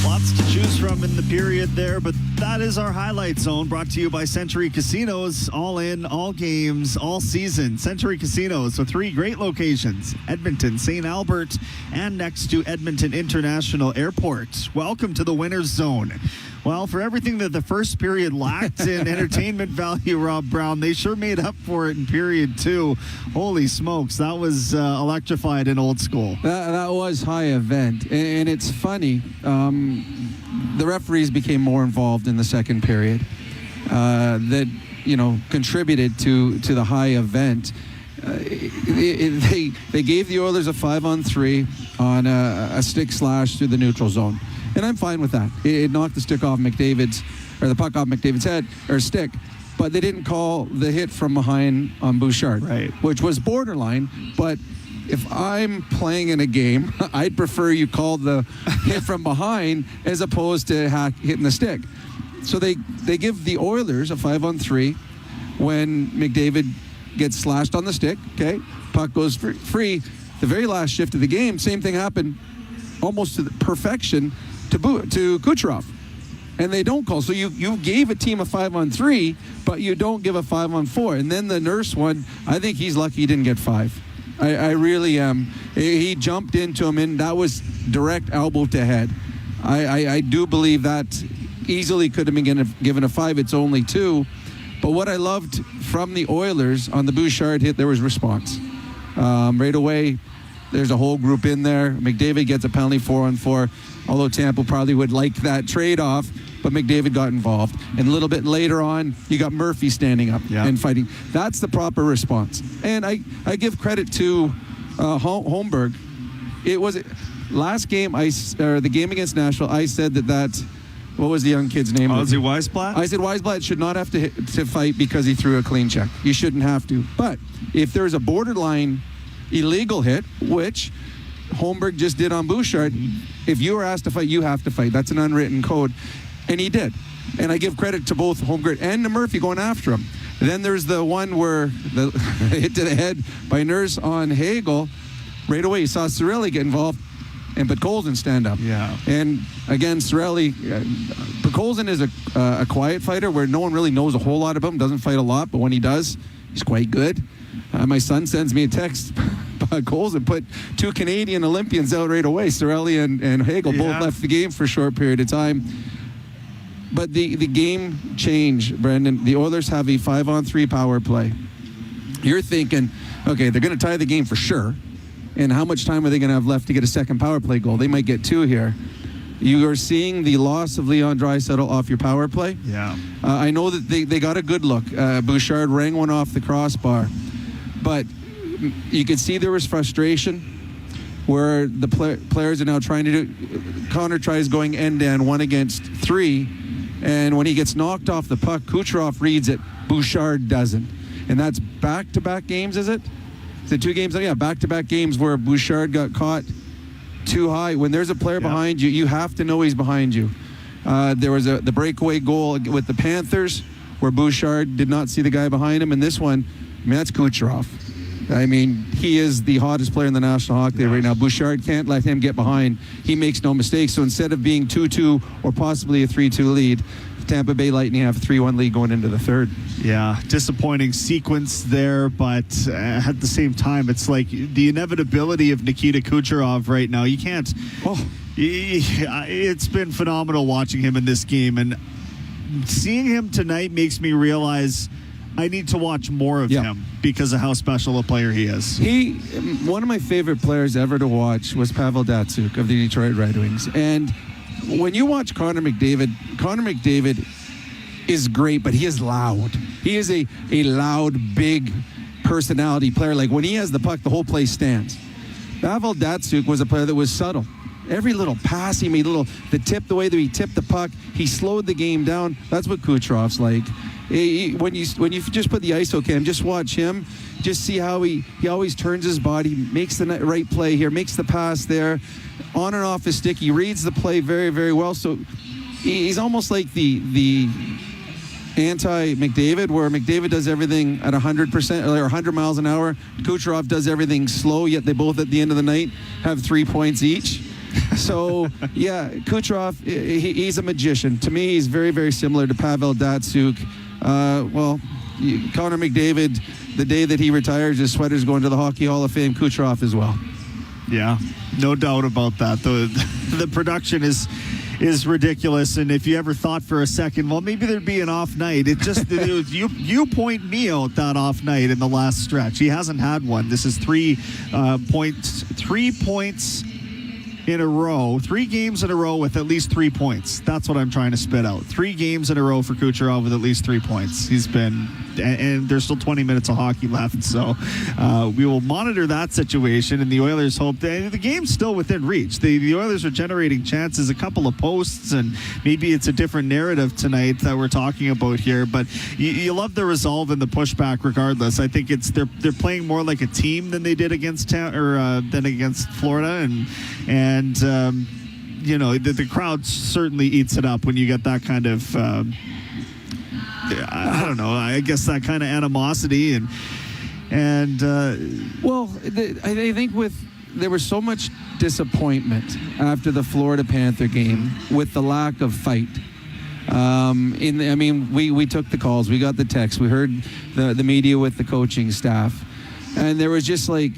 Lots to choose from in the period there, but that is our highlight zone, brought to you by Century Casinos. All in, all games, all season. Century Casinos with 3 great locations: Edmonton, St. Albert, and next to Edmonton International Airport. Welcome to the winner's zone. Well, for everything that the first period lacked in entertainment value, Rob Brown, they sure made up for it in period 2. Holy smokes, that was electrified in old school. That was high event, and it's funny. The referees became more involved in the second period. That contributed to the high event. They gave the Oilers a 5-on-3 on a stick slash through the neutral zone. And I'm fine with that. It knocked the puck off McDavid's head or stick, but they didn't call the hit from behind on Bouchard, right, which was borderline. But if I'm playing in a game, I'd prefer you call the hit from behind as opposed to hitting the stick. So they give the Oilers a 5-on-3 when McDavid gets slashed on the stick. Okay, puck goes free. The very last shift of the game, same thing happened almost to the perfection to Kucherov, and they don't call. So you gave a team a 5-on-3, but you don't give a 5-on-4. And then the Nurse one, I think he's lucky he didn't get 5. I really am. He jumped into him, and that was direct elbow to head. I do believe that easily could have been given a 5. It's only 2. But what I loved from the Oilers on the Bouchard hit, there was response. Right away, there's a whole group in there. McDavid gets a penalty 4-on-4, although Tampa probably would like that trade-off, but McDavid got involved. And a little bit later on, you got Murphy standing up and fighting. That's the proper response. And I give credit to Holmberg. It was last game, the game against Nashville, I said that what was the young kid's name? Ozzy Weisblatt? I said Weisblatt should not have to fight because he threw a clean check. You shouldn't have to. But if there's a borderline illegal hit, which Holmberg just did on Bouchard, if you were asked to fight, you have to fight. That's an unwritten code. And he did. And I give credit to both Holmberg and to Murphy going after him. Then there's the one where the hit to the head by Nurse on Hagel. Right away, you saw Cirelli get involved and Podkolzin stand up. Yeah. And again, Cirelli, Podkolzin is a quiet fighter where no one really knows a whole lot about him, doesn't fight a lot, but when he does, he's quite good. My son sends me a text. Podkolzin put 2 Canadian Olympians out right away. Cirelli and Hagel both left the game for a short period of time. But the game changed, Brendan. The Oilers have a 5-on-3 power play. You're thinking, okay, they're going to tie the game for sure. And how much time are they going to have left to get a second power play goal? They might get 2 here. You are seeing the loss of Leon Draisaitl off your power play. Yeah. I know that they got a good look. Bouchard rang one off the crossbar. But you could see there was frustration where the players are now trying to do. Connor tries going end-to-end 1 against 3. And when he gets knocked off the puck, Kucherov reads it. Bouchard doesn't. And that's back-to-back games, is it? Is it 2 games? Yeah, back-to-back games where Bouchard got caught too high. When there's a player behind you, you have to know he's behind you. There was the breakaway goal with the Panthers where Bouchard did not see the guy behind him. And this one, that's Kucherov. I mean, he is the hottest player in the National Hockey League right now. Bouchard can't let him get behind. He makes no mistakes. So instead of being 2-2 or possibly a 3-2 lead, Tampa Bay Lightning have a 3-1 lead going into the third. Yeah, disappointing sequence there, but at the same time, it's like the inevitability of Nikita Kucherov right now. You can't... It's been phenomenal watching him in this game, and seeing him tonight makes me realize I need to watch more of him because of how special a player he is. One of my favorite players ever to watch was Pavel Datsyuk of the Detroit Red Wings. And when you watch Connor McDavid is great, but he is loud. He is a loud, big personality player. Like when he has the puck, the whole place stands. Pavel Datsyuk was a player that was subtle. Every little pass he made, the way that he tipped the puck, he slowed the game down. That's what Kucherov's like. When you just put the ISO cam, just watch him. Just see how he always turns his body, makes the right play here, makes the pass there, on and off his stick. He reads the play very, very well. So he's almost like the anti-McDavid, where McDavid does everything at 100% or 100 miles an hour. Kucherov does everything slow, yet they both at the end of the night have 3 points each. So, yeah, Kucherov, he's a magician. To me, he's very, very similar to Pavel Datsyuk. Connor McDavid, the day that he retires, his sweater's going to the Hockey Hall of Fame. Kucherov as well. Yeah, no doubt about that. The production is ridiculous, and if you ever thought for a second, well, maybe there'd be an off night, it was you point me out that off night in the last stretch. He hasn't had one. This is 3 points in a row, 3 games in a row with at least 3 points. That's what I'm trying to spit out. 3 games in a row for Kucherov with at least 3 points. He's been, and there's still 20 minutes of hockey left, so we will monitor that situation, and the Oilers hope that the game's still within reach. The Oilers are generating chances, a couple of posts, and maybe it's a different narrative tonight that we're talking about here, but you love the resolve and the pushback regardless. I think they're playing more like a team than they did against Florida, and the crowd certainly eats it up when you get that kind of I don't know, I guess that kind of animosity I think there was so much disappointment after the Florida Panther game with the lack of fight. We took the calls, we got the texts, we heard the media with the coaching staff, and there was just like,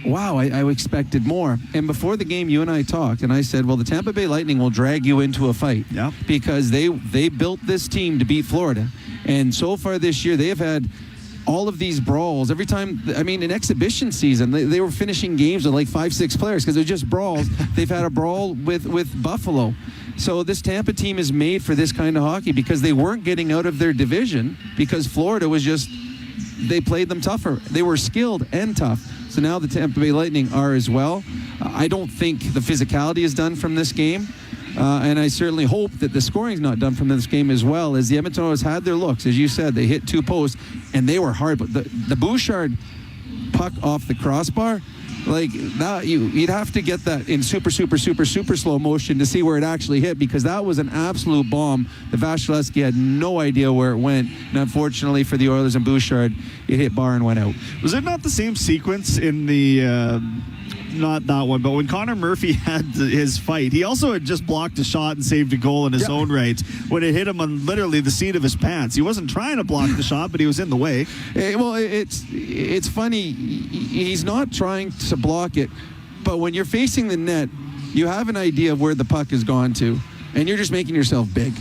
wow, I expected more. And before the game, you and I talked, and I said, well, the Tampa Bay Lightning will drag you into a fight because they built this team to beat Florida. And so far this year, they have had all of these brawls. Every time, in exhibition season, they were finishing games with like 5-6 players because they're just brawls. They've had a brawl with Buffalo. So this Tampa team is made for this kind of hockey because they weren't getting out of their division because Florida was just, they played them tougher. They were skilled and tough. So now the Tampa Bay Lightning are as well. I don't think the physicality is done from this game. And I certainly hope that the scoring is not done from this game as well, as the Edmonton Oilers had their looks. As you said, they hit 2 posts, and they were hard. But the Bouchard puck off the crossbar, like that, you'd have to get that in super slow motion to see where it actually hit, because that was an absolute bomb. The Vasilevsky had no idea where it went, and unfortunately for the Oilers and Bouchard, it hit bar and went out. Was it not the same sequence in the not that one, but when Connor Murphy had his fight, he also had just blocked a shot and saved a goal in his own right when it hit him on literally the seat of his pants. He wasn't trying to block the shot, but he was in the way. It's funny. He's not trying to block it, but when you're facing the net, you have an idea of where the puck has gone to, and you're just making yourself big.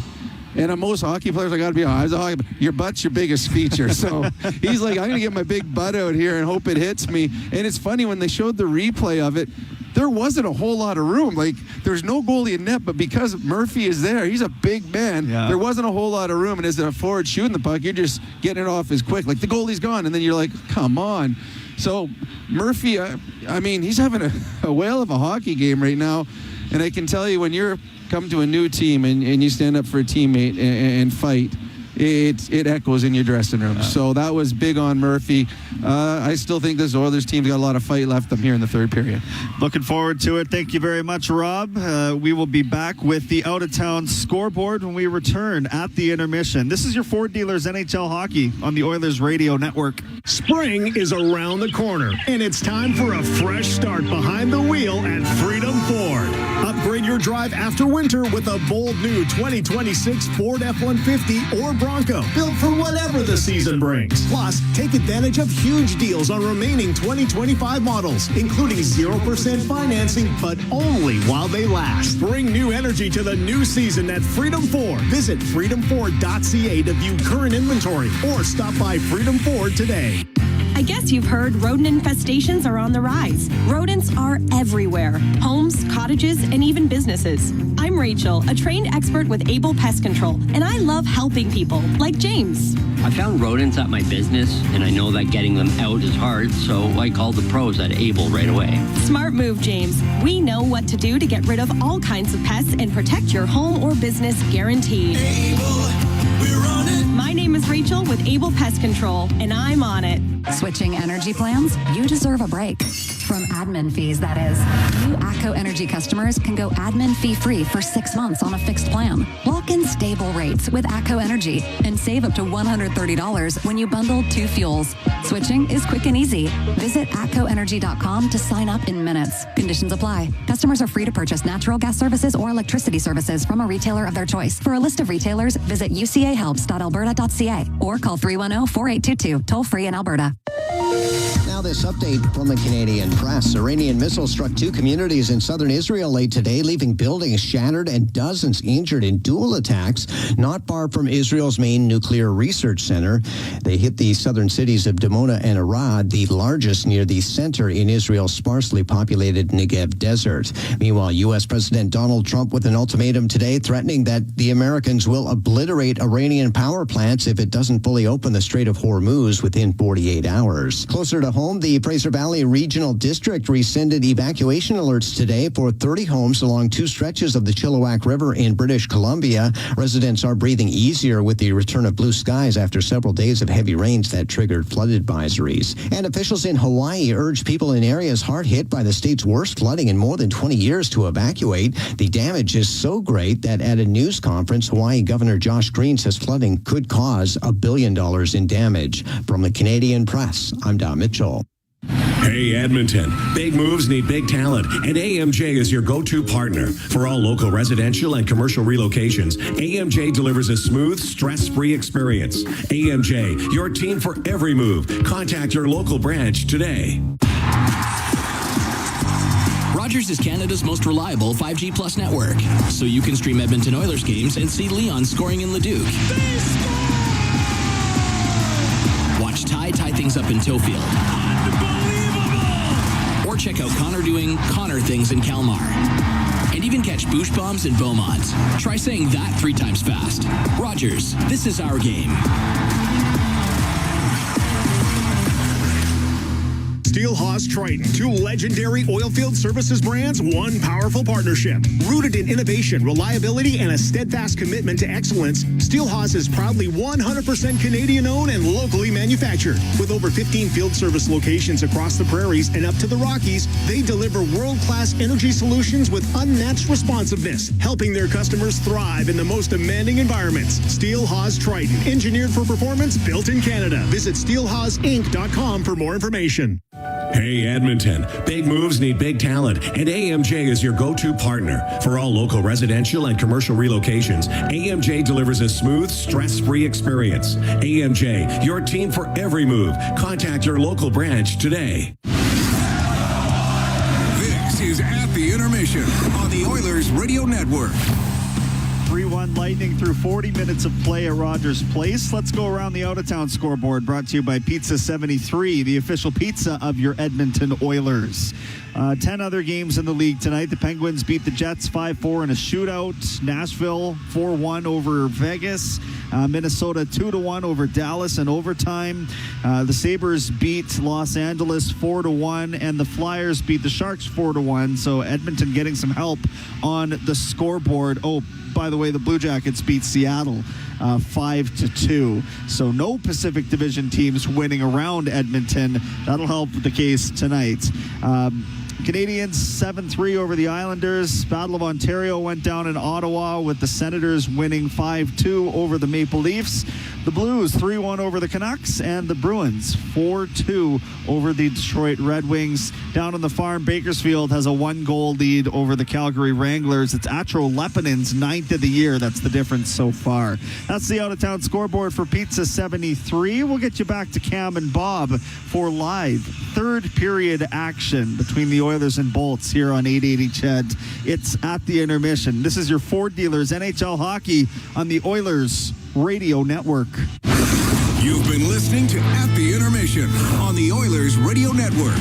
And most hockey players, I got to be honest, your butt's your biggest feature. So he's like, I'm going to get my big butt out here and hope it hits me. And it's funny, when they showed the replay of it, there wasn't a whole lot of room. Like, there's no goalie in net, but because Murphy is there, he's a big man, there wasn't a whole lot of room. And as a forward shooting the puck, you're just getting it off as quick. Like, the goalie's gone, and then you're like, come on. So Murphy, he's having a whale of a hockey game right now. And I can tell you, when you're come to a new team and you stand up for a teammate and fight, it echoes in your dressing room. So that was big on Murphy. I still think this Oilers team's got a lot of fight left them here in the third period. Looking forward to it. Thank you very much, Rob. We will be back with the out-of-town scoreboard when we return at the intermission. This is your Ford Dealers NHL Hockey on the Oilers Radio Network. Spring is around the corner, and it's time for a fresh start behind the wheel at Freedom Ford. Upgrade your drive after winter with a bold new 2026 Ford F-150 or Bronco, built for whatever the season brings. Plus, take advantage of huge deals on remaining 2025 models, including 0% financing, but only while they last. Bring new energy to the new season at Freedom Ford. Visit freedomford.ca to view current inventory or stop by Freedom Ford today. I guess you've heard rodent infestations are on the rise. Rodents are everywhere. Homes, cottages, and even businesses. I'm Rachel, a trained expert with Able Pest Control, and I love helping people, like James. I found rodents at my business, and I know that getting them out is hard, so I called the pros at Able right away. Smart move, James. We know what to do to get rid of all kinds of pests and protect your home or business, guaranteed. We're on it. My name is Rachel with Able Pest Control, and I'm on it. Switching energy plans? You deserve a break. From admin fees, that is. New ATCO Energy customers can go admin fee-free for 6 months on a fixed plan. Lock in stable rates with ATCO Energy and save up to $130 when you bundle 2 fuels. Switching is quick and easy. Visit atcoenergy.com to sign up in minutes. Conditions apply. Customers are free to purchase natural gas services or electricity services from a retailer of their choice. For a list of retailers, visit ucahelps.alberta.ca or call 310-4822, toll-free in Alberta. Now this update from the Canadian press. Iranian missiles struck 2 communities in southern Israel late today, leaving buildings shattered and dozens injured in dual attacks not far from Israel's main nuclear research center. They hit the southern cities of Dimona and Arad, the largest near the center in Israel's sparsely populated Negev desert. Meanwhile, U.S. President Donald Trump with an ultimatum today threatening that the Americans will obliterate Iranian power plants if it doesn't fully open the Strait of Hormuz within 48 hours. Closer to home, the Fraser Valley Regional District rescinded evacuation alerts today for 30 homes along 2 stretches of the Chilliwack River in British Columbia. Residents are breathing easier with the return of blue skies after several days of heavy rains that triggered flood advisories. And officials in Hawaii urged people in areas hard hit by the state's worst flooding in more than 20 years to evacuate. The damage is so great that at a news conference, Hawaii Governor Josh Green says flooding could cause $1 billion in damage. From the Canadian press, I'm Don Mitchell. Hey Edmonton, big moves need big talent, and AMJ is your go-to partner. For all local residential and commercial relocations, AMJ delivers a smooth, stress-free experience. AMJ, your team for every move. Contact your local branch today. Rogers is Canada's most reliable 5G Plus network, so you can stream Edmonton Oilers games and see Leon scoring in Leduc. Watch Ty tie things up in Tofield. Or check out Connor doing Connor things in Kalmar. And even catch Boosh Bombs in Beaumont. Try saying that 3 times fast. Rogers, this is our game. Steel Haas Triton, 2 legendary oilfield services brands, 1 powerful partnership. Rooted in innovation, reliability, and a steadfast commitment to excellence, Steel Haas is proudly 100% Canadian-owned and locally manufactured. With over 15 field service locations across the prairies and up to the Rockies, they deliver world-class energy solutions with unmatched responsiveness, helping their customers thrive in the most demanding environments. Steel Haas Triton, engineered for performance, built in Canada. Visit steelhaasinc.com for more information. Hey Edmonton, big moves need big talent, and AMJ is your go-to partner. For all local residential and commercial relocations, AMJ delivers a smooth, stress-free experience. AMJ, your team for every move. Contact your local branch today. This is At the Intermission on the Oilers Radio Network. 3-1 Lightning through 40 minutes of play at Rogers Place. Let's go around the out-of-town scoreboard, brought to you by Pizza 73, the official pizza of your Edmonton Oilers. 10 other games in the league tonight. The Penguins beat the Jets 5-4 in a shootout. Nashville 4-1 over Vegas. Minnesota 2-1 over Dallas in overtime. The Sabres beat Los Angeles 4-1, and the Flyers beat the Sharks 4-1. So Edmonton getting some help on the scoreboard. Oh, by the way, the Blue Jackets beat Seattle 5-2. So no Pacific Division teams winning around Edmonton. That'll help the case tonight. Canadians 7-3 over the Islanders. Battle of Ontario went down in Ottawa with the Senators winning 5-2 over the Maple Leafs. The Blues 3-1 over the Canucks, and the Bruins 4-2 over the Detroit Red Wings. Down on the farm, Bakersfield has a 1-goal lead over the Calgary Wranglers. It's Atro Lepinen's 9th of the year. That's the difference so far. That's the out-of-town scoreboard for Pizza 73. We'll get you back to Cam and Bob for live third period action between the Oilers and Bolts here on 880 CHED. It's At the Intermission. This is your Ford Dealers NHL hockey on the Oilers Radio Network. You've been listening to At the Intermission on the Oilers Radio Network.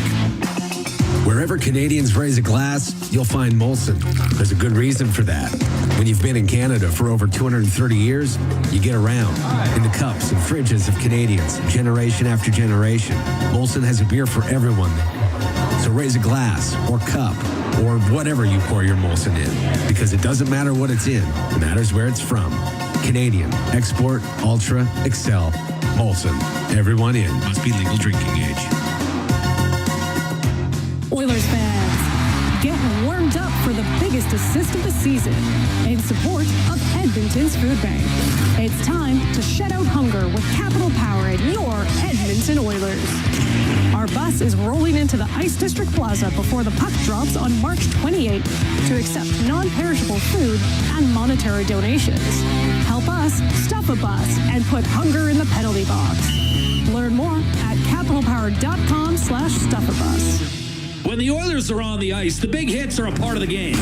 Wherever Canadians raise a glass, you'll find Molson. There's a good reason for that. When you've been in Canada for over 230 years, you get around in the cups and fridges of Canadians, generation after generation. Molson has a beer for everyone. So raise a glass or cup or whatever you pour your Molson in, because it doesn't matter what it's in. It matters where it's from. Canadian, Export, Ultra, Excel, Molson. Everyone in. Must be legal drinking age. biggest assist of the season in support of Edmonton's Food Bank. It's time to shed out hunger with Capital Power at your Edmonton Oilers. Our bus is rolling into the Ice District Plaza before the puck drops on March 28th to accept non-perishable food and monetary donations. Help us stuff a bus and put hunger in the penalty box. Learn more at capitalpower.com/stuffabus. When the Oilers are on the ice, the big hits are a part of the game.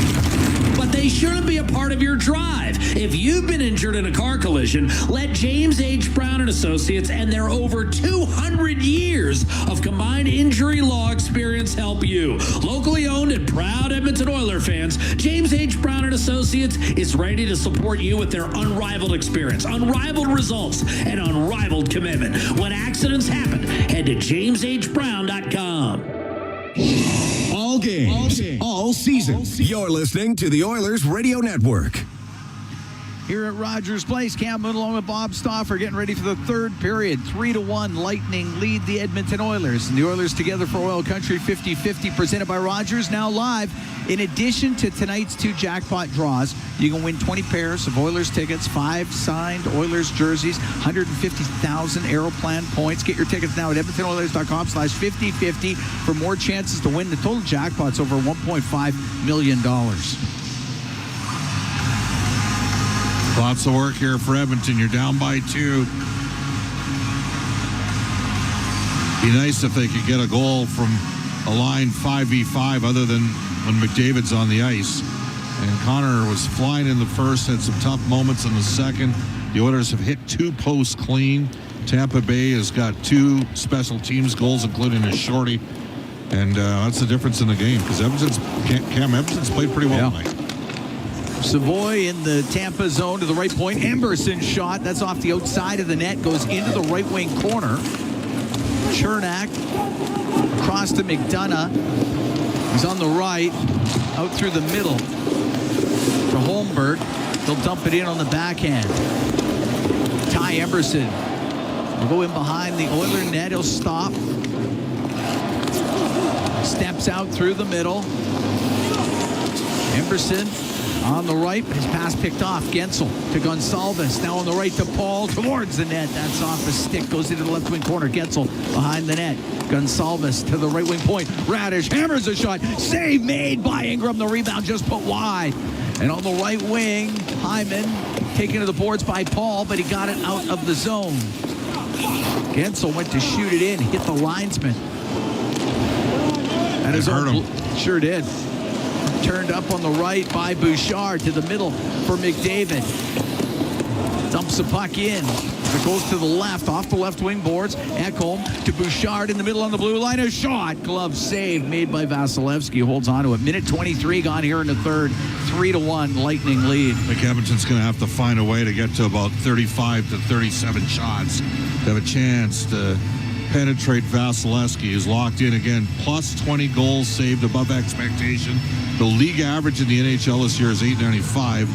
But they shouldn't be a part of your drive. If you've been injured in a car collision, let James H. Brown and Associates and their over 200 years of combined injury law experience help you. Locally owned and proud Edmonton Oiler fans, James H. Brown and Associates is ready to support you with their unrivaled experience, unrivaled results, and unrivaled commitment. When accidents happen, head to jameshbrown.com. All games, all season. You're listening to the Oilers Radio Network. Here at Rogers Place, Cam Moon along with Bob Stauffer getting ready for the third period. 3-1 Lightning lead the Edmonton Oilers. And the Oilers together for OilCountry 50-50 presented by Rogers, now live. In addition to tonight's 2 jackpot draws, you can win 20 pairs of Oilers tickets, 5 signed Oilers jerseys, 150,000 Aeroplan points. Get your tickets now at EdmontonOilers.com/5050 for more chances to win. The total jackpot's over $1.5 million. Lots of work here for Edmonton. You're down by 2. Be nice if they could get a goal from a line 5v5 other than when McDavid's on the ice. And Connor was flying in the first, had some tough moments in the second. The Oilers have hit 2 posts clean. Tampa Bay has got 2 special teams goals, including a shorty. And that's the difference in the game because Cam Edmonton's played pretty well tonight. Savoy in the Tampa zone to the right point. Emberson shot. That's off the outside of the net. Goes into the right wing corner. Chernak across to McDonough. He's on the right. Out through the middle to Holmberg. They'll dump it in on the backhand. Ty Emberson will go in behind the Oiler net. He'll stop. Steps out through the middle. Emberson on the right, his pass picked off. Gensel to Gonsalves. Now on the right to Paul towards the net. That's off the stick. Goes into the left wing corner. Gensel behind the net. Gonsalves to the right wing point. Radish hammers a shot. Save made by Ingram. The rebound just put wide. And on the right wing, Hyman taken to the boards by Paul, but he got it out of the zone. Gensel went to shoot it in. Hit the linesman. That is hurt him. Sure did. Turned up on the right by Bouchard to the middle for McDavid. Dumps the puck in. It goes to the left, off the left wing boards. Ekholm to Bouchard in the middle on the blue line. A shot. Glove save made by Vasilevsky. Holds on to it. Minute 23 gone here in the third. 3-1 Lightning lead. I think Edmonton's going to have to find a way to get to about 35 to 37 shots to have a chance to penetrate Vasilevsky, who's locked in again. Plus 20 goals saved above expectation. The league average in the NHL this year is .895.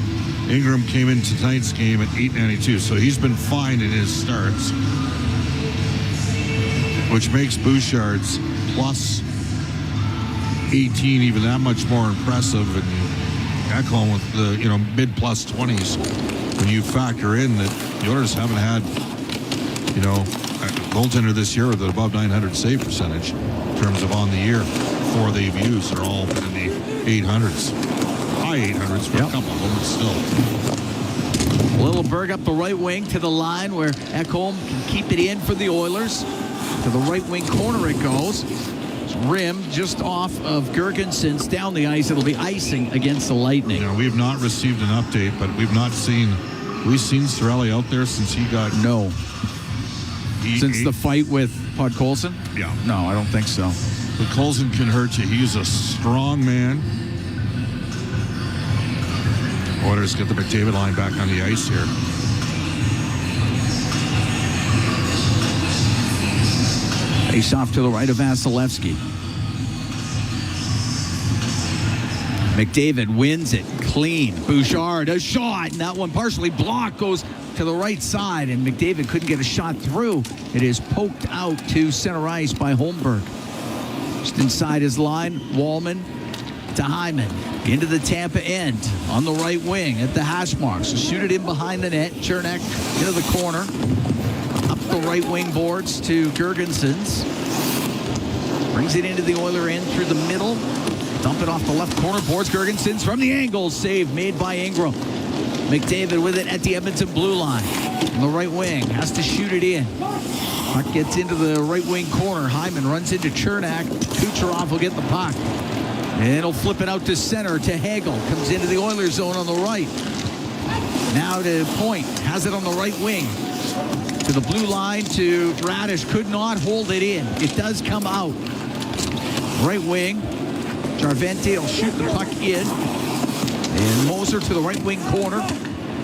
Ingram came into tonight's game at .892, so he's been fine in his starts, which makes Bouchard's plus 18 even that much more impressive. And Ekholm with the mid plus 20s when you factor in that the Oilers haven't had a goaltender this year with an above 900 save percentage in terms of on the year. 4 they've used are all in the 800s. High 800s for a couple of them, but still. Littleberg up the right wing to the line where Ekholm can keep it in for the Oilers. To the right wing corner it goes. It's rim just off of Gergensons down the ice. It'll be icing against the Lightning. We have not received an update, but we've seen Cirelli out there since he got... No. Since the fight with Podkolzin? Yeah. No, I don't think so. But Colson can hurt you. He's a strong man. Oilers get the McDavid line back on the ice here. Face off to the right of Vasilevsky. McDavid wins it clean. Bouchard, a shot, and that one partially blocked, goes to the right side, and McDavid couldn't get a shot through. It is poked out to center ice by Holmberg. Just inside his line, Wallman to Hyman. Into the Tampa end on the right wing at the hash marks. So shoot it in behind the net. Chernak into the corner. Up the right wing boards to Gergensons. Brings it into the Oiler end through the middle. Dump it off the left corner boards. Gergensons from the angle. Save made by Ingram. McDavid with it at the Edmonton blue line. On the right wing. Has to shoot it in. Puck gets into the right wing corner. Hyman runs into Chernak. Kucherov will get the puck. And he'll flip it out to center to Hagel. Comes into the Oilers zone on the right. Now to Point. Has it on the right wing. To the blue line to Radish. Could not hold it in. It does come out. Right wing. Jarvente will shoot the puck in. And Moser to the right wing corner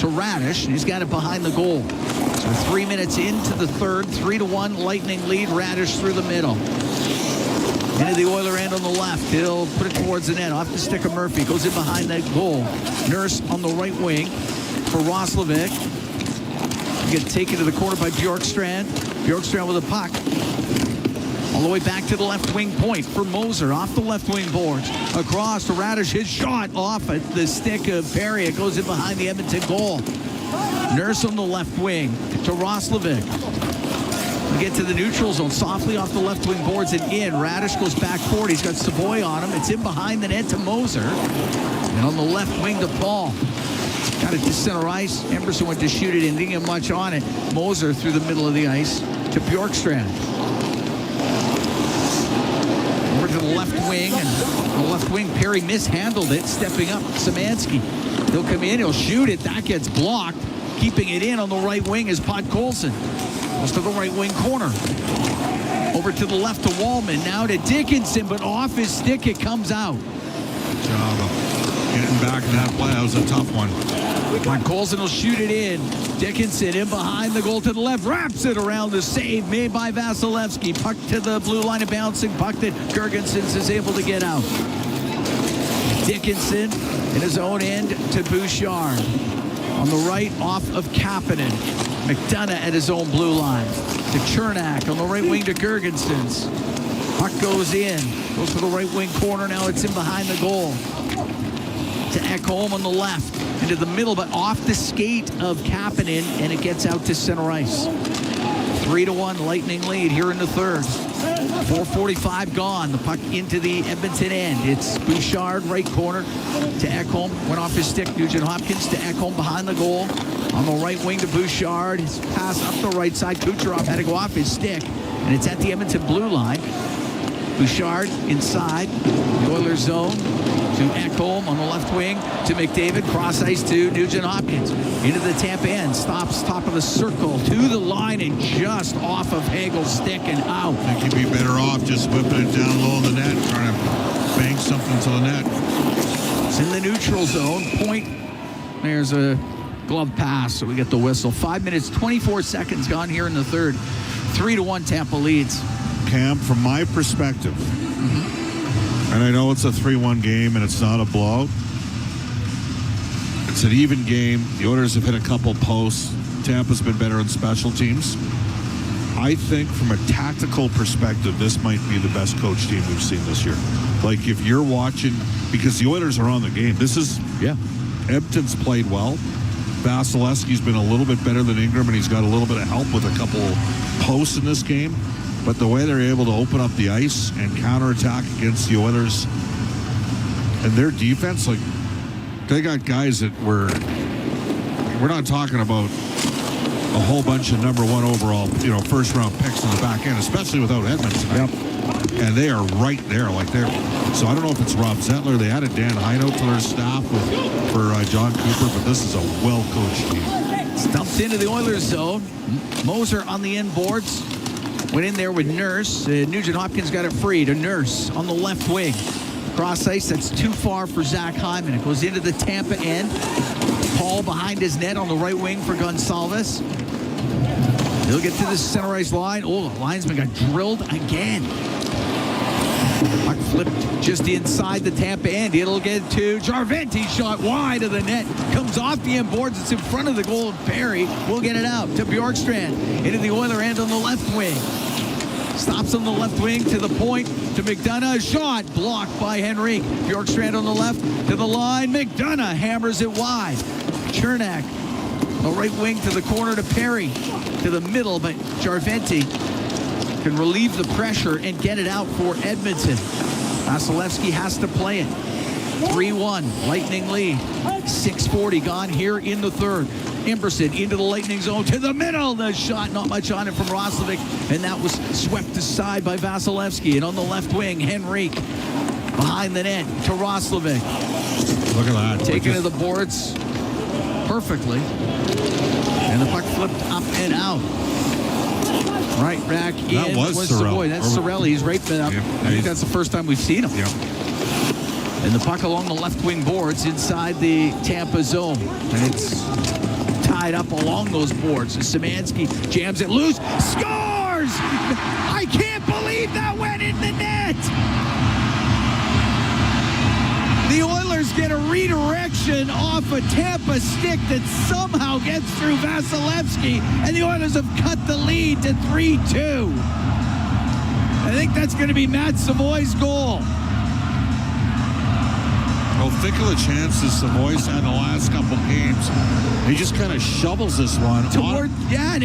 to Radish. And he's got it behind the goal. So 3 minutes into the third. 3-1 Lightning lead. Radish through the middle. Into the Oiler end on the left. He'll put it towards the net. Off the stick of Murphy. Goes in behind that goal. Nurse on the right wing for Roslovic. Get taken to the corner by Bjorkstrand. Bjorkstrand with a puck. All the way back to the left wing point for Moser. Off the left wing boards. Across to Radish. His shot off at the stick of Perry. It goes in behind the Edmonton goal. Nurse on the left wing to Roslovic. We get to the neutral zone. Softly off the left wing boards and in. Radish goes back forward. He's got Savoy on him. It's in behind the net to Moser. And on the left wing to Paul. Got it to center ice. Emerson went to shoot it in. Didn't get much on it. Moser through the middle of the ice to Bjorkstrand. Over to the left wing. And on the left wing, Perry mishandled it. Stepping up, Szymanski. He'll come in. He'll shoot it. That gets blocked. Keeping it in on the right wing is Podkolzin. Goes to the right wing corner. Over to the left to Wallman. Now to Dickinson, but off his stick it comes out. Job of getting back in that play. That was a tough one. Colson will shoot it in. Dickinson in behind the goal to the left. Wraps it around the save made by Vasilevsky. Puck to the blue line of bouncing. Puck that Gergensons is able to get out. Dickinson in his own end to Bouchard. On the right off of Kapanen. McDonough at his own blue line. To Chernak on the right wing to Gergensons. Puck goes in. Goes to the right wing corner. Now it's in behind the goal. To Ekholm on the left. Into the middle, but off the skate of Kapanen, and it gets out to center ice. 3-1 Lightning lead here in the third. 4:45 gone. The puck into the Edmonton end. It's Bouchard, right corner to Ekholm. Went off his stick. Nugent Hopkins to Ekholm behind the goal. On the right wing to Bouchard. His pass up the right side. Kucherov had to go off his stick, and it's at the Edmonton blue line. Bouchard inside the Oilers zone to Ekholm on the left wing to McDavid. Cross ice to Nugent Hopkins. Into the Tampa end. Stops top of the circle to the line and just off of Hagel's stick and out. I think you'd be better off just whipping it down low in the net, trying to bang something to the net. It's in the neutral zone. Point. There's a glove pass, so we get the whistle. 5 minutes, 24 seconds gone here in the third. 3-1 Tampa leads. Cam, from my perspective, and I know it's a 3-1 game and it's not a blowout. It's an even game. The Oilers have hit a couple posts. Tampa's been better in special teams. I think from a tactical perspective, this might be the best coach team we've seen this year. Like if you're watching, because the Oilers are on the game. This is, Edmonton's played well. Vasilevsky's been a little bit better than Ingram, and he's got a little bit of help with a couple posts in this game. But the way they're able to open up the ice and counterattack against the Oilers and their defense, like they got guys that we're not talking about a whole bunch of number one overall, first round picks in the back end, especially without Edmonton. Yep. And they are right there, so I don't know if it's Rob Zettler. They added Dan Heino to their staff for John Cooper, but this is a well-coached team. Stumped into the Oilers zone. Moser on the end boards. Went in there with Nurse. Nugent Hopkins got it free to Nurse on the left wing. Cross ice, that's too far for Zach Hyman. It goes into the Tampa end. Paul behind his net on the right wing for Gonsalves. He'll get to the center ice line. Oh, the linesman got drilled again. Puck flipped just inside the Tampa end. It'll get to Jarvente. Shot wide of the net. Comes off the end boards. It's in front of the goal. Perry will get it out to Bjorkstrand. Into the Oiler end on the left wing. Stops on the left wing to the point to McDonough. Shot blocked by Henrique. Bjorkstrand on the left to the line. McDonough hammers it wide. Chernak, the right wing to the corner to Perry. To the middle, but Jarventi can relieve the pressure and get it out for Edmonton. Vasilevsky has to play it. 3-1, Lightning lead. 6:40 gone here in the third. Emberson into the Lightning zone to the middle. The shot, not much on it from Roslovic, and that was swept aside by Vasilevsky. And on the left wing, Henrique behind the net to Roslovic. Look at that. Taking to the boards perfectly. And the puck flipped up and out. Right back in. That was Sorelli. That's Sorelli. He's right up. Yep. I think that's the first time we've seen him. Yep. And the puck along the left wing boards inside the Tampa zone. And it's tied up along those boards. Szymanski jams it loose. Scores! I can't believe that went in the net! The Oilers get a redirection off a Tampa stick that somehow gets through Vasilevsky, and the Oilers have cut the lead to 3-2. I think that's going to be Matt Savoy's goal. Well, think of the chances Savoy's had in the last couple games. He just kind of shovels this one. And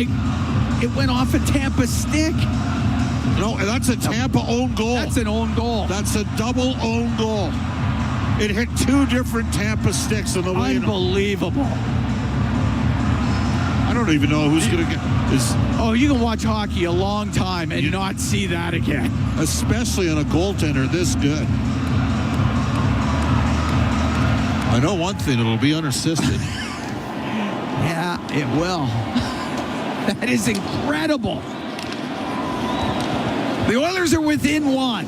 it went off a Tampa stick. No, that's a Tampa own goal. That's an own goal. That's a double own goal. It hit two different Tampa sticks on the way. Unbelievable. I don't even know who's going to get this. Oh, you can watch hockey a long time and not see that again. Especially on a goaltender this good. I know one thing, it'll be unassisted. Yeah, it will. That is incredible. The Oilers are within one.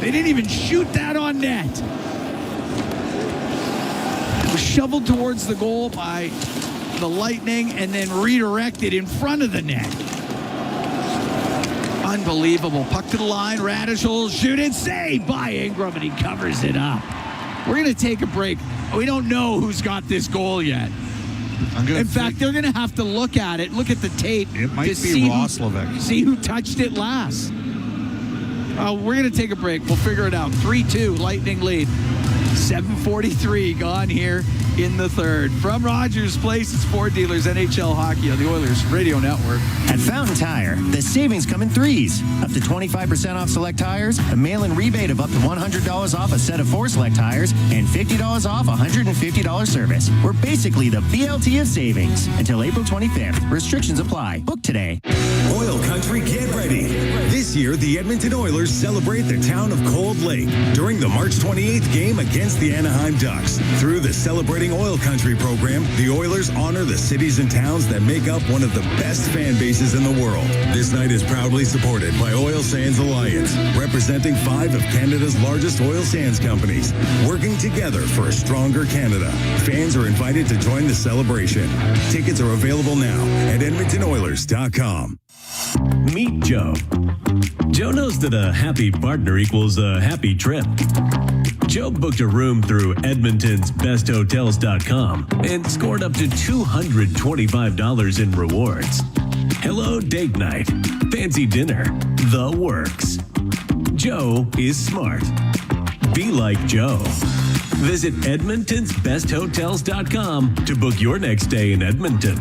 They didn't even shoot that on net. It was shoveled towards the goal by the Lightning and then redirected in front of the net. Unbelievable. Puck to the line. Radish will shoot it. Saved by Ingram, and he covers it up. We're going to take a break. We don't know who's got this goal yet. In fact, they're going to have to look at it, look at the tape. It might be Roslovic. See who touched it last. We're going to take a break. We'll figure it out. 3-2, Lightning lead. 7:43 gone here in the third. From Rogers Place, it's Ford Dealers NHL Hockey on the Oilers Radio Network. At Fountain Tire, the savings come in threes. Up to 25% off select tires, a mail-in rebate of up to $100 off a set of 4 select tires, and $50 off $150 service. We're basically the BLT of savings. Until April 25th. Restrictions apply. Book today. OilCountry, get ready. This year, the Edmonton Oilers celebrate the town of Cold Lake during the March 28th game against the Anaheim Ducks. Through the Celebrating OilCountry program, the Oilers honor the cities and towns that make up one of the best fan bases in the world. This night is proudly supported by Oil Sands Alliance, representing 5 of Canada's largest oil sands companies, working together for a stronger Canada. Fans are invited to join the celebration. Tickets are available now at EdmontonOilers.com. Meet Joe. Joe knows that a happy partner equals a happy trip. Joe booked a room through Edmonton'sBestHotels.com and scored up to $225 in rewards. Hello date night, fancy dinner, the works. Joe is smart. Be like Joe. Visit Edmonton'sBestHotels.com to book your next stay in Edmonton.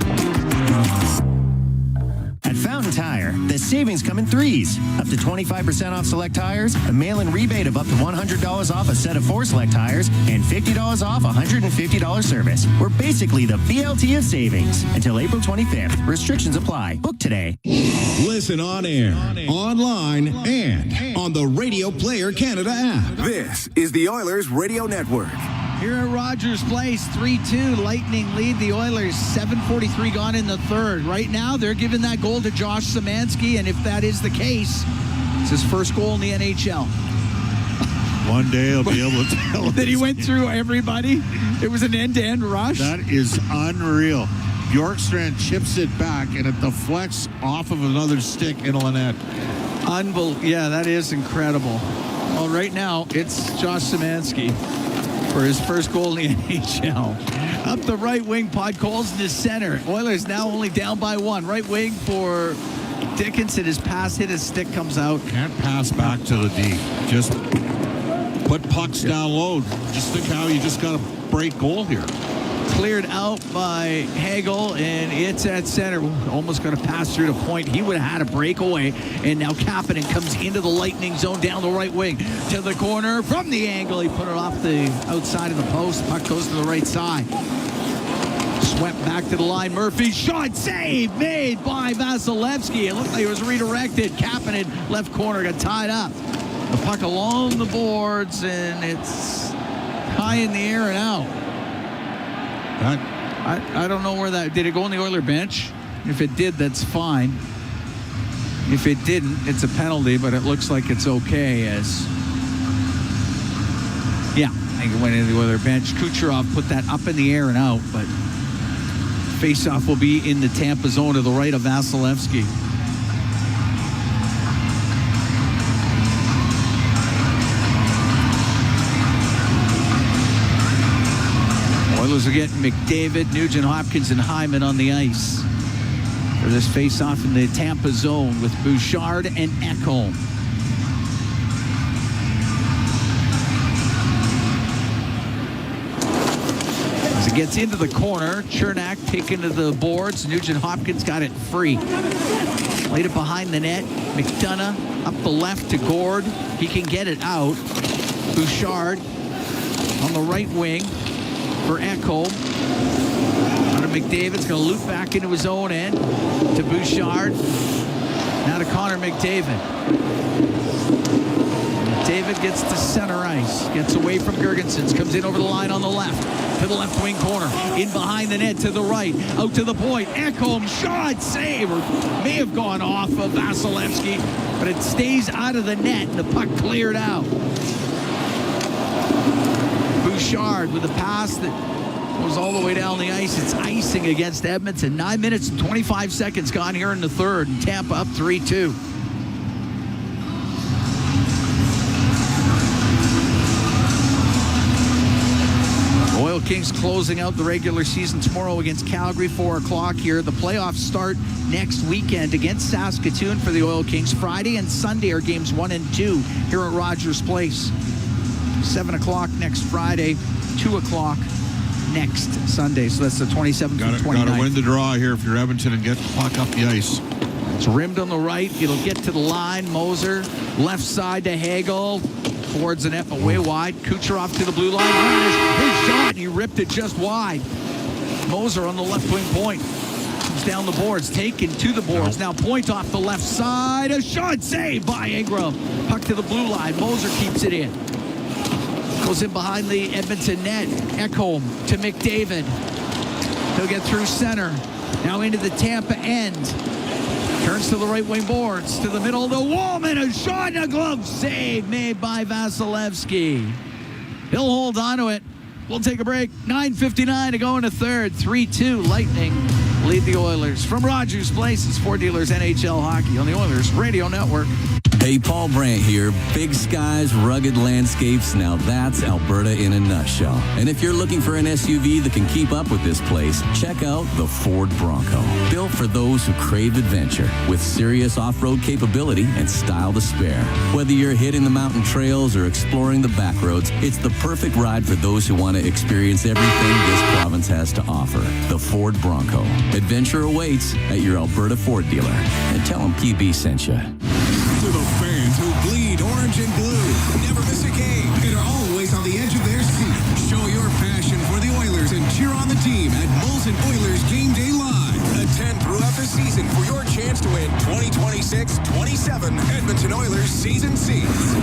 At Fountain Tire, the savings come in threes. Up to 25% off select tires, a mail-in rebate of up to $100 off a set of 4 select tires, and $50 off $150 service. We're basically the BLT of savings. Until April 25th. Restrictions apply. Book today. Listen on air, online, and on the Radio Player Canada app. This is the Oilers Radio Network. Here at Rogers Place, 3-2, Lightning lead the Oilers, 7:43 gone in the third. Right now, they're giving that goal to Josh Szymanski, and if that is the case, it's his first goal in the NHL. One day I'll be able to tell that he went through everybody. It was an end-to-end rush. That is unreal. Bjorkstrand chips it back, and it deflects off of another stick into the net. Yeah, that is incredible. Well, right now, it's Josh Szymanski for his first goal in the NHL. Up the right wing, Podkolzin is center. Oilers now only down by 1. Right wing for Dickinson, his pass hit his stick, comes out. Can't pass back to the D. Just put pucks down low. Just think how you just got a break goal here. Cleared out by Hagel, and it's at center. Almost going to pass through the point. He would have had a breakaway, and now Kapanen comes into the Lightning zone down the right wing to the corner from the angle. He put it off the outside of the post. Puck goes to the right side. Swept back to the line. Murphy shot, save made by Vasilevsky. It looked like it was redirected. Kapanen left corner got tied up. The puck along the boards, and it's high in the air and out. I don't know where that... Did it go on the Oiler bench? If it did, that's fine. If it didn't, it's a penalty, but it looks like it's okay as... Yeah, I think it went into the Oiler bench. Kucherov put that up in the air and out, but faceoff will be in the Tampa zone to the right of Vasilevsky. Oilers are getting McDavid, Nugent Hopkins, and Hyman on the ice for this face-off in the Tampa zone with Bouchard and Ekholm. As it gets into the corner, Chernak taken to the boards. Nugent Hopkins got it free. Laid it behind the net. McDonough up the left to Gord. He can get it out. Bouchard on the right wing for Ekholm. Out of McDavid's going to loop back into his own end to Bouchard. Now to Connor McDavid. McDavid gets to center ice. Gets away from Girgensons. Comes in over the line on the left. To the left wing corner. In behind the net to the right. Out to the point. Ekholm shot. Save. Or may have gone off of Vasilevsky. But it stays out of the net. And the puck cleared out. Bouchard with a pass that goes all the way down the ice. It's icing against Edmonton. 9 minutes and 25 seconds gone here in the third. And Tampa up 3-2. Oil Kings closing out the regular season tomorrow against Calgary, 4 o'clock here. The playoffs start next weekend against Saskatoon for the Oil Kings. Friday and Sunday are games 1 and 2 here at Rogers Place. 7 o'clock next Friday, 2 o'clock next Sunday. So that's the 27th and 29th. Got to win the draw here if you're Edmonton and get the puck up the ice. It's rimmed on the right. It'll get to the line. Moser, left side to Hagel. Towards the net, but way wide. Kucherov to the blue line. His shot, and he ripped it just wide. Moser on the left wing point. Comes down the boards, taken to the boards. Now Point off the left side. A shot saved by Ingram. Puck to the blue line. Moser keeps it in. Goes in behind the Edmonton net. Ekholm to McDavid. He'll get through center. Now into the Tampa end. Turns to the right wing boards. To the middle. The Wallman. A shot and a glove save made by Vasilevsky. He'll hold on to it. We'll take a break. 9:59 to go in the third. 3-2 Lightning lead the Oilers. From Rogers Place, it's Ford Dealers NHL Hockey on the Oilers Radio Network. Hey, Paul Brandt here. Big skies, rugged landscapes. Now that's Alberta in a nutshell. And if you're looking for an SUV that can keep up with this place, check out the Ford Bronco. Built for those who crave adventure, with serious off-road capability and style to spare. Whether you're hitting the mountain trails or exploring the back roads, it's the perfect ride for those who want to experience everything this province has to offer. The Ford Bronco. Adventure awaits at your Alberta Ford dealer. And tell them PB sent you. To the fans who bleed orange and blue, never miss a game, and are always on the edge of their seat. Show your passion for the Oilers and cheer on the team at Molson Oilers Game Day Live. Attend throughout the season for your chance to win 2026-27 Edmonton Oilers season seats.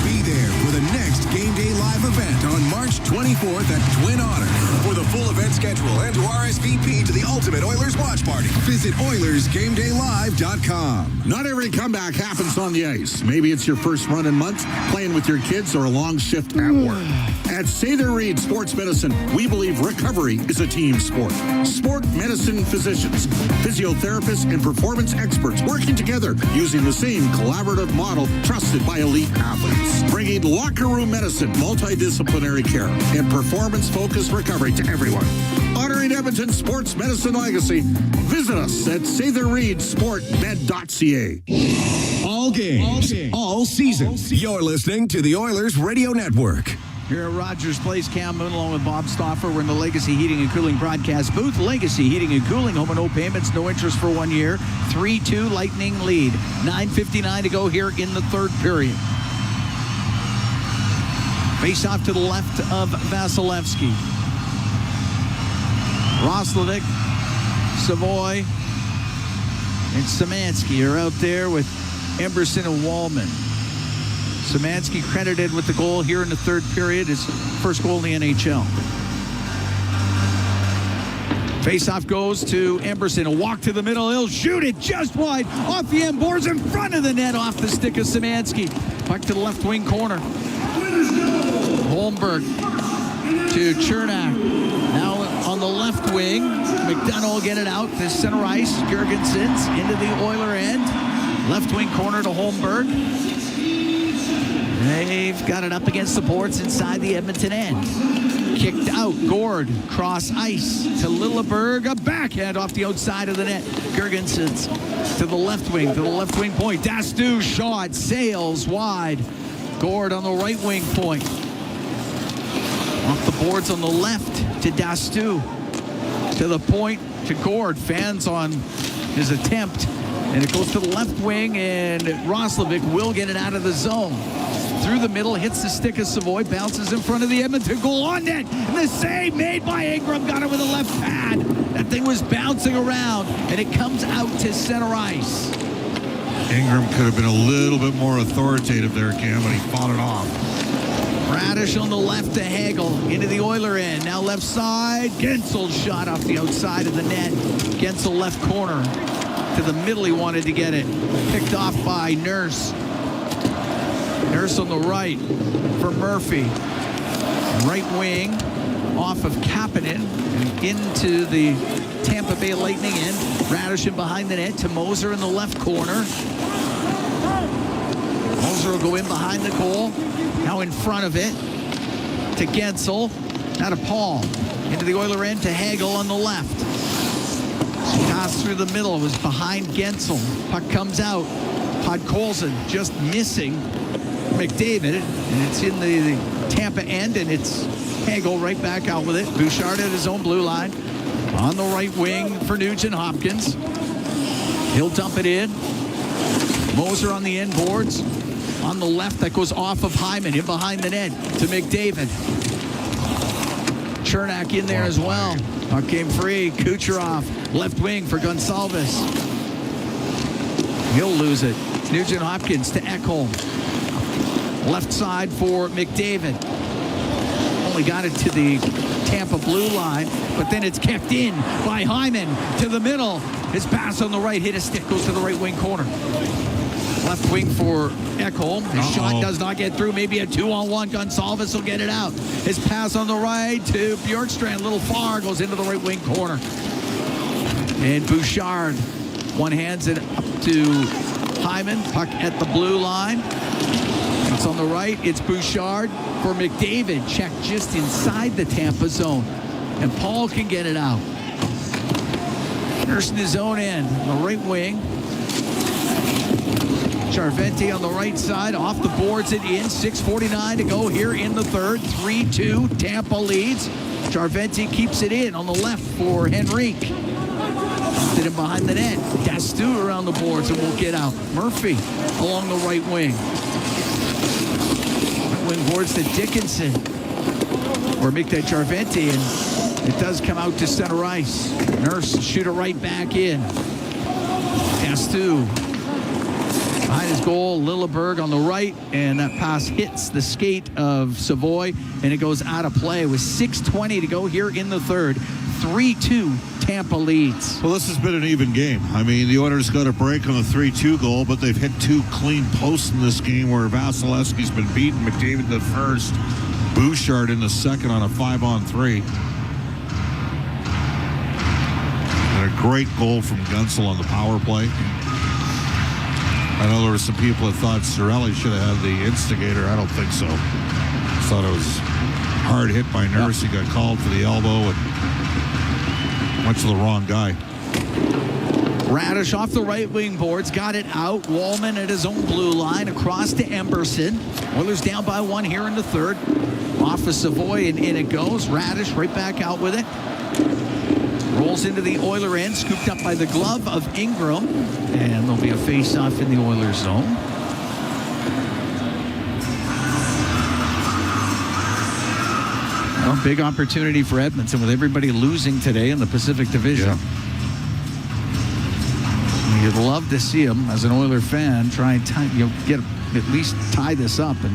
Be there for the next Game Day Live event on March 24th at Twin Otter. For the full event schedule and to RSVP to the Ultimate Oilers Watch Party, visit OilersGameDayLive.com. Not every comeback happens on the ice. Maybe it's your first run in months, playing with your kids, or a long shift at work. At Sather Reed Sports Medicine, we believe recovery is a team sport. Sport medicine physicians, physiotherapists, and performance experts working together using the same collaborative model trusted by elite athletes. Bringing locker room medicine, multidisciplinary care, and performance-focused recovery to every everyone. Honoring Edmonton's sports medicine legacy, visit us at SatherReedSportMed.ca. All games, all season. You're listening to the Oilers Radio Network. Here at Rogers Place, Cam Moon along with Bob Stauffer. We're in the Legacy Heating and Cooling broadcast booth. Legacy Heating and Cooling, home and no payments, no interest for 1 year. 3-2 Lightning lead. 9:59 to go here in the third period. Face off to the left of Vasilevsky. Roslovic, Savoy, and Szymanski are out there with Emberson and Wallman. Szymanski credited with the goal here in the third period, his first goal in the NHL. Faceoff goes to Emberson. A walk to the middle. He'll shoot it just wide off the end boards in front of the net off the stick of Szymanski. Back to the left wing corner. Holmberg to Chernak. Now on the left wing, McDonough will get it out to center ice. Jurgensen's into the Oiler end. Left wing corner to Holmberg. They've got it up against the boards inside the Edmonton end. Kicked out. Gord cross ice to Lilleberg. A backhand off the outside of the net. Jurgensen's to the left wing point. Dastu shot sails wide. Gord on the right wing point. Off the boards on the left to Dastu. To the point to Gord. Fans on his attempt. And it goes to the left wing, and Roslovic will get it out of the zone. Through the middle, hits the stick of Savoy, bounces in front of the Edmonton goal on net. And the save made by Ingram, got it with a left pad. That thing was bouncing around, and it comes out to center ice. Ingram could have been a little bit more authoritative there, Cam, but he fought it off. Radish on the left to Hagel into the Oiler end. Now left side. Gensel's shot off the outside of the net. Gensel left corner. To the middle he wanted to get it. Picked off by Nurse. Nurse on the right for Murphy. Right wing off of Kapanen and into the Tampa Bay Lightning end. Radish in behind the net to Moser in the left corner. Moser will go in behind the goal. Now in front of it to Gensel. Now to Paul. Into the Oiler end to Hagel on the left. Pass through the middle. It was behind Gensel. Puck comes out. Podkolzin just missing McDavid. And it's in the Tampa end, and it's Hagel right back out with it. Bouchard at his own blue line. On the right wing for Nugent Hopkins. He'll dump it in. Moser on the end boards. On the left, that goes off of Hyman. In behind the net to McDavid. Chernak in there as well. Puck came free. Kucherov, left wing for Gonsalves. He'll lose it. Nugent Hopkins to Ekholm. Left side for McDavid. Only got it to the Tampa blue line, but then it's kept in by Hyman to the middle. His pass on the right, hit a stick, goes to the right wing corner. Left wing for Ekholm. His shot does not get through. Maybe a 2-on-1. Gonsalves will get it out. His pass on the right to Bjorkstrand. A little far. Goes into the right wing corner. And Bouchard one hands it up to Hyman. Puck at the blue line. It's on the right. It's Bouchard for McDavid. Check just inside the Tampa zone. And Paul can get it out. Nurse in his own end. The right wing. Charventi on the right side, off the boards and in. 6:49 to go here in the third. 3-2, Tampa leads. Charventi keeps it in on the left for Henrique. Did it behind the net. Dastu around the boards and will get out. Murphy along the right wing. Right wing boards to Dickinson. Or make that Charventi, and it does come out to center ice. Nurse shoot it right back in. Dastu. Behind his goal, Lilleberg on the right, and that pass hits the skate of Savoy, and it goes out of play with 6:20 to go here in the third. 3-2, Tampa leads. Well, this has been an even game. I mean, the Oilers got a break on the 3-2 goal, but they've hit two clean posts in this game where Vasilevsky's been beaten, McDavid the first, Bouchard in the second on a 5-on-3. And a great goal from Gunsel on the power play. I know there were some people that thought Cirelli should have had the instigator. I don't think so. Thought it was hard hit by Nurse. He got called for the elbow and went to the wrong guy. Radish off the right wing boards, got it out. Wallman at his own blue line, across to Emberson. Oilers down by 1 here in the third. Off of Savoy, and in it goes. Radish right back out with it. Rolls into the Oiler end, scooped up by the glove of Ingram. And there'll be a face-off in the Oilers zone. Well, big opportunity for Edmonton with everybody losing today in the Pacific Division. Yeah. You'd love to see him, as an Oiler fan, try and get at least tie this up. And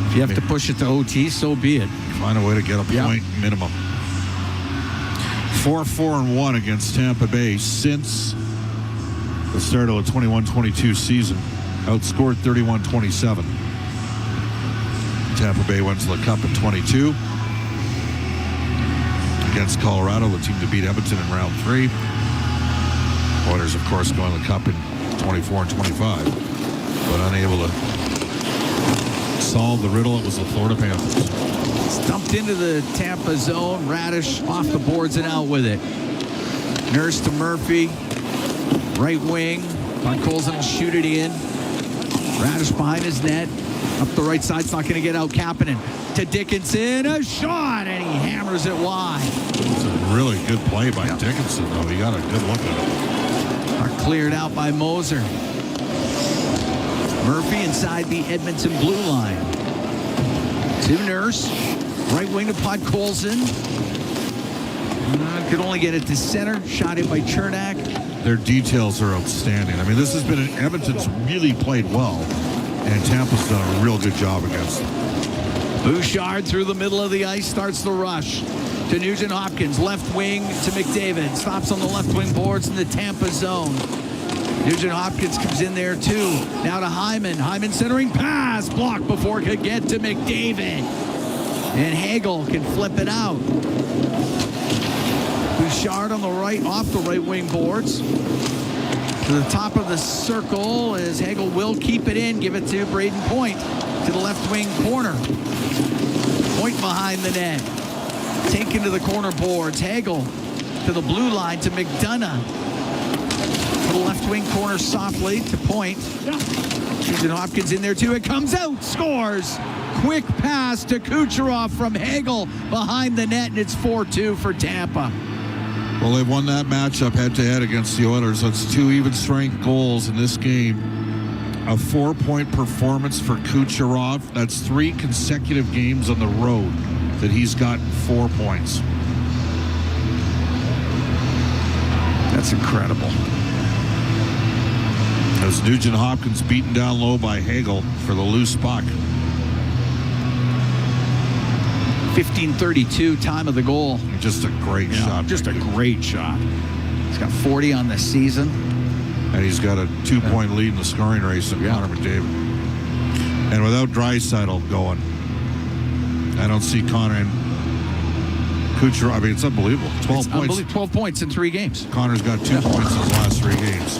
if you have to push it to OT, so be it. Find a way to get a point minimum. 4-4-1 against Tampa Bay since the start of the 21-22 season. Outscored 31-27. Tampa Bay went to the Cup in 22 against Colorado, the team to beat Edmonton in round 3. Oilers, of course, going to the Cup in 24 and 25, but unable to solve the riddle. It was the Florida Panthers. Stumped into the Tampa zone. Radish off the boards and out with it. Nurse to Murphy. Right wing. Von Colson will shoot it in. Radish behind his net. Up the right side. It's not going to get out. Kapanen to Dickinson. A shot, and he hammers it wide. It's a really good play by Dickinson, though. He got a good look at it. Cleared out by Moser. Murphy inside the Edmonton blue line. To Nurse. Right wing to Podkolzin. Could only get it to center. Shot in by Chernak. Their details are outstanding. I mean, this has been Edmonton's really played well, and Tampa's done a real good job against them. Bouchard through the middle of the ice starts the rush. To Nugent Hopkins, left wing to McDavid. Stops on the left wing boards in the Tampa zone. Nugent Hopkins comes in there too. Now to Hyman. Hyman centering pass. Blocked before it could get to McDavid. And Hagel can flip it out. Bouchard on the right, off the right wing boards. To the top of the circle as Hagel will keep it in. Give it to Braden Point. To the left wing corner. Point behind the net. Taken to the corner boards. Hagel to the blue line to McDonough. To the left wing corner softly to Point. Nugent Hopkins in there too. It comes out. Scores. Quick pass to Kucherov from Hagel behind the net, and it's 4-2 for Tampa. Well, they've won that matchup head-to-head against the Oilers. That's 2 even-strength goals in this game. A 4-point performance for Kucherov. That's 3 consecutive games on the road that he's gotten 4 points. That's incredible. As Nugent Hopkins beaten down low by Hagel for the loose puck. 15:32 time of the goal. Just a great shot. Just a great shot. He's got 40 on the season. And he's got a 2-point lead in the scoring race of Connor McDavid. And without Draisaitl going, I don't see Connor and Kucherov. I mean, it's unbelievable. 12 points. 12 points in 3 games. Connor's got 2 points in his last 3 games.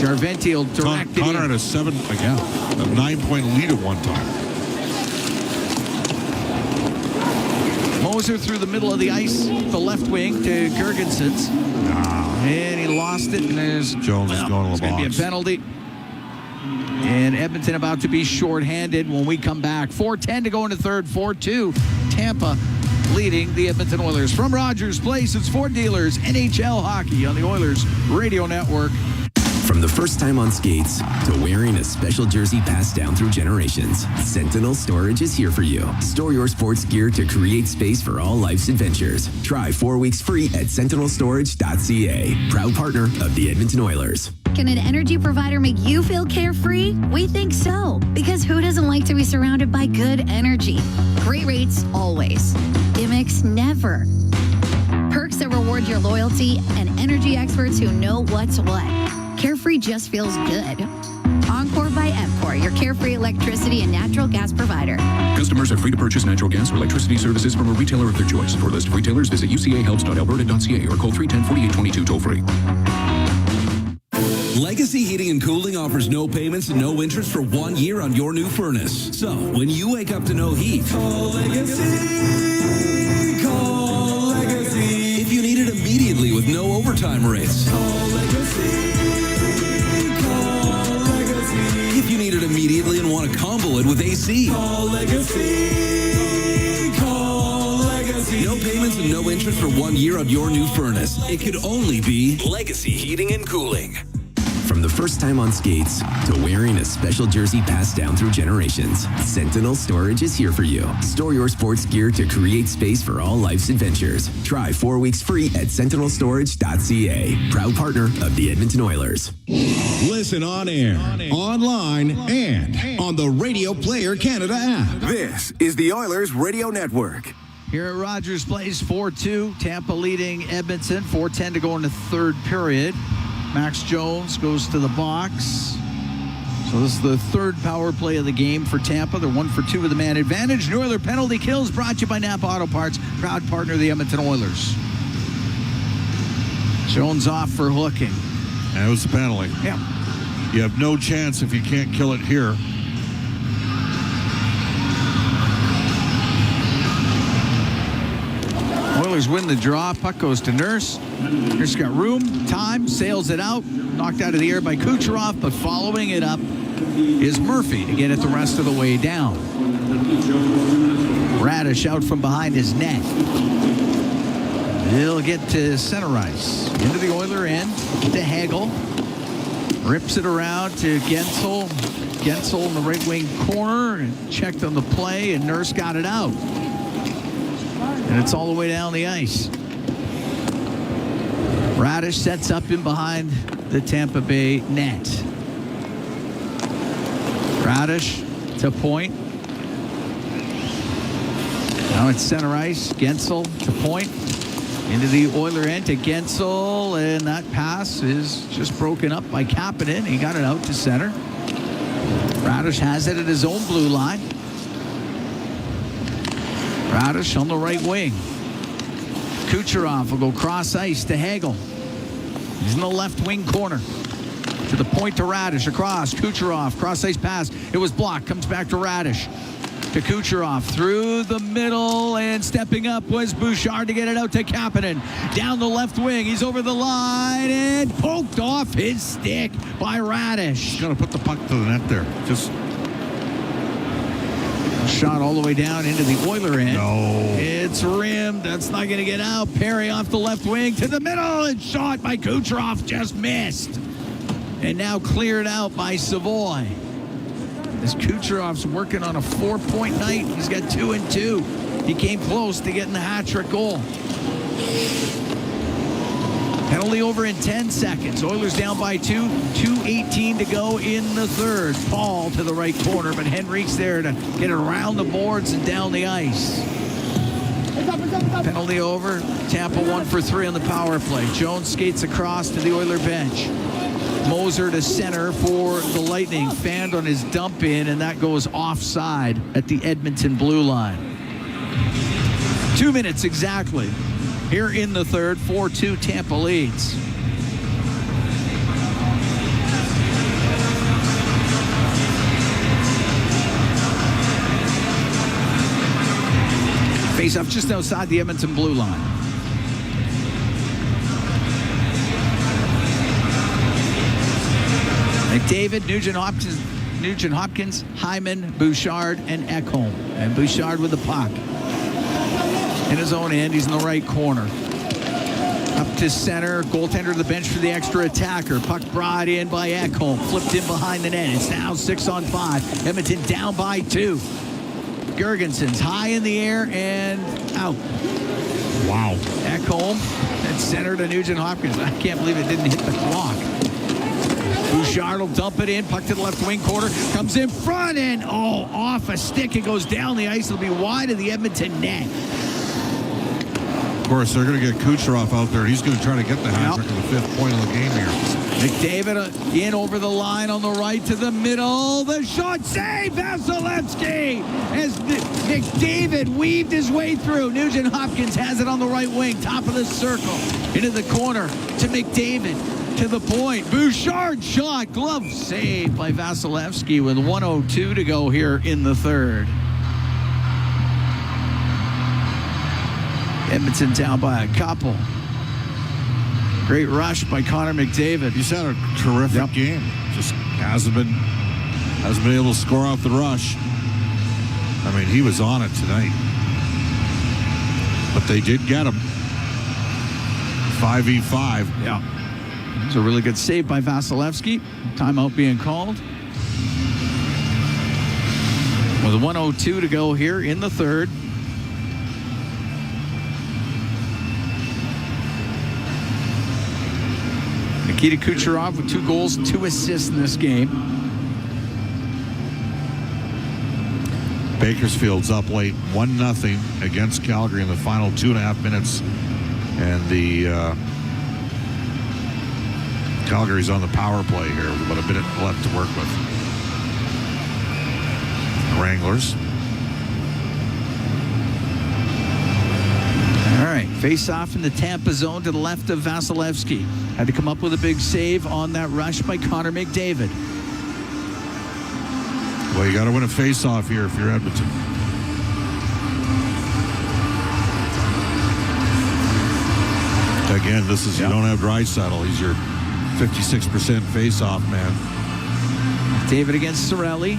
Jarventi will direct Connor had a 9-point lead at one time. Moser through the middle of the ice, the left wing to Girgensons. And he lost it, and there's Jones is going to the box. It's going to be a penalty. And Edmonton about to be shorthanded when we come back. 4:10 to go in the third. 4-2. Tampa leading the Edmonton Oilers. From Rogers Place, it's Ford Dealers NHL Hockey on the Oilers Radio Network. From the first time on skates to wearing a special jersey passed down through generations, Sentinel Storage is here for you. Store your sports gear to create space for all life's adventures. Try 4 weeks free at sentinelstorage.ca. Proud partner of the Edmonton Oilers. Can an energy provider make you feel carefree? We think so. Because who doesn't like to be surrounded by good energy? Great rates always. Gimmicks never. Perks that reward your loyalty and energy experts who know what's what. Carefree just feels good. Encore by EMCOR, your carefree electricity and natural gas provider. Customers are free to purchase natural gas or electricity services from a retailer of their choice. For a list of retailers, visit ucahelps.alberta.ca or call 310-4822 toll-free. Legacy Heating and Cooling offers no payments and no interest for 1 year on your new furnace. So, when you wake up to no heat, call Legacy. Call Legacy. If you need it immediately with no overtime rates, call Legacy. Call Legacy. If you need it immediately and want to combo it with AC, call Legacy. Call Legacy. No payments and no interest for 1 year on your new furnace. It could only be Legacy Heating and Cooling. From the first time on skates to wearing a special jersey passed down through generations, Sentinel Storage is here for you. Store your sports gear to create space for all life's adventures. Try 4 weeks free at sentinelstorage.ca. Proud partner of the Edmonton Oilers. Listen on air, online, and on the Radio Player Canada app. This is the Oilers Radio Network. Here at Rogers Place, 4-2. Tampa leading Edmonton. 4:10 to go in the third period. Max Jones goes to the box. So this is the third power play of the game for Tampa. They're 1 for 2 with the man advantage. New Oiler penalty kills brought to you by Napa Auto Parts, proud partner of the Edmonton Oilers. Jones off for hooking. And it was a penalty. Yeah. You have no chance if you can't kill it here. Oilers win the draw. Puck goes to Nurse. Nurse got room, time, sails it out. Knocked out of the air by Kucherov, but following it up is Murphy to get it the rest of the way down. Radish out from behind his net. He'll get to center ice. Into the Oiler end to Hagel. Rips it around to Gensel. Gensel in the right wing corner. And checked on the play, and Nurse got it out. And it's all the way down the ice. Radish sets up in behind the Tampa Bay net. Radish to point. Now it's center ice. Gensel to point. Into the Oiler end to Gensel. And that pass is just broken up by Kapanen. He got it out to center. Radish has it at his own blue line. Radish on the right wing. Kucherov will go cross ice to Hagel. He's in the left wing corner. To the point to Radish. Across. Kucherov. Cross ice pass. It was blocked. Comes back to Radish. To Kucherov. Through the middle. And stepping up was Bouchard to get it out to Kapanen. Down the left wing. He's over the line. And poked off his stick by Radish. He's going to put the puck to the net there. Just... shot all the way down into the Oiler end. No. It's rimmed. That's not going to get out. Perry off the left wing to the middle. And shot by Kucherov. Just missed. And now cleared out by Savoy. As Kucherov's working on a 4-point night. He's got 2 and 2. He came close to getting the hat-trick goal. Penalty over in 10 seconds. Oilers down by 2. 2:18 to go in the third. Paul to the right corner, but Henrique's there to get it around the boards and down the ice. Penalty over. Tampa 1 for 3 on the power play. Jones skates across to the Oiler bench. Moser to center for the Lightning. Fanned on his dump in, and that goes offside at the Edmonton blue line. 2 minutes exactly. Here in the third, 4-2, Tampa leads. Face off just outside the Edmonton blue line. McDavid, Nugent Hopkins, Hyman, Bouchard, and Ekholm. And Bouchard with the puck. In his own end, he's in the right corner. Up to center, goaltender to the bench for the extra attacker. Puck brought in by Ekholm, flipped in behind the net. It's now 6-on-5. Edmonton down by 2. Gergensen's high in the air and out. Wow. Ekholm and center to Nugent Hopkins. I can't believe it didn't hit the clock. Bouchard will dump it in. Puck to the left wing corner. Comes in front and, off a stick. It goes down the ice. It'll be wide of the Edmonton net. Of course, they're going to get Kucherov out there. He's going to try to get the hat-trick of the 5th point of the game here. McDavid in over the line on the right to the middle. The shot save, Vasilevsky. As McDavid weaved his way through. Nugent Hopkins has it on the right wing, top of the circle. Into the corner to McDavid. to the point. Bouchard shot. Glove saved by Vasilevsky with 1:02 to go here in the third. Edmonton down by a couple. Great rush by Connor McDavid. He's had a terrific game. Just hasn't been able to score off the rush. I mean, he was on it tonight. But they did get him. 5v5. Yeah. It was a really good save by Vasilevsky. Timeout being called. With 1:02 to go here in the third. Nikita Kucherov with 2 goals and 2 assists in this game. Bakersfield's up late 1-0 against Calgary in the final 2.5 minutes. And the Calgary's on the power play here with about a minute left to work with. The Wranglers. All right, face off in the Tampa zone to the left of Vasilevsky. Had to come up with a big save on that rush by Connor McDavid. Well, you got to win a face-off here if you're Edmonton. Again, this is, you don't have Draisaitl. He's your 56% face-off man. David against Cirelli.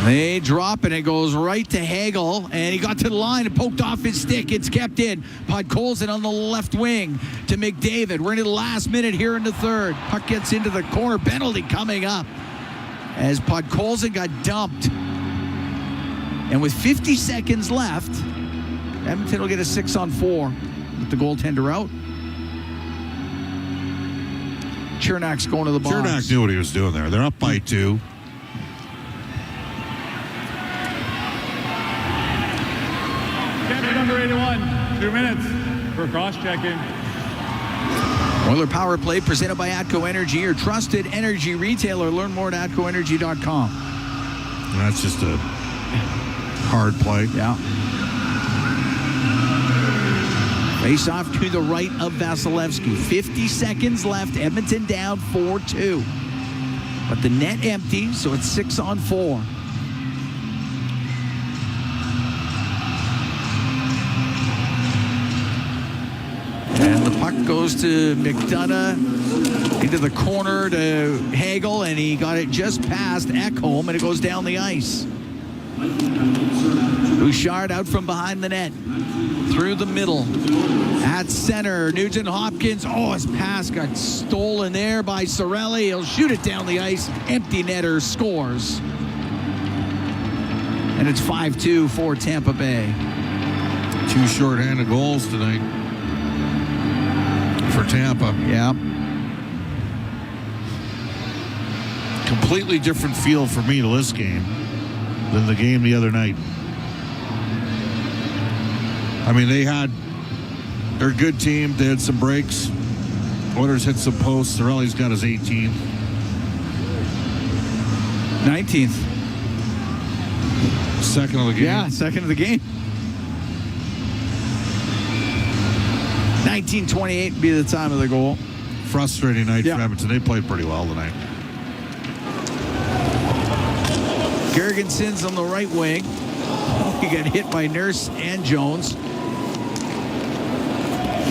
They drop and it goes right to Hagel, and he got to the line and poked off his stick. It's kept in. Podkolzin on the left wing to McDavid. We're into the last minute here in the third. Puck gets into the corner. Penalty coming up as Podkolzin got dumped. And with 50 seconds left, Edmonton will get a 6-on-4 with the goaltender out. Chernak's going to the box. Chernak knew what he was doing there. They're up by 2. Number 81, 2 minutes for cross-checking. Oiler Power Play presented by ATCO Energy, your trusted energy retailer. Learn more at atcoenergy.com. That's just a hard play. Yeah. Face off to the right of Vasilevsky. 50 seconds left. Edmonton down 4-2. But the net empty, so it's 6-on-4. And the puck goes to McDonough into the corner to Hagel, and he got it just past Ekholm, and it goes down the ice. Bouchard out from behind the net. Through the middle. At center, Nugent Hopkins. Oh, his pass got stolen there by Cirelli. He'll shoot it down the ice. Empty netter scores. And it's 5-2 for Tampa Bay. 2 shorthanded goals tonight for Tampa. Yeah. Completely different feel for me to this game than the game the other night. I mean, they're a good team. They had some breaks. Oilers hit some posts. Cirelli's got his 18th. 19th. Second of the game. Yeah, second of the game. 19:28 would be the time of the goal. Frustrating night for Edmonton. They played pretty well tonight. Gergensen's on the right wing. He got hit by Nurse and Jones.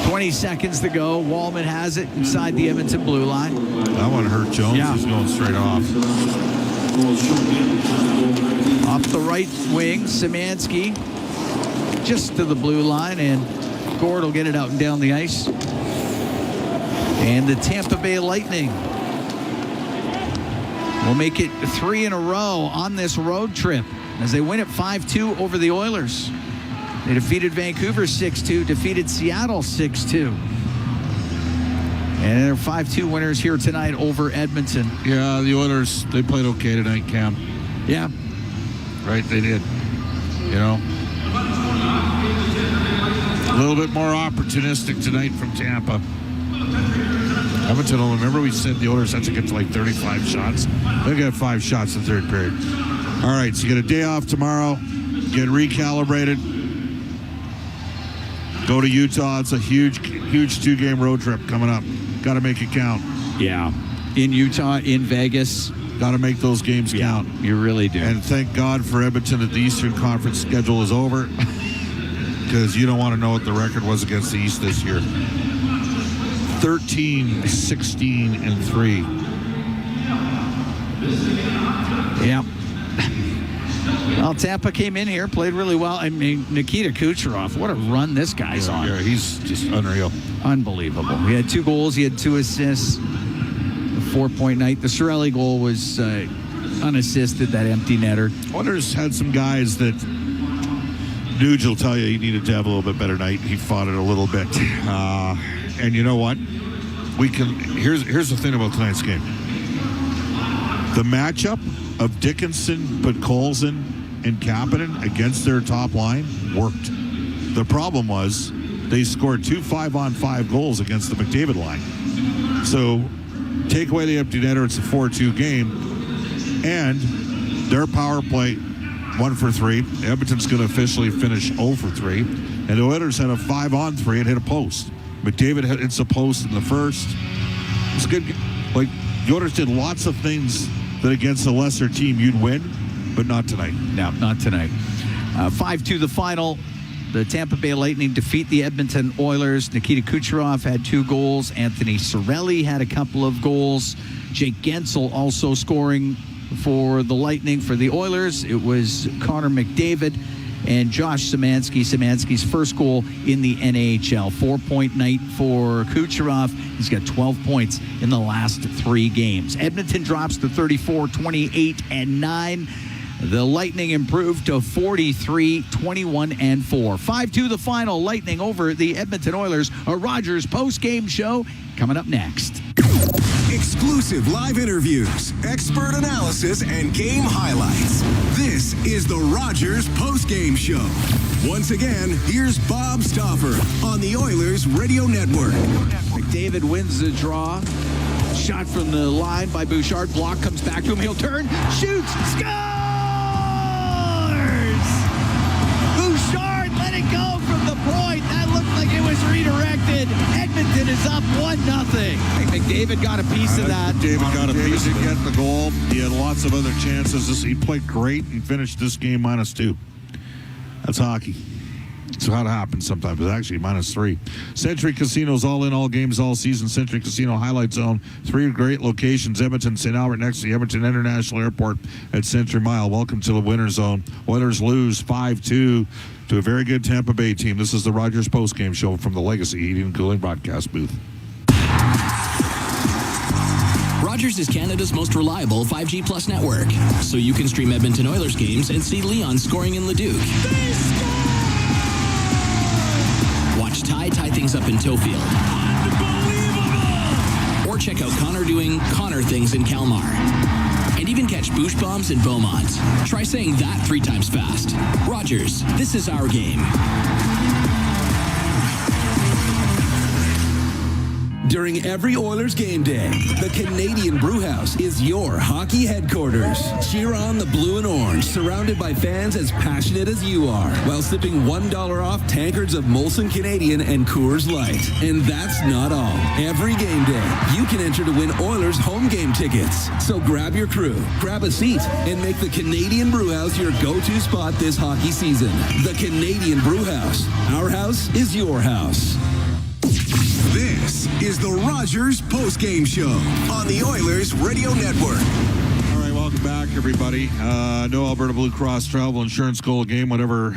20 seconds to go. Wallman has it inside the Edmonton blue line. That one hurt Jones. Yeah. He's going straight off. Off the right wing, Szymanski just to the blue line, and Gord will get it out and down the ice. And the Tampa Bay Lightning will make it 3 in a row on this road trip as they win it 5-2 over the Oilers. They defeated Vancouver 6-2, defeated Seattle 6-2. And they're 5-2 winners here tonight over Edmonton. Yeah, the Oilers, they played okay tonight, Cam. Yeah. Right, they did. You know? A little bit more opportunistic tonight from Tampa. Edmonton, remember we said the Oilers had to get to like 35 shots? They got 5 shots in the third period. All right, so you get a day off tomorrow, get recalibrated, Go to Utah. It's a huge 2-game road trip coming up. Got to make it count. Yeah. In Utah, in Vegas. Got to make those games count. You really do. And thank God for Edmonton that the Eastern Conference schedule is over, because you don't want to know what the record was against the East this year. 13, 16, and 3. Yeah. Well, Tampa came in here, played really well. I mean, Nikita Kucherov, what a run this guy's on. Yeah, he's just unreal. Unbelievable. He had 2 goals. He had 2 assists. A 4-point night. The Cirelli goal was unassisted, that empty netter. Oilers had some guys that Nuge will tell you he needed to have a little bit better night. He fought it a little bit. And you know what? Here's the thing about tonight's game. The matchup of Dickinson, Podkolzin, and Kapanen against their top line worked. The problem was they scored 2 5-on-5 goals against the McDavid line. So take away the empty netter, it's a 4-2 game. And their power play, 1 for 3. Edmonton's going to officially finish 0 for 3. And the Oilers had a 5-on-3 and hit a post. McDavid hits a post in the first. It's good. Like, the Oilers did lots of things that against a lesser team you'd win, but not tonight. No, not tonight. 5-2 the final. The Tampa Bay Lightning defeat the Edmonton Oilers. Nikita Kucherov had 2 goals. Anthony Cirelli had a couple of goals. Jake Gensel also scoring for the Lightning. For the Oilers, it was Connor McDavid and Josh Szymanski. Szymanski's first goal in the NHL. 4-point night for Kucherov. He's got 12 points in the last 3 games. Edmonton drops to 34, 28, and 9. The Lightning improved to 43, 21, and 4. 5-2 the final. Lightning over the Edmonton Oilers. A Rogers post-game show coming up next. Exclusive live interviews, expert analysis, and game highlights. This is the Rogers post-game show. Once again, here's Bob Stauffer on the Oilers Radio Network. McDavid wins the draw. Shot from the line by Bouchard. Block comes back to him. He'll turn, shoots, scores! Bouchard let it go from the point. That looked like it was redirected. Edmonton is up 1-0. I think McDavid got a piece of that. McDavid got a piece of get the goal. He had lots of other chances. He played great and finished this game -2. That's hockey. So how it happens sometimes. It's actually -3. Century Casinos, all in, all games, all season. Century Casino Highlight Zone. 3 great locations. Edmonton, St. Albert, next to the Edmonton International Airport at Century Mile. Welcome to the winter zone. Oilers lose 5-2 to a very good Tampa Bay team. This is the Rogers postgame show from the Legacy Heating and Cooling broadcast booth. Rogers is Canada's most reliable 5G Plus network, so you can stream Edmonton Oilers games and see Leon scoring in Leduc. Watch Ty tie things up in Tofield. Or check out Connor doing Connor things in Kalmar. And even catch Boosh Bombs in Beaumont. Try saying that 3 times fast. Rogers, this is our game. During every Oilers game day, the Canadian Brewhouse is your hockey headquarters. Cheer on the blue and orange, surrounded by fans as passionate as you are, while sipping $1 off tankards of Molson Canadian and Coors Light. And that's not all. Every game day, you can enter to win Oilers home game tickets. So grab your crew, grab a seat, and make the Canadian Brewhouse your go-to spot this hockey season. The Canadian Brewhouse. Our house is your house. This is the Rogers postgame show on the Oilers Radio Network. All right, welcome back, everybody. No Alberta Blue Cross Travel Insurance Goal Game. Whatever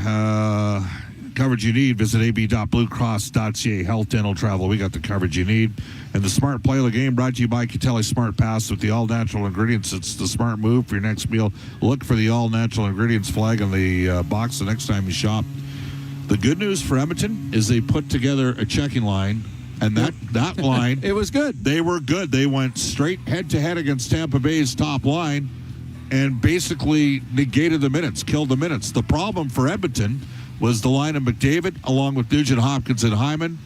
coverage you need, visit ab.bluecross.ca. Health, dental, travel. We got the coverage you need. And the Smart Play of the Game brought to you by Catelli Smart Pass with the all-natural ingredients. It's the smart move for your next meal. Look for the all-natural ingredients flag on the box the next time you shop. The good news for Edmonton is they put together a checking line. And that line, it was good. They were good. They went straight head-to-head against Tampa Bay's top line and basically negated the minutes, killed the minutes. The problem for Edmonton was the line of McDavid, along with Nugent Hopkins and Hyman.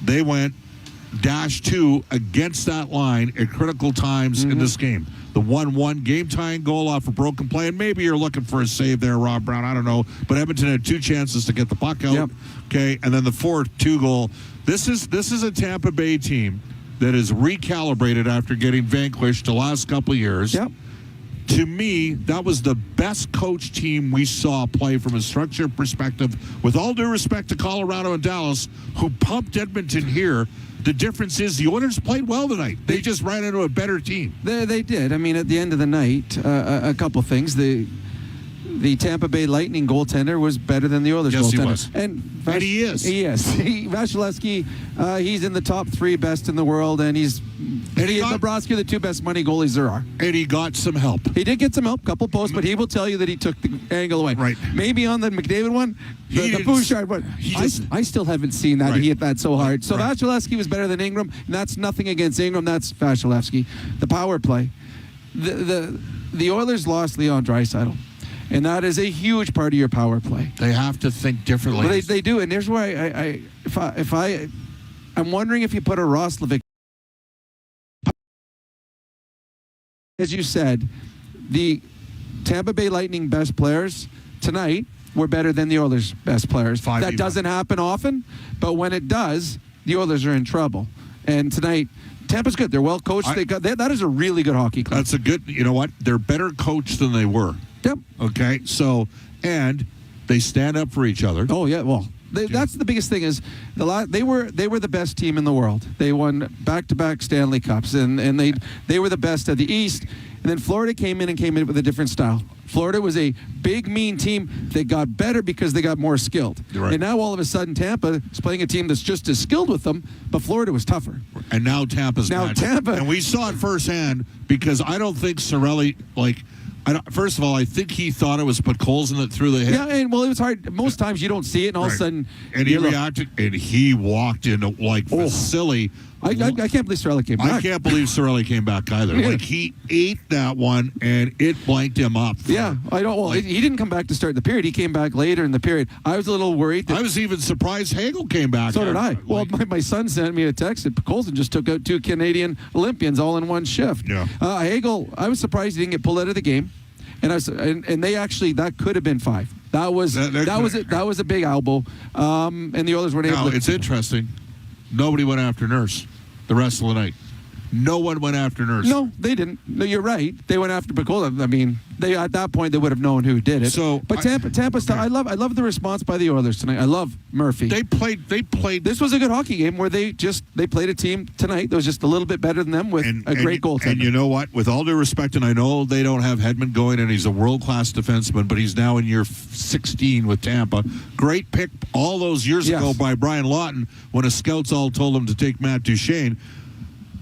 They went -2 against that line at critical times in this game. the 1-1 game-tying goal off a broken play, and maybe you're looking for a save there, Rob Brown. I don't know. But Edmonton had 2 chances to get the puck out. Yep. Okay, and then the 4-2 goal. This is a Tampa Bay team that is recalibrated after getting vanquished the last couple of years. Yep. To me, that was the best coach team we saw play from a structure perspective. With all due respect to Colorado and Dallas, who pumped Edmonton here, the difference is the Oilers played well tonight. They just ran into a better team. They did. I mean, at the end of the night, a couple things. The Tampa Bay Lightning goaltender was better than the Oilers goaltender. He was. And he is. He is. Vasilevsky, he's in the top 3 best in the world, and he and Bobrovsky, the 2 best money goalies there are. And he got some help. He did get some help, couple posts, but he will tell you that he took the angle away. Right. Maybe on the McDavid one, the Bouchard one. I still haven't seen that. Right. He hit that so hard. So Vasilevsky was better than Ingram, and that's nothing against Ingram. That's Vasilevsky. The power play. The Oilers lost Leon Draisaitl. And that is a huge part of your power play. They have to think differently. Well, they do, and here's where I'm wondering if you put a Roslovic. As you said, the Tampa Bay Lightning best players tonight were better than the Oilers' best players. That doesn't happen often, but when it does, the Oilers are in trouble. And tonight, Tampa's good. They're well coached. That is a really good hockey club. That's a good. You know what? They're better coached than they were. Yep. Okay. So, and they stand up for each other. Oh yeah. Well, that's the biggest thing is they were the best team in the world. They won back-to-back Stanley Cups, and they were the best of the East. And then Florida came in with a different style. Florida was a big, mean team. They got better because they got more skilled. Right. And now all of a sudden Tampa is playing a team that's just as skilled with them, but Florida was tougher. And now Tampa's matching. And we saw it firsthand because I don't think Cirelli, first of all, I think he thought it was Podkolzin that threw the hit. Yeah, and it was hard. Most times you don't see it, and all of a sudden... And he reacted, and he walked into, Vasily. I can't believe Cirelli came back. I can't believe Cirelli came back either. Yeah. He ate that one, and it blanked him up. Yeah, I don't... Well, he didn't come back to start the period. He came back later in the period. I was a little worried. I was even surprised Hagel came back. So did I. Well, my son sent me a text that Podkolzin just took out 2 Canadian Olympians all in one shift. Yeah. Hagel, I was surprised he didn't get pulled out of the game. And they actually, that could have been 5. That was a big elbow. And the Oilers weren't able to. Now, it's interesting. Nobody went after Nurse the rest of the night. No one went after Nurse. No, they didn't. No, you're right. They went after Podkolzin. I mean, at that point they would have known who did it. But Tampa. I love the response by the Oilers tonight. I love Murphy. They played. This was a good hockey game where they played a team tonight that was just a little bit better than them with a great goaltender. And you know what? With all due respect, and I know they don't have Hedman going, and he's a world-class defenseman, but he's now in year 16 with Tampa. Great pick all those years ago by Brian Lawton when a scouts all told him to take Matt Duchene.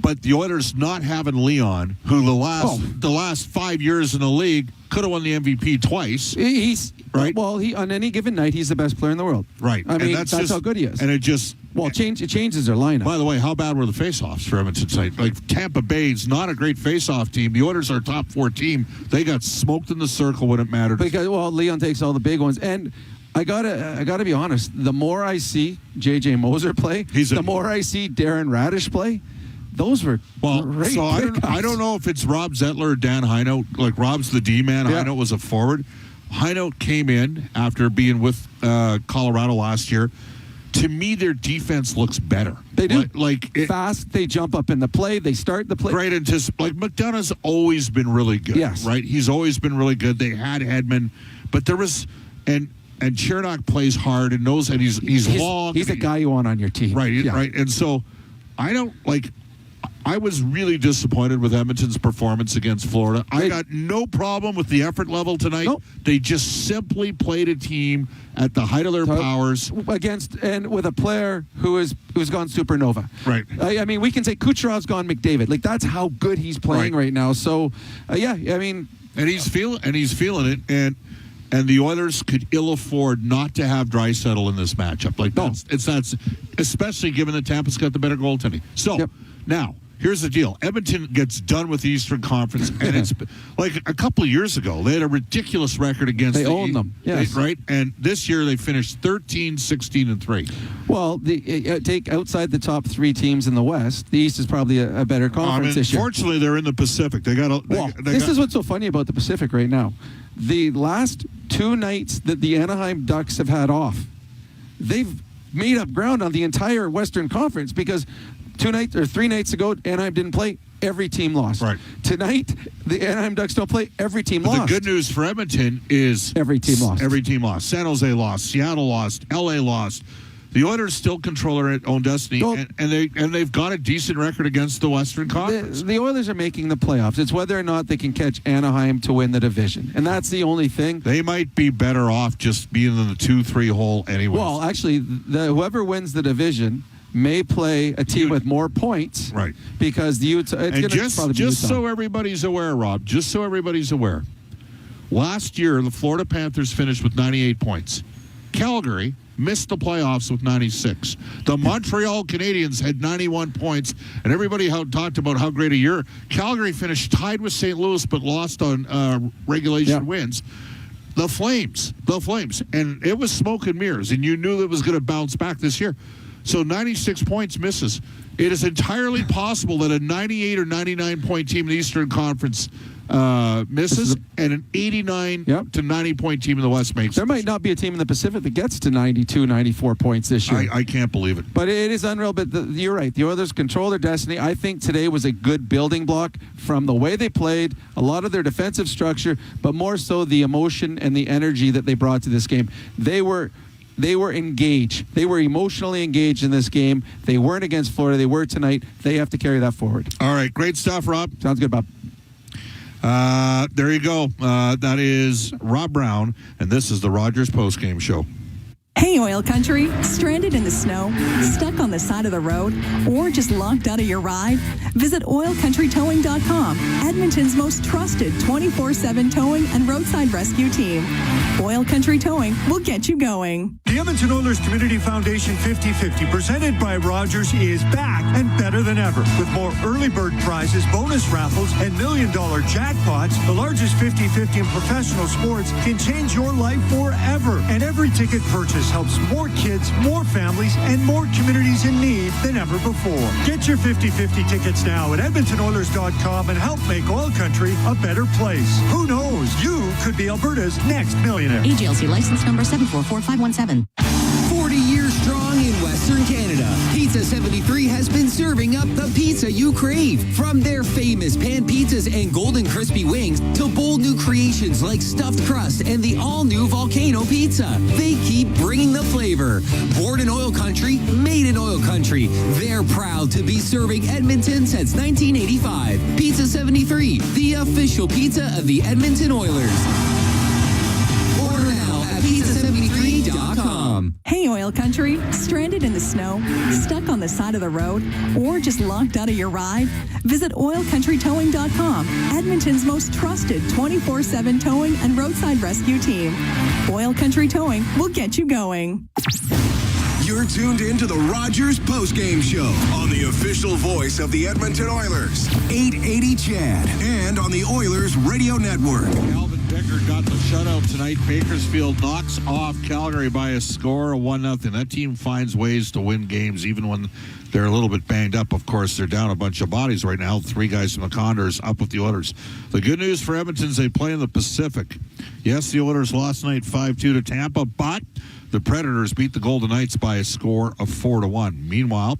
But the Oilers not having Leon, who the last 5 years in the league could have won the MVP twice. He's right. Well, on any given night, he's the best player in the world. Right. I mean, that's how good he is. And it just it changes their lineup. By the way, how bad were the faceoffs for Edmonton tonight? Like Tampa Bay's not a great faceoff team. The Oilers are a top 4 team. They got smoked in the circle when it mattered. Because Leon takes all the big ones and. I gotta be honest. The more I see J.J. Moser play, the more I see Darren Radish play. Those were great. So I don't know if it's Rob Zettler or Dan Heinout. Like Rob's the D-man. Yeah. Heinout was a forward. Heinout came in after being with Colorado last year. To me, their defense looks better. They do. Fast. They jump up in the play. They start the play. Great McDonough's always been really good. Yes. Right. He's always been really good. They had Hedman, but there was and Chernak plays hard and knows, and he's long. He's a guy you want on your team. Right. Yeah. Right. And so I was really disappointed with Edmonton's performance against Florida. I got no problem with the effort level tonight. Nope. They just simply played a team at the height of their powers with a player who's gone supernova. Right. I mean, we can say Kucherov's gone McDavid. Like that's how good he's playing right now. So, I mean, and he's feeling it, and the Oilers could ill afford not to have Draisaitl in this matchup. That's especially given that Tampa's got the better goaltending. So now. here's the deal. Edmonton gets done with the Eastern Conference, and it's like a couple of years ago. They had a ridiculous record against They own them, yes. Right? And this year they finished 13, 16, and 3. Well, take outside the top 3 teams in the West, the East is probably a better conference this year. Fortunately, they're in the Pacific. This is what's so funny about the Pacific right now. The last 2 nights that the Anaheim Ducks have had off, they've made up ground on the entire Western Conference because 3 nights ago, Anaheim didn't play. Every team lost. Right. Tonight, the Anaheim Ducks don't play. Every team lost. The good news for Edmonton is every team lost. Every team lost. San Jose lost. Seattle lost. LA lost. The Oilers still control their own destiny, and they've got a decent record against the Western Conference. The Oilers are making the playoffs. It's whether or not they can catch Anaheim to win the division, and that's the only thing. They might be better off just being in the 2-3 hole anyway. Well, actually, whoever wins the division may play a team with more points, right? Because the Utah. Just so everybody's aware, Rob. Just so everybody's aware. Last year, the Florida Panthers finished with 98 points. Calgary missed the playoffs with 96. The Montreal Canadiens had 91 points, and everybody talked about how great a year. Calgary finished tied with St. Louis, but lost on regulation wins. The Flames, and it was smoke and mirrors, and you knew that it was going to bounce back this year. So 96 points misses. It is entirely possible that a 98 or 99 point team in the Eastern Conference misses, and an 89 to 90 point team in the West makes. There might not be a team in the Pacific that gets to 92, 94 points this year. I can't believe it. But it is unreal. But you're right. The Oilers control their destiny. I think today was a good building block from the way they played, a lot of their defensive structure, but more so the emotion and the energy that they brought to this game. They were engaged. They were emotionally engaged in this game. They weren't against Florida. They were tonight. They have to carry that forward. All right. Great stuff, Rob. Sounds good, Bob. There you go. That is Rob Brown, and this is the Rogers postgame show. Hey, Oil Country, stranded in the snow, stuck on the side of the road, or just locked out of your ride? Visit OilCountryTowing.com, Edmonton's most trusted 24/7 towing and roadside rescue team. Oil Country Towing will get you going. The Edmonton Oilers Community Foundation 50/50, presented by Rogers, is back and better than ever. With more early bird prizes, bonus raffles, and $1 million jackpots, the largest 50/50 in professional sports can change your life forever. And every ticket purchase helps more kids, more families, and more communities in need than ever before. Get your 50/50 tickets now at EdmontonOilers.com and help make Oil Country a better place. Who knows? You could be Alberta's next millionaire. AGLC license number 744517. 40 years strong in Western Canada, Pizza 73 has been serving up the pizza you crave. From their famous pan pizzas and golden crispy wings to bold new creations like stuffed crust and the all-new volcano pizza, they keep bringing the flavor. Born in Oil Country, made in Oil Country, they're proud to be serving Edmonton since 1985. Pizza 73, the official pizza of the Edmonton Oilers. Order now at pizza73.com. Hey, Oil Country, stranded in the snow, stuck on the side of the road, or just locked out of your ride? Visit OilCountryTowing.com, Edmonton's most trusted 24/7 towing and roadside rescue team. Oil Country Towing will get you going. You're tuned in to the Rogers postgame show on the official voice of the Edmonton Oilers, 880 CHAD, and on the Oilers Radio Network. Alvin Becker got the shutout tonight. Bakersfield knocks off Calgary by a score of 1-0. That team finds ways to win games even when they're a little bit banged up. Of course, they're down a bunch of bodies right now. 3 guys from the Condors up with the Oilers. The good news for Edmonton is they play in the Pacific. Yes, the Oilers lost tonight 5-2 to Tampa, but the Predators beat the Golden Knights by a score of 4-1. Meanwhile,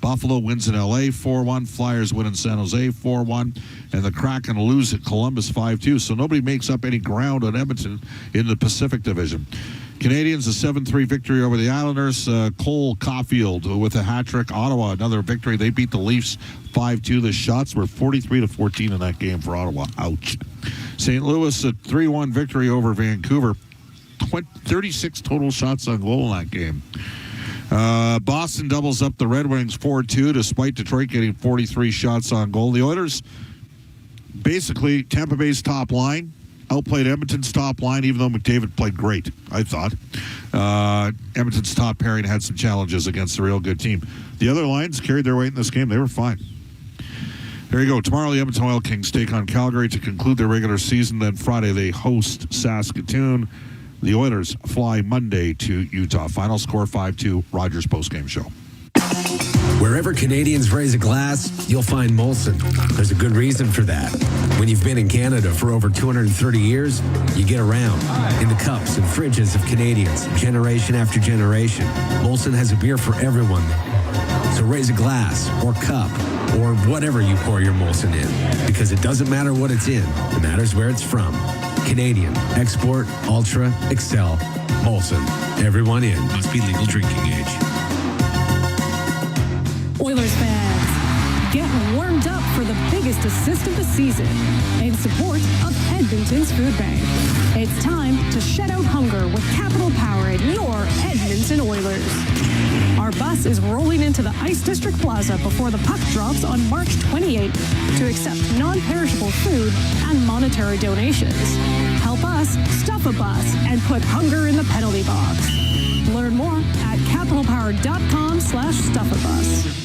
Buffalo wins in LA 4-1. Flyers win in San Jose 4-1. And the Kraken lose at Columbus 5-2. So nobody makes up any ground on Edmonton in the Pacific Division. Canadians a 7-3 victory over the Islanders. Cole Caulfield with a hat trick. Ottawa another victory. They beat the Leafs 5-2. The shots were 43-14 in that game for Ottawa. Ouch. St. Louis a 3-1 victory over Vancouver. 36 total shots on goal in that game. Boston doubles up the Red Wings 4-2 despite Detroit getting 43 shots on goal. The Oilers, basically Tampa Bay's top line, outplayed Edmonton's top line, even though McDavid played great, I thought. Edmonton's top pairing had some challenges against a real good team. The other lines carried their weight in this game. They were fine. There you go. Tomorrow, the Edmonton Oil Kings take on Calgary to conclude their regular season. Then Friday, they host Saskatoon. The Oilers fly Monday to Utah. Final score 5-2. Rogers postgame show. Wherever Canadians raise a glass, you'll find Molson. There's a good reason for that. When you've been in Canada for over 230 years, you get around in the cups and fridges of Canadians, generation after generation. Molson has a beer for everyone. So raise a glass or cup or whatever you pour your Molson in, because it doesn't matter what it's in. It matters where it's from. Canadian, export, ultra, excel, Molson. Everyone in. Must be legal drinking age. Oilers fans, get warmed up for the biggest assist of the season in support of Edmonton's Food Bank. It's time to shut out hunger with Capital Power at your Edmonton Oilers. Our bus is rolling into the Ice District Plaza before the puck drops on March 28th to accept non-perishable food and monetary donations. Help us stuff a bus and put hunger in the penalty box. Learn more at capitalpower.com/stuffabus.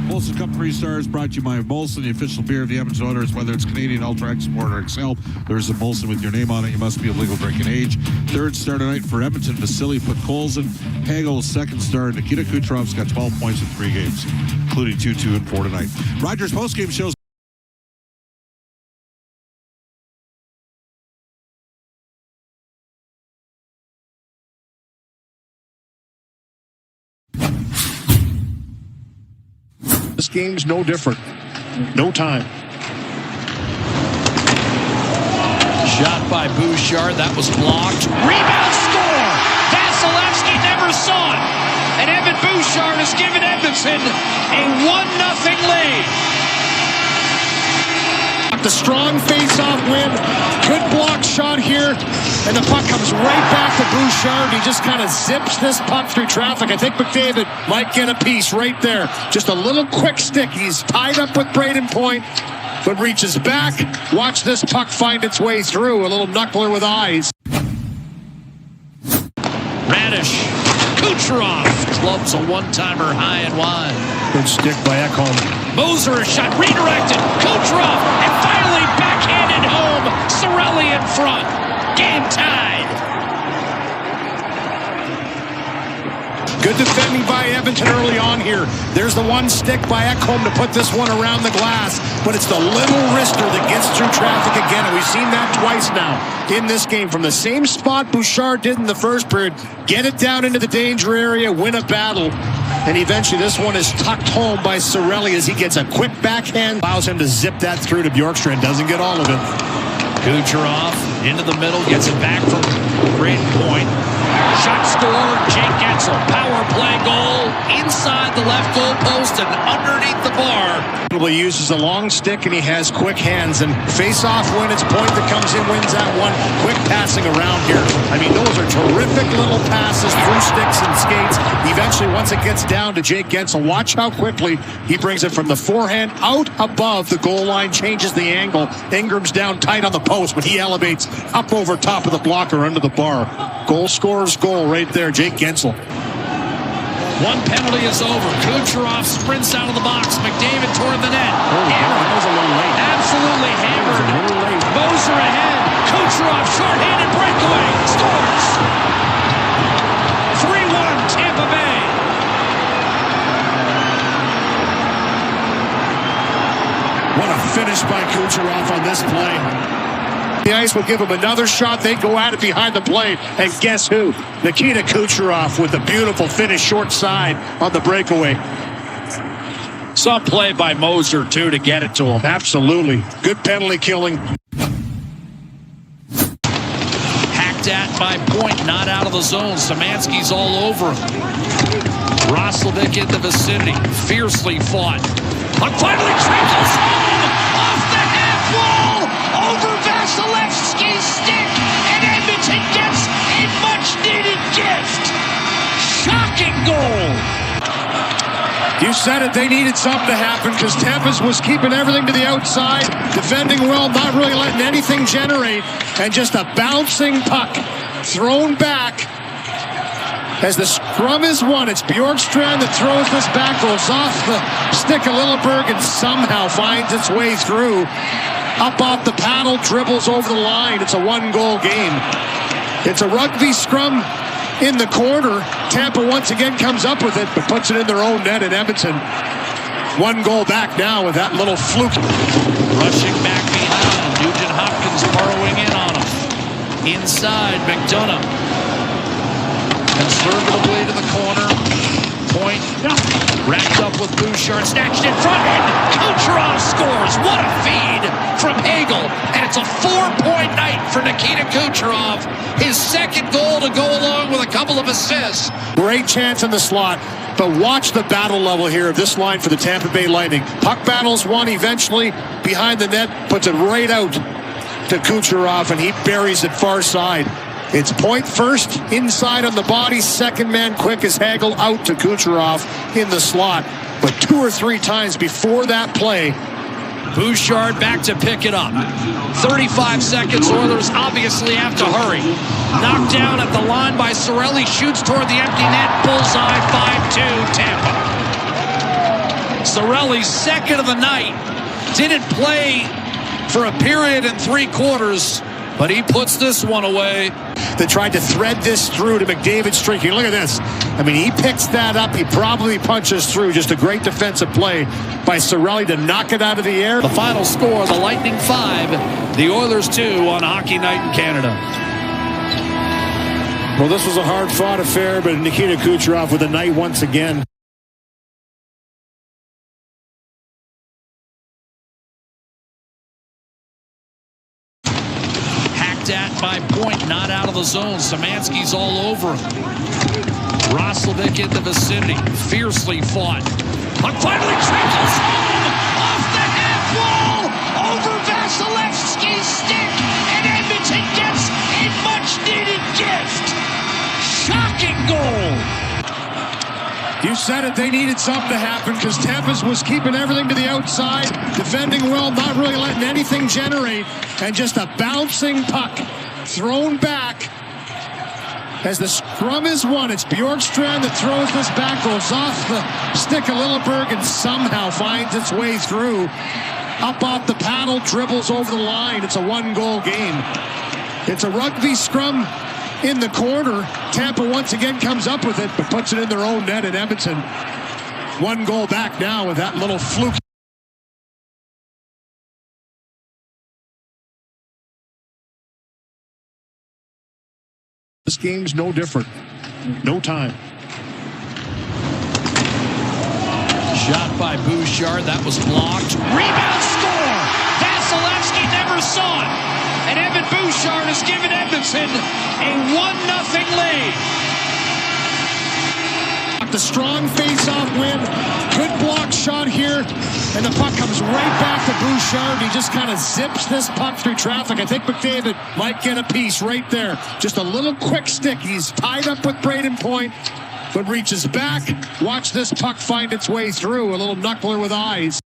Molson Cup 3 Stars brought to you by Molson, the official beer of the Edmonton Oilers. Whether it's Canadian, Ultra, Export, or Excel, there's a Molson with your name on it. You must be of legal drinking age. Third star tonight for Edmonton. Vasily put Colson. Hagel's second star. Nikita Kucherov's got 12 points in 3 games, including 2, 2, and 4 tonight. Rogers postgame shows. This game's no different. No time. Shot by Bouchard. That was blocked. Rebound score! Vasilevsky never saw it. And Evan Bouchard has given Edmonton a 1-0 lead. The strong face-off win. Good block shot here. And the puck comes right back to Bouchard. He just kind of zips this puck through traffic. I think McDavid might get a piece right there. Just a little quick stick. He's tied up with Braden Point, but reaches back. Watch this puck find its way through. A little knuckler with eyes. Radish. Kucherov clubs a one-timer high and wide. Good stick by Ekholm. Moser a shot redirected. Kucherov, and finally backhanded home. Cirelli in front. Game tied. Good defending by Edmonton early on here. There's the one stick by Ekholm to put this one around the glass, but it's the little wrister that gets through traffic again, and we've seen that twice now in this game. From the same spot Bouchard did in the first period, get it down into the danger area, win a battle, and eventually this one is tucked home by Cirelli as he gets a quick backhand, allows him to zip that through to Bjorkstrand, doesn't get all of it. Kucherov into the middle, gets it back from Braden Point. Shot scored, Jake Getzel, power play goal, inside the left goal post and underneath the bar. He uses a long stick and he has quick hands, and face-off win, it's Point that comes in, wins that one. Quick passing around here. I mean, those are terrific little passes through sticks and skates. Eventually, once it gets down to Jake Getzel, watch how quickly he brings it from the forehand out above the goal line, changes the angle. Ingram's down tight on the post, but he elevates up over top of the blocker under the bar. Goal scorer's goal right there, Jake Getzel. One penalty is over. Kucherov sprints out of the box. McDavid toward the net. That was a little late. Absolutely hammered. Moser ahead. Kucherov short-handed breakaway. Scores. 3-1 Tampa Bay. What a finish by Kucherov on this play. The Ice will give him another shot. They go at it behind the plate. And guess who? Nikita Kucherov with a beautiful finish short side on the breakaway. Some play by Moser, too, to get it to him. Absolutely. Good penalty killing. Hacked at by Point, not out of the zone. Szymanski's all over him. Roslovic in the vicinity. Fiercely fought. Puck finally trickles home off the half wall. Over Vasilevsky's stick, and Edmonton gets a much-needed gift. Shocking goal. You said it, they needed something to happen because Tempest was keeping everything to the outside, defending well, not really letting anything generate, and just a bouncing puck thrown back. As the scrum is won, it's Bjorkstrand that throws this back, goes off the stick of Lilleberg and somehow finds its way through. Up off the paddle, dribbles over the line. It's a one-goal game. It's a rugby scrum in the corner. Tampa once again comes up with it, but puts it in their own net in Edmonton. One goal back now with that little fluke. Rushing back behind. Nugent Hopkins burrowing in on him. Inside, McDonough. Conservatively to the corner. Point. Wrapped up with Bouchard. Snatched in front. And Kucherov scores. What a feed from Hagel. And it's a 4-point night for Nikita Kucherov. His second goal to go along with a couple of assists. Great chance in the slot. But watch the battle level here of this line for the Tampa Bay Lightning. Puck battles one eventually behind the net. Puts it right out to Kucherov. And he buries it far side. It's point first, inside on the body, second man quick as Hagel out to Kucherov in the slot. But 2 or 3 times before that play, Bouchard back to pick it up. 35 seconds, Oilers obviously have to hurry. Knocked down at the line by Cirelli, shoots toward the empty net, bullseye, 5-2 Tampa. Cirelli's second of the night. Didn't play for a period and 3 quarters, but he puts this one away. They tried to thread this through to McDavid streaking. Look at this. I mean, he picks that up. He probably punches through. Just a great defensive play by Cirelli to knock it out of the air. The final score, the Lightning 5, the Oilers 2 on Hockey Night in Canada. Well, this was a hard-fought affair, but Nikita Kucherov with a night once again. At by Point, not out of the zone. Szymanski's all over him. Roslovic in the vicinity, fiercely fought. Puck finally trickles home off the half wall over Vasilevsky's stick, and Edmonton gets a much-needed gift. Shocking goal. You said it, they needed something to happen because Tampa's was keeping everything to the outside, defending well, not really letting anything generate, and just a bouncing puck thrown back. As the scrum is won, it's Bjorkstrand that throws this back, goes off the stick of Lilleberg and somehow finds its way through. Up off the paddle, dribbles over the line. It's a one-goal game. It's a rugby scrum in the corner. Tampa once again comes up with it, but puts it in their own net in Edmonton. One goal back now with that little fluke. This game's no different. No time. Shot by Bouchard, that was blocked. Rebound score! Vasilevsky never saw it. And Evan Bouchard has given Edmonton a 1-0 lead. The strong face-off win. Good block shot here. And the puck comes right back to Bouchard. He just kind of zips this puck through traffic. I think McDavid might get a piece right there. Just a little quick stick. He's tied up with Braden Point, but reaches back. Watch this puck find its way through. A little knuckler with eyes.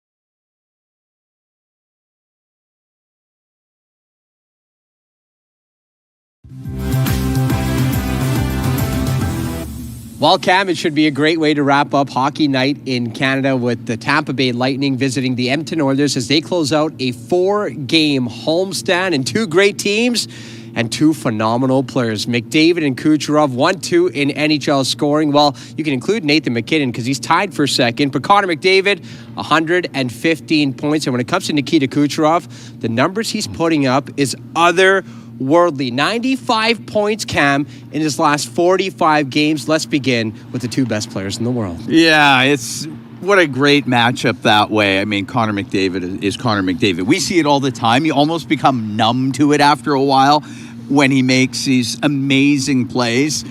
Well, Cam, it should be a great way to wrap up Hockey Night in Canada with the Tampa Bay Lightning visiting the Edmonton Oilers as they close out a 4-game homestand, and 2 great teams and 2 phenomenal players. McDavid and Kucherov, 1-2 in NHL scoring. Well, you can include Nathan MacKinnon because he's tied for second, but Connor McDavid, 115 points. And when it comes to Nikita Kucherov, the numbers he's putting up is otherworldly. 95 points, Cam, in his last 45 games. Let's begin with the 2 best players in the world. Yeah, it's what a great matchup that way. I mean, Connor McDavid is Connor McDavid. We see it all the time. You almost become numb to it after a while when he makes these amazing plays.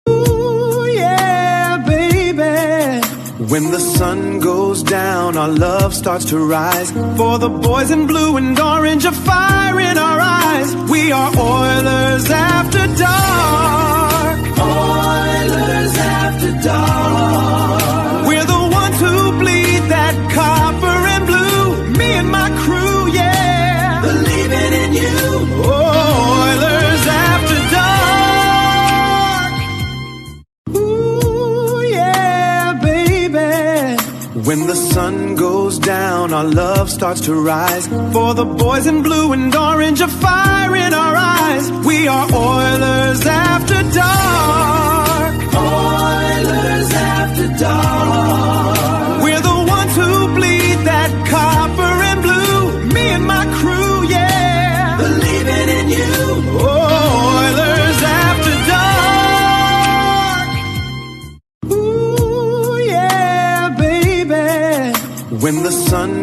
Ooh, yeah, baby. When the sun goes down, our love starts to rise. For the boys in blue and orange, a fire in our eyes. We are Oilers after dark. Oilers after dark. We're the ones who bleed that copper and blue. Me and my crew, yeah. Believing in you. Oh. When the sun goes down, our love starts to rise. For the boys in blue and orange, a fire in our eyes. We are Oilers after dark. Oilers after dark. We're the ones who bleed that copper and blue. Me and my crew, yeah. Believing in you. Oilers after dark. Ooh, yeah, baby. When the sun